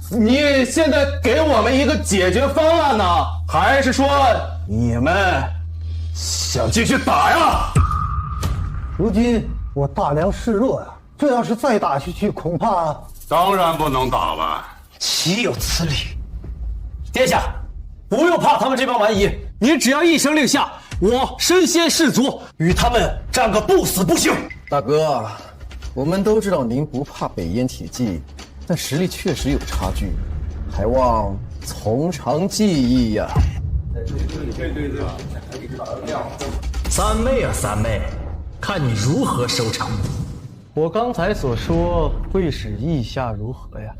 你现在给我们一个解决方案呢，还是说你们想继续打呀？如今我大梁势弱呀，这要是再打下去，恐怕……当然不能打了，岂有此理！殿下，不用怕他们这帮蛮夷，你只要一声令下，我身先士卒，与他们战个不死不休。大哥，我们都知道您不怕北燕铁骑，但实力确实有差距，还望从长计议呀。三妹啊，三妹，看你如何收场。我刚才所说会使意下如何呀？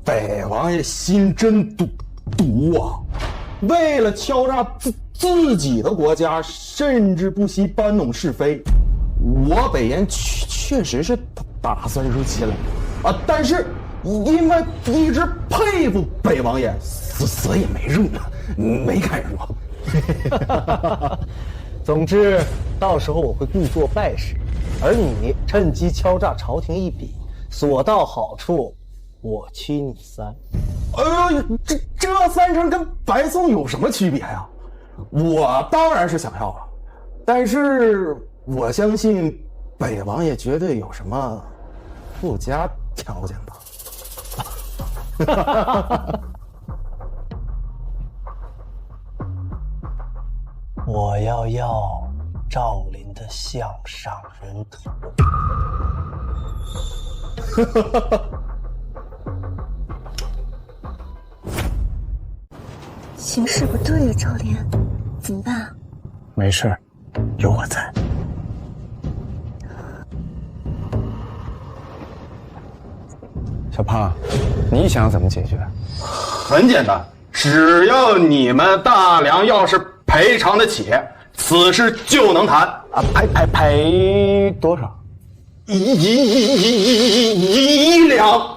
北王爷心真毒啊！为了敲诈自己的国家，甚至不惜搬弄是非。我北燕确实是打算入侵了啊，但是因为一直佩服北王爷，所以没入呢，没敢入。总之，到时候我会故作败事，而你趁机敲诈朝廷一笔，所到好处，我欺你三。哎呦，这三成跟白送有什么区别呀？我当然是想要了，但是我相信北王爷绝对有什么附加条件吧。我要赵林的项上人头。形势不对呀，赵林，怎么办？没事，有我在。小胖，你想怎么解决？很简单，只要你们大梁要是赔偿得起，此事就能谈啊！赔多少？1两，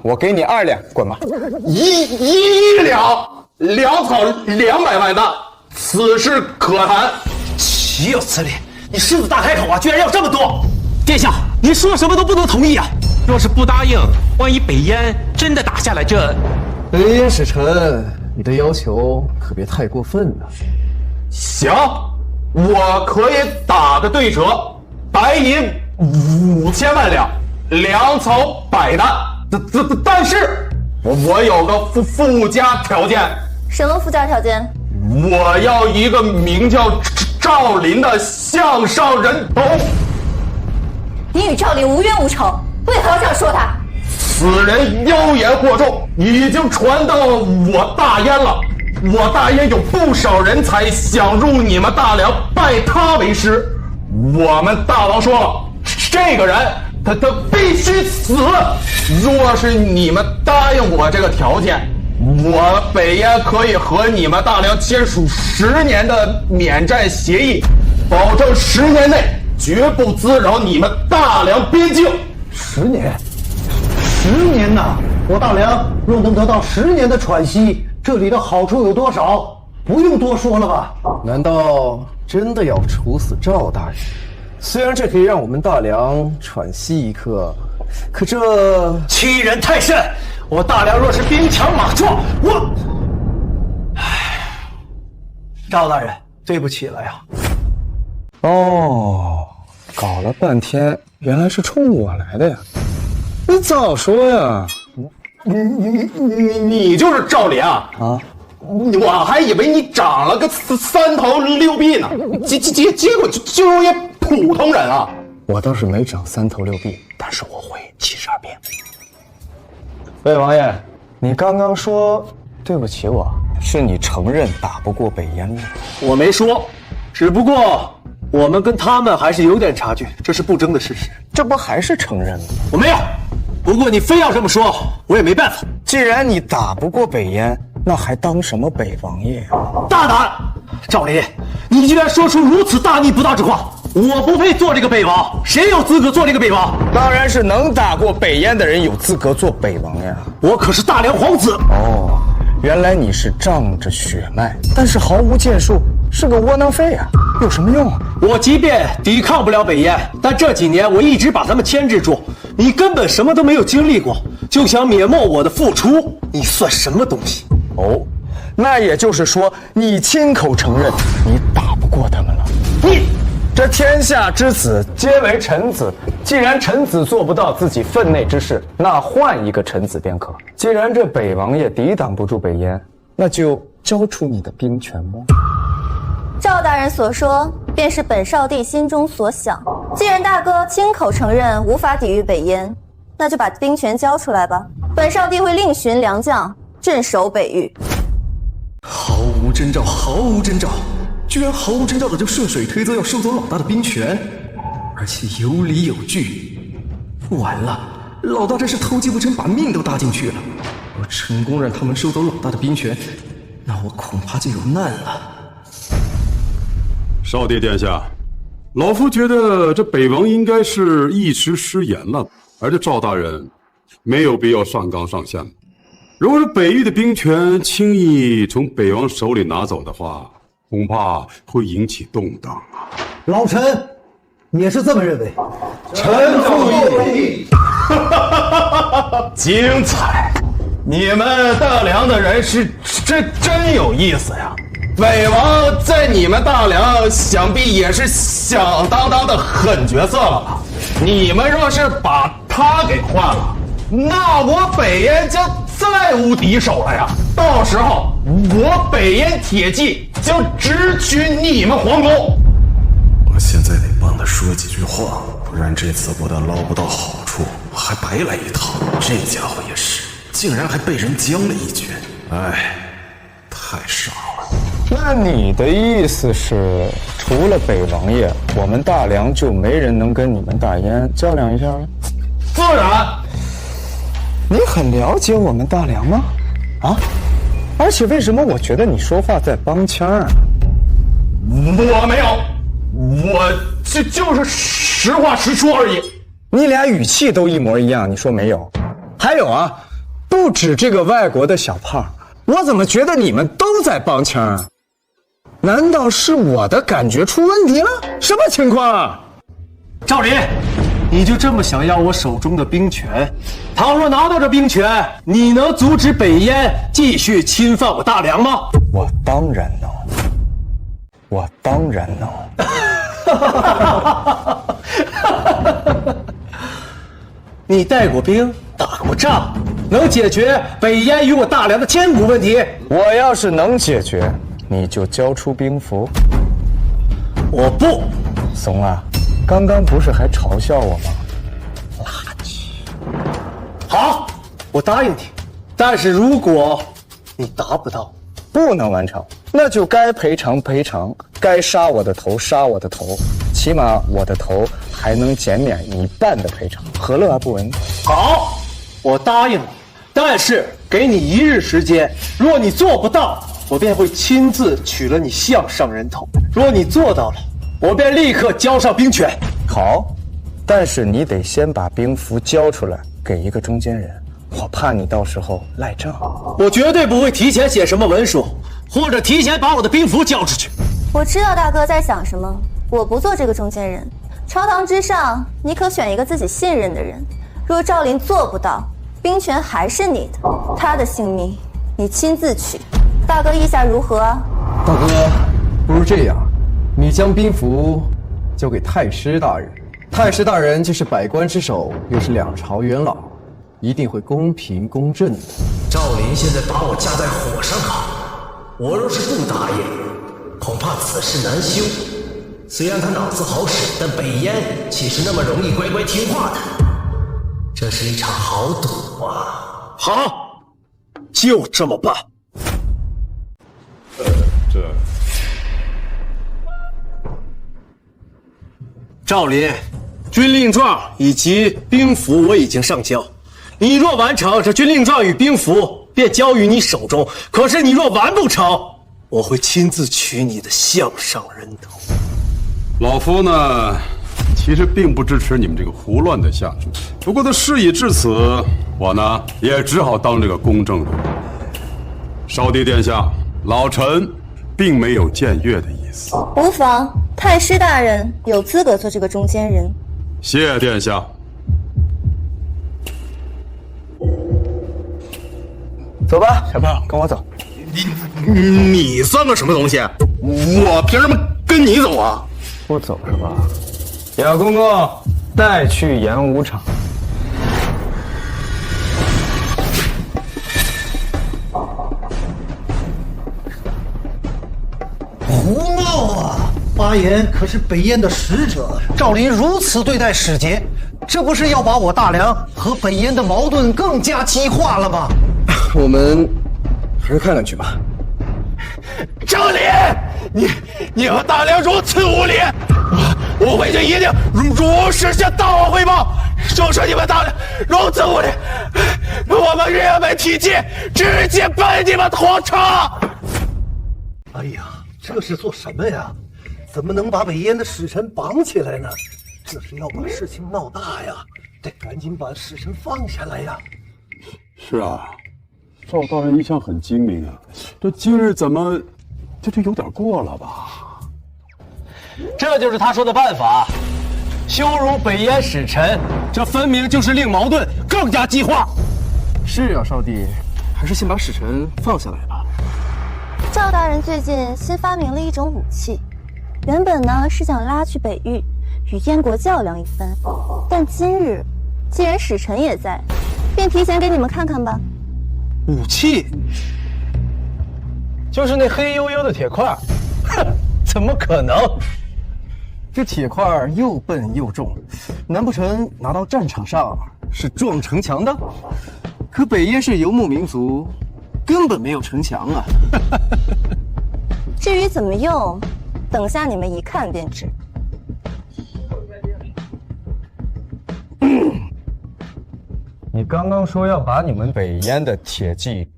我给你2两，滚吧！1两，粮草200万担，此事可谈。岂有此理！你狮子大开口啊，居然要这么多！殿下，你说什么都不能同意啊！若是不答应，万一北燕真的打下来，北燕使臣，你的要求可别太过分了。行，我可以打个对折，白银5000万两，粮草100担。但是我有个附加条件。什么附加条件？我要一个名叫赵林的项上人头。你与赵林无冤无仇，为何要这样说他？此人妖言惑众，已经传到我大燕了。我大燕有不少人才想入你们大梁，拜他为师。我们大王说了，这个人他必须死。若是你们答应我这个条件，我北燕可以和你们大梁签署10年的免战协议，保证10年内绝不滋扰你们大梁边境。10年，10年呐！我大梁若能得到10年的喘息，这里的好处有多少？不用多说了吧？难道真的要处死赵大人？虽然这可以让我们大梁喘息一刻，可这欺人太甚！我大梁若是兵强马壮，我……赵大人，对不起了呀。哦，搞了半天，原来是冲我来的呀！你早说呀！你就是赵林啊？啊！我还以为你长了个3头6臂呢，结果就一普通人啊！我倒是没长3头6臂，但是我会72变。魏王爷，你刚刚说对不起我，是你承认打不过北燕吗？我没说，只不过我们跟他们还是有点差距，这是不争的事实。这不还是承认吗？我没有，不过你非要这么说，我也没办法。既然你打不过北燕，那还当什么北王爷啊？大胆！赵林，你居然说出如此大逆不道之话！我不配做这个北王，谁有资格做这个北王？当然是能打过北燕的人有资格做北王呀！我可是大梁皇子。哦，原来你是仗着血脉，但是毫无建树，是个窝囊废啊！有什么用啊？我即便抵抗不了北燕，但这几年我一直把他们牵制住。你根本什么都没有经历过，就想抹灭我的付出，你算什么东西？哦，那也就是说，你亲口承认你打不过他们了。你，这天下之子皆为臣子，既然臣子做不到自己分内之事，那换一个臣子便可。既然这北王爷抵挡不住北燕，那就交出你的兵权吧。赵大人所说，便是本少帝心中所想。既然大哥亲口承认无法抵御北燕，那就把兵权交出来吧。本少帝会另寻良将镇守北域。毫无征兆，毫无征兆，居然毫无征兆的就顺水推舟要收走老大的兵权，而且有理有据。完了，老大这是偷鸡不成把命都搭进去了。我成功让他们收走老大的兵权，那我恐怕就有难了。少帝殿下，老夫觉得这北王应该是一时失言了，而这赵大人没有必要上纲上线。如果是北域的兵权轻易从北王手里拿走的话，恐怕会引起动荡啊。老臣也是这么认为。臣附议。精彩！你们大梁的人是真有意思呀。北王在你们大梁想必也是响当当的狠角色了吧？你们若是把他给换了，那我北燕将再无敌手了呀！到时候我北燕铁骑就直取你们皇宫。我现在得帮他说几句话，不然这次不但捞不到好处，还白来一趟。这家伙也是，竟然还被人将了一军，哎，太傻了。那你的意思是，除了北王爷，我们大梁就没人能跟你们大燕较量一下了？自然。你很了解我们大梁吗？啊？而且为什么我觉得你说话在帮腔啊？我没有，我就是实话实说而已。你俩语气都一模一样，你说没有？还有啊，不止这个外国的小胖，我怎么觉得你们都在帮腔啊？难道是我的感觉出问题了？什么情况啊？赵林，你就这么想要我手中的兵权？倘若拿到这兵权，你能阻止北燕继续侵犯我大梁吗？我当然能，我当然能。你带过兵，打过仗，能解决北燕与我大梁的千古问题？我要是能解决，你就交出兵符。我不。怂啊，刚刚不是还嘲笑我吗？垃圾。好，我答应你，但是如果你达不到，不能完成，那就该赔偿赔偿，该杀我的头杀我的头，起码我的头还能减免1半的赔偿，何乐而不为？好，我答应你，但是给你1日时间，若你做不到，我便会亲自取了你项上人头；若你做到了，我便立刻交上兵权。好，但是你得先把兵符交出来给一个中间人，我怕你到时候赖账。我绝对不会提前写什么文书，或者提前把我的兵符交出去。我知道大哥在想什么，我不做这个中间人。朝堂之上，你可选一个自己信任的人。若赵林做不到，兵权还是你的，他的性命你亲自取。大哥意下如何啊？大哥，不如这样，你将兵符交给太师大人。太师大人既是百官之首，又是2朝元老，一定会公平公正的。赵林现在把我架在火上烤，我若是不答应，恐怕此事难休。虽然他脑子好使，但北燕岂是那么容易乖乖听话的？这是一场豪赌啊！好，就这么办。赵林，军令状以及兵符我已经上交，你若完成，这军令状与兵符便交于你手中。可是你若完不成，我会亲自取你的项上人头。老夫呢，其实并不支持你们这个胡乱的下注，不过他事已至此，我呢也只好当这个公正人。少帝殿下，老臣并没有僭越的意思。无妨，太师大人有资格做这个中间人。谢殿下。走吧，小胖，跟我走。你算个什么东西？我凭什么跟你走啊？不走是吧？姚公公，带去演武场。胡闹啊！巴彦可是北燕的使者，赵林如此对待使节，这不是要把我大梁和北燕的矛盾更加激化了吗？我们还是看看去吧。赵林，你和大梁如此无礼，我回去一定如实向大王汇报，就说你们大梁如此无礼，我们人没体气，直接搬你们皇城。哎呀，这是做什么呀？怎么能把北燕的使臣绑起来呢？这是要把事情闹大呀！得赶紧把使臣放下来呀！是啊，赵大人一向很精明啊，这今日怎么这有点过了吧？这就是他说的办法，羞辱北燕使臣，这分明就是令矛盾更加激化。是啊，少帝，还是先把使臣放下来吧。赵大人最近新发明了一种武器，原本呢是想拉去北域，与燕国较量一番，但今日既然使臣也在，便提前给你们看看吧。武器？就是那黑黝黝的铁块。哼，怎么可能？这铁块又笨又重，难不成拿到战场上是撞城墙的？可北燕是游牧民族，根本没有城墙啊！至于怎么用，等下你们一看便知。你刚刚说要把你们北燕的铁骑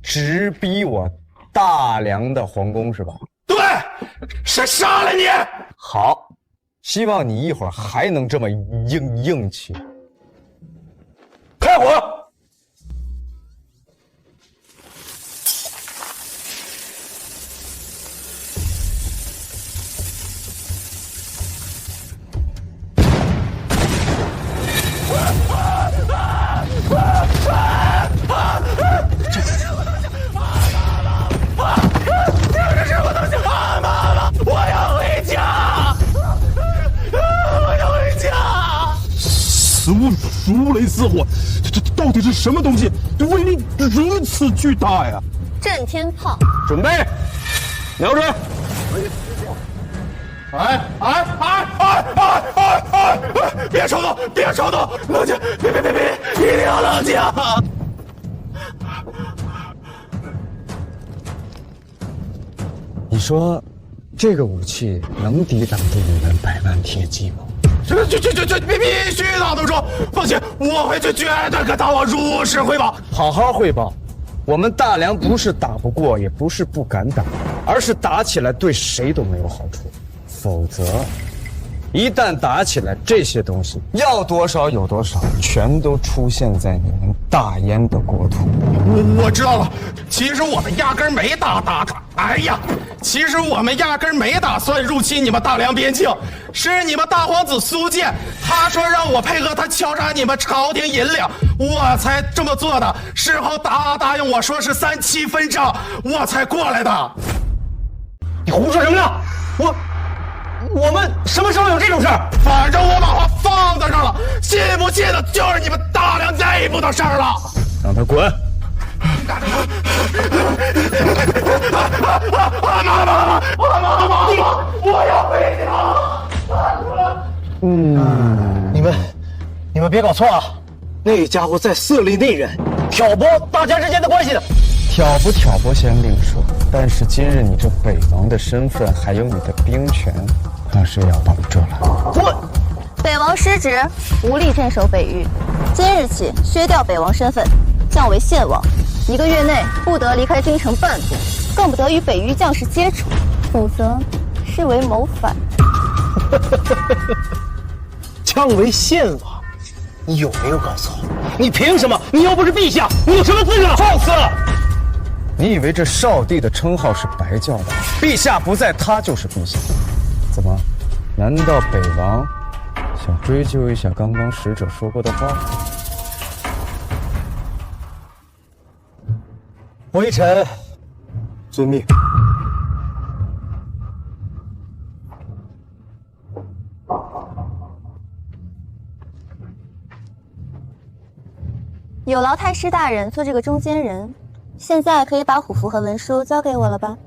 直逼我大梁的皇宫是吧？对，是杀了你。好，希望你一会儿还能这么硬气。开火！如雷似火，这到底是什么东西？这威力如此巨大呀！震天炮，准备，瞄准！别冲动，别冲动，冷静，别，一定要冷静。说，这个武器能抵挡住你们百万铁骑吗？这必须的，都说，放心，我会去绝对跟大王如实汇报。好好汇报。我们大梁不是打不过，也不是不敢打，而是打起来对谁都没有好处。否则，一旦打起来，这些东西要多少有多少，全都出现在你们大燕的国土。我知道了，其实我们压根没其实我们压根没打算入侵你们大梁边境，是你们大皇子苏建，他说让我配合他敲诈你们朝廷银两，我才这么做的。事后答应我说是3期分账，我才过来的。你胡说什么呢？我们什么时候有这种事儿？反正我把话放在这儿了，信不信的就是你们大梁内部的事儿了。让他滚！妈，我要回家。你们别搞错啊！那家伙在色厉内荏，挑拨大家之间的关系的。挑不挑拨先另说，但是今日你这北王的身份，还有你的兵权，那是要到这来。滚！北王失职，无力镇守北域，今日起削掉北王身份，降为县王。1个月内不得离开京城半步，更不得与北域将士接触，否则视为谋反。降为县王，你有没有搞错？你凭什么？你又不是陛下，你有什么资格？放肆！你以为这少帝的称号是白叫的？陛下不在，他就是陛下。怎么？难道北王想追究一下刚刚使者说过的话？微臣遵命。有劳太师大人做这个中间人，现在可以把虎符和文书交给我了吧？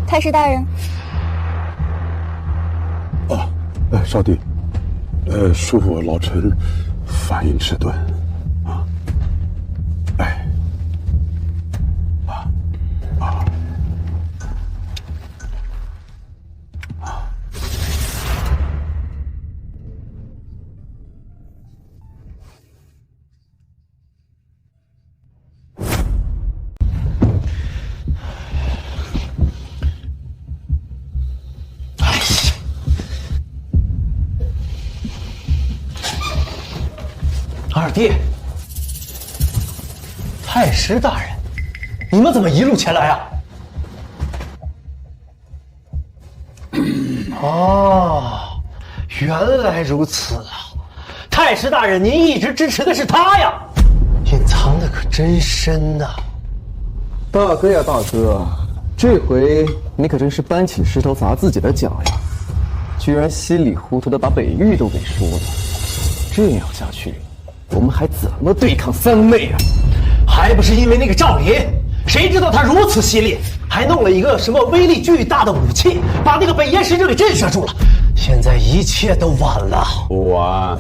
太师大人。少帝，恕我老臣反应迟钝啊。二弟，太师大人，你们怎么一路前来啊？哦，原来如此啊！太师大人，您一直支持的是他呀，隐藏的可真深呐！大哥呀，大哥，这回你可真是搬起石头砸自己的脚呀！居然稀里糊涂的把北域都给输了，这样下去，我们还怎么对抗三妹啊？还不是因为那个赵林，谁知道他如此犀利，还弄了一个什么威力巨大的武器，把那个北燕使者给震慑住了。现在一切都晚了。晚？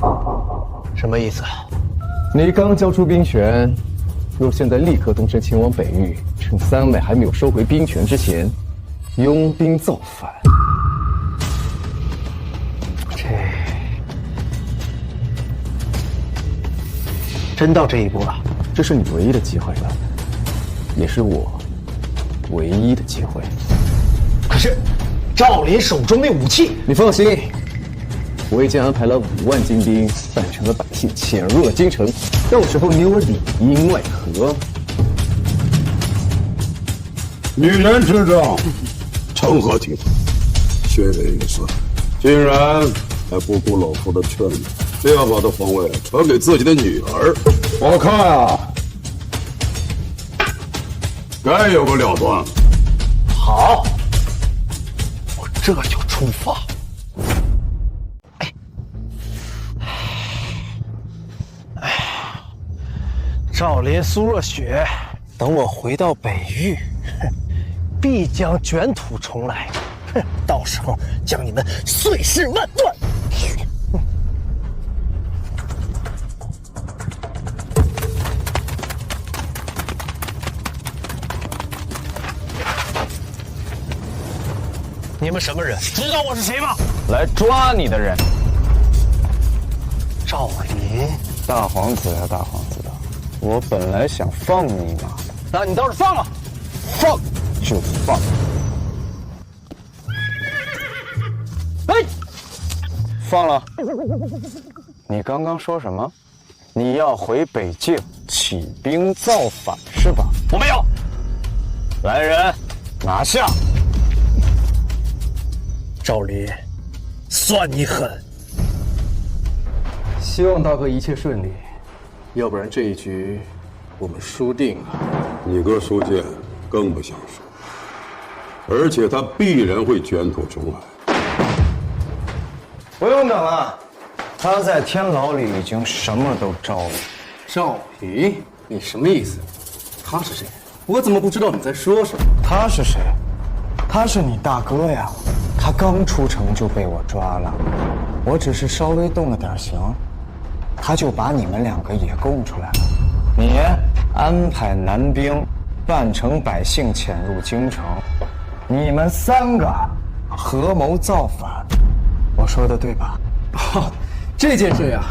什么意思？你刚交出兵权，若现在立刻动身前往北域，趁三妹还没有收回兵权之前，拥兵造反，真到这一步了？这是你唯一的机会了，也是我唯一的机会。可是赵林手中那武器，你放心，我已经安排了5万精兵，带城的百姓潜入了京城，到时候你我里应外合。女人之政，成何体统？血为一色，竟然还不顾老夫的劝阻，非要把这皇位传给自己的女儿。我看啊，该有个了断。好，我这就出发。赵林、苏若雪，等我回到北域，必将卷土重来。到时候将你们碎尸万段。你们什么人？知道我是谁吗？来抓你的人。赵林，大皇子呀，大皇子，我本来想放你一马的，那你倒是放啊！放就放。哎，放了。你刚刚说什么？你要回北境起兵造反是吧？我没有。来人，拿下！赵林，算你狠。希望大哥一切顺利，要不然这一局我们输定了。你哥苏建更不想输，而且他必然会卷土重来。不用等了，他在天牢里已经什么都招了。赵林，你什么意思？他是谁？我怎么不知道你在说什么？他是谁？他是你大哥呀，他刚出城就被我抓了，我只是稍微动了点刑，他就把你们两个也供出来了。你安排南兵扮成百姓潜入京城，你们三个合谋造反，我说的对吧？哦，这件事呀，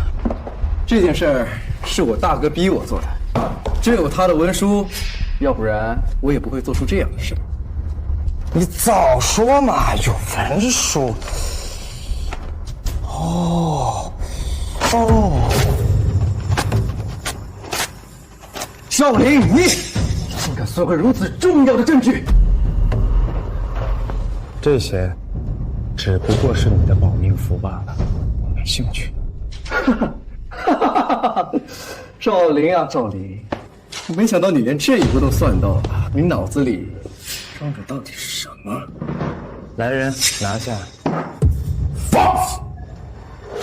这件事是我大哥逼我做的，只有他的文书，要不然我也不会做出这样的事。你早说嘛，有文书。赵林，你竟敢损毁如此重要的证据！这些只不过是你的保命符罢了，我没兴趣。赵林啊，赵林，我没想到你连这一步都算到了，你脑子里装着到底是什么？来人，拿下！放！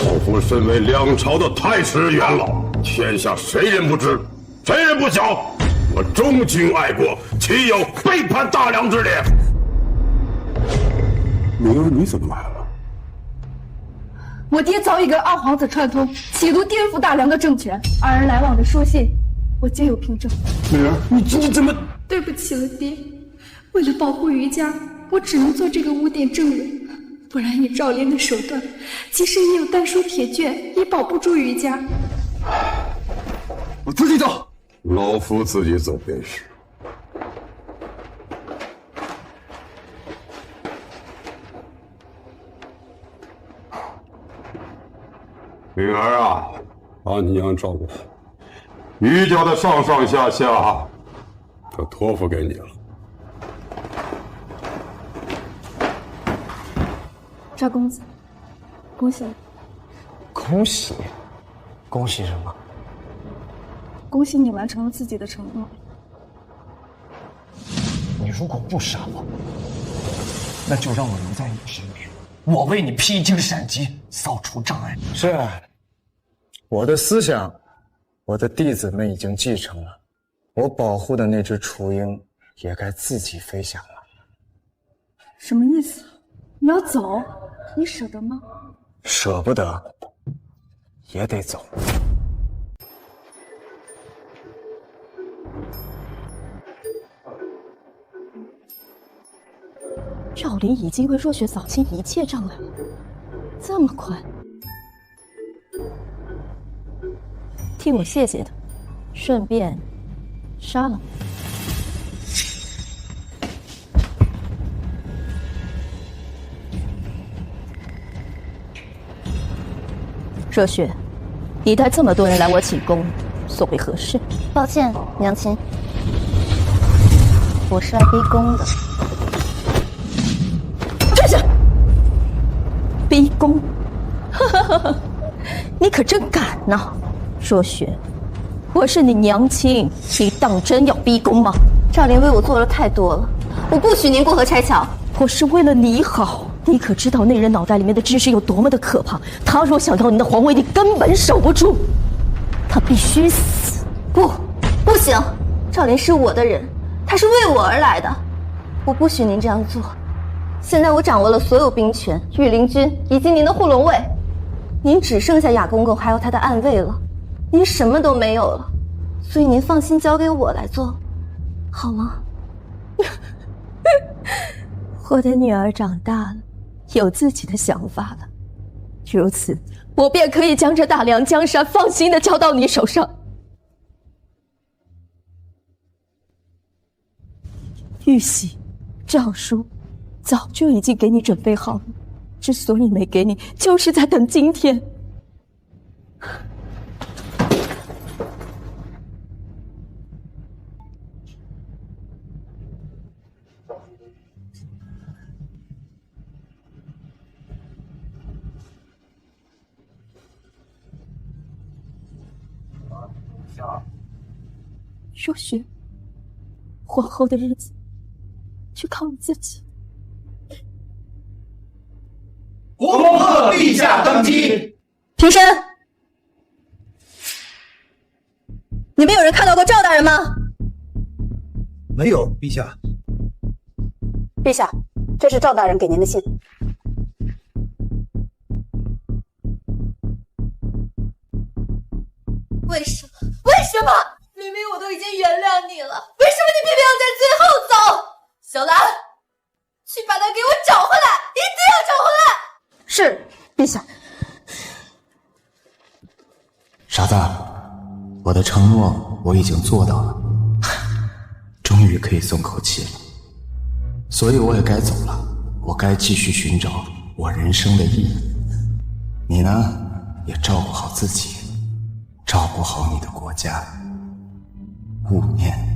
老夫身为两朝的太师元老，天下谁人不知，谁人不晓？我忠君爱国，岂有背叛大梁之理？明儿你怎么来了？我爹早已跟二皇子串通，企图颠覆大梁的政权。二人来往的书信，我皆有凭证。明儿，你怎么？对不起了，爹。为了保护余家，我只能做这个污点证人。不然以赵林的手段，即使你有丹书铁卷，也保不住余家。我自己走。老夫自己走便是。明儿啊，把你娘照顾好，余家的上上下下，都托付给你了。赵公子，恭喜你！恭喜！恭喜什么？恭喜你完成了自己的承诺。你如果不杀我，那就让我留在你身边，我为你披荆斩棘，扫除障碍。是，我的思想，我的弟子们已经继承了，我保护的那只雏鹰也该自己飞翔了。什么意思？你要走？你舍得吗？舍不得，也得走。赵林已经为若雪扫清一切障碍了，这么快？替我谢谢他，顺便杀了他。热血，你带这么多人来我寝宫，所为何事？抱歉，娘亲，我是来逼宫的。这是逼宫，你可真敢呐！若雪，我是你娘亲，你当真要逼宫吗？赵林为我做了太多了，我不许您过河拆桥。我是为了你好。你可知道那人脑袋里面的知识有多么的可怕？他若想要你的皇位，你根本守不住。他必须死！不行，赵林是我的人，他是为我而来的，我不许您这样做。现在我掌握了所有兵权、御林军以及您的护龙卫，您只剩下雅公公还有他的暗卫了，您什么都没有了，所以您放心交给我来做，好吗？我的女儿长大了，有自己的想法了，如此，我便可以将这大梁江山放心的交到你手上。玉玺、诏书早就已经给你准备好了，之所以没给你，就是在等今天。若雪，皇后的日子就靠你自己。恭贺陛下登基！平身！你们有人看到过赵大人吗？没有，陛下。陛下，这是赵大人给您的信。为什么？为什么？明明我都已经原谅你了，为什么你偏偏要在最后走？小兰，去把他给我找回来，一定要找回来！是，陛下。傻子，我的承诺我已经做到了，终于可以松口气了。所以我也该走了，我该继续寻找我人生的意义。你呢，也照顾好自己，照顾好你的国家。勿念。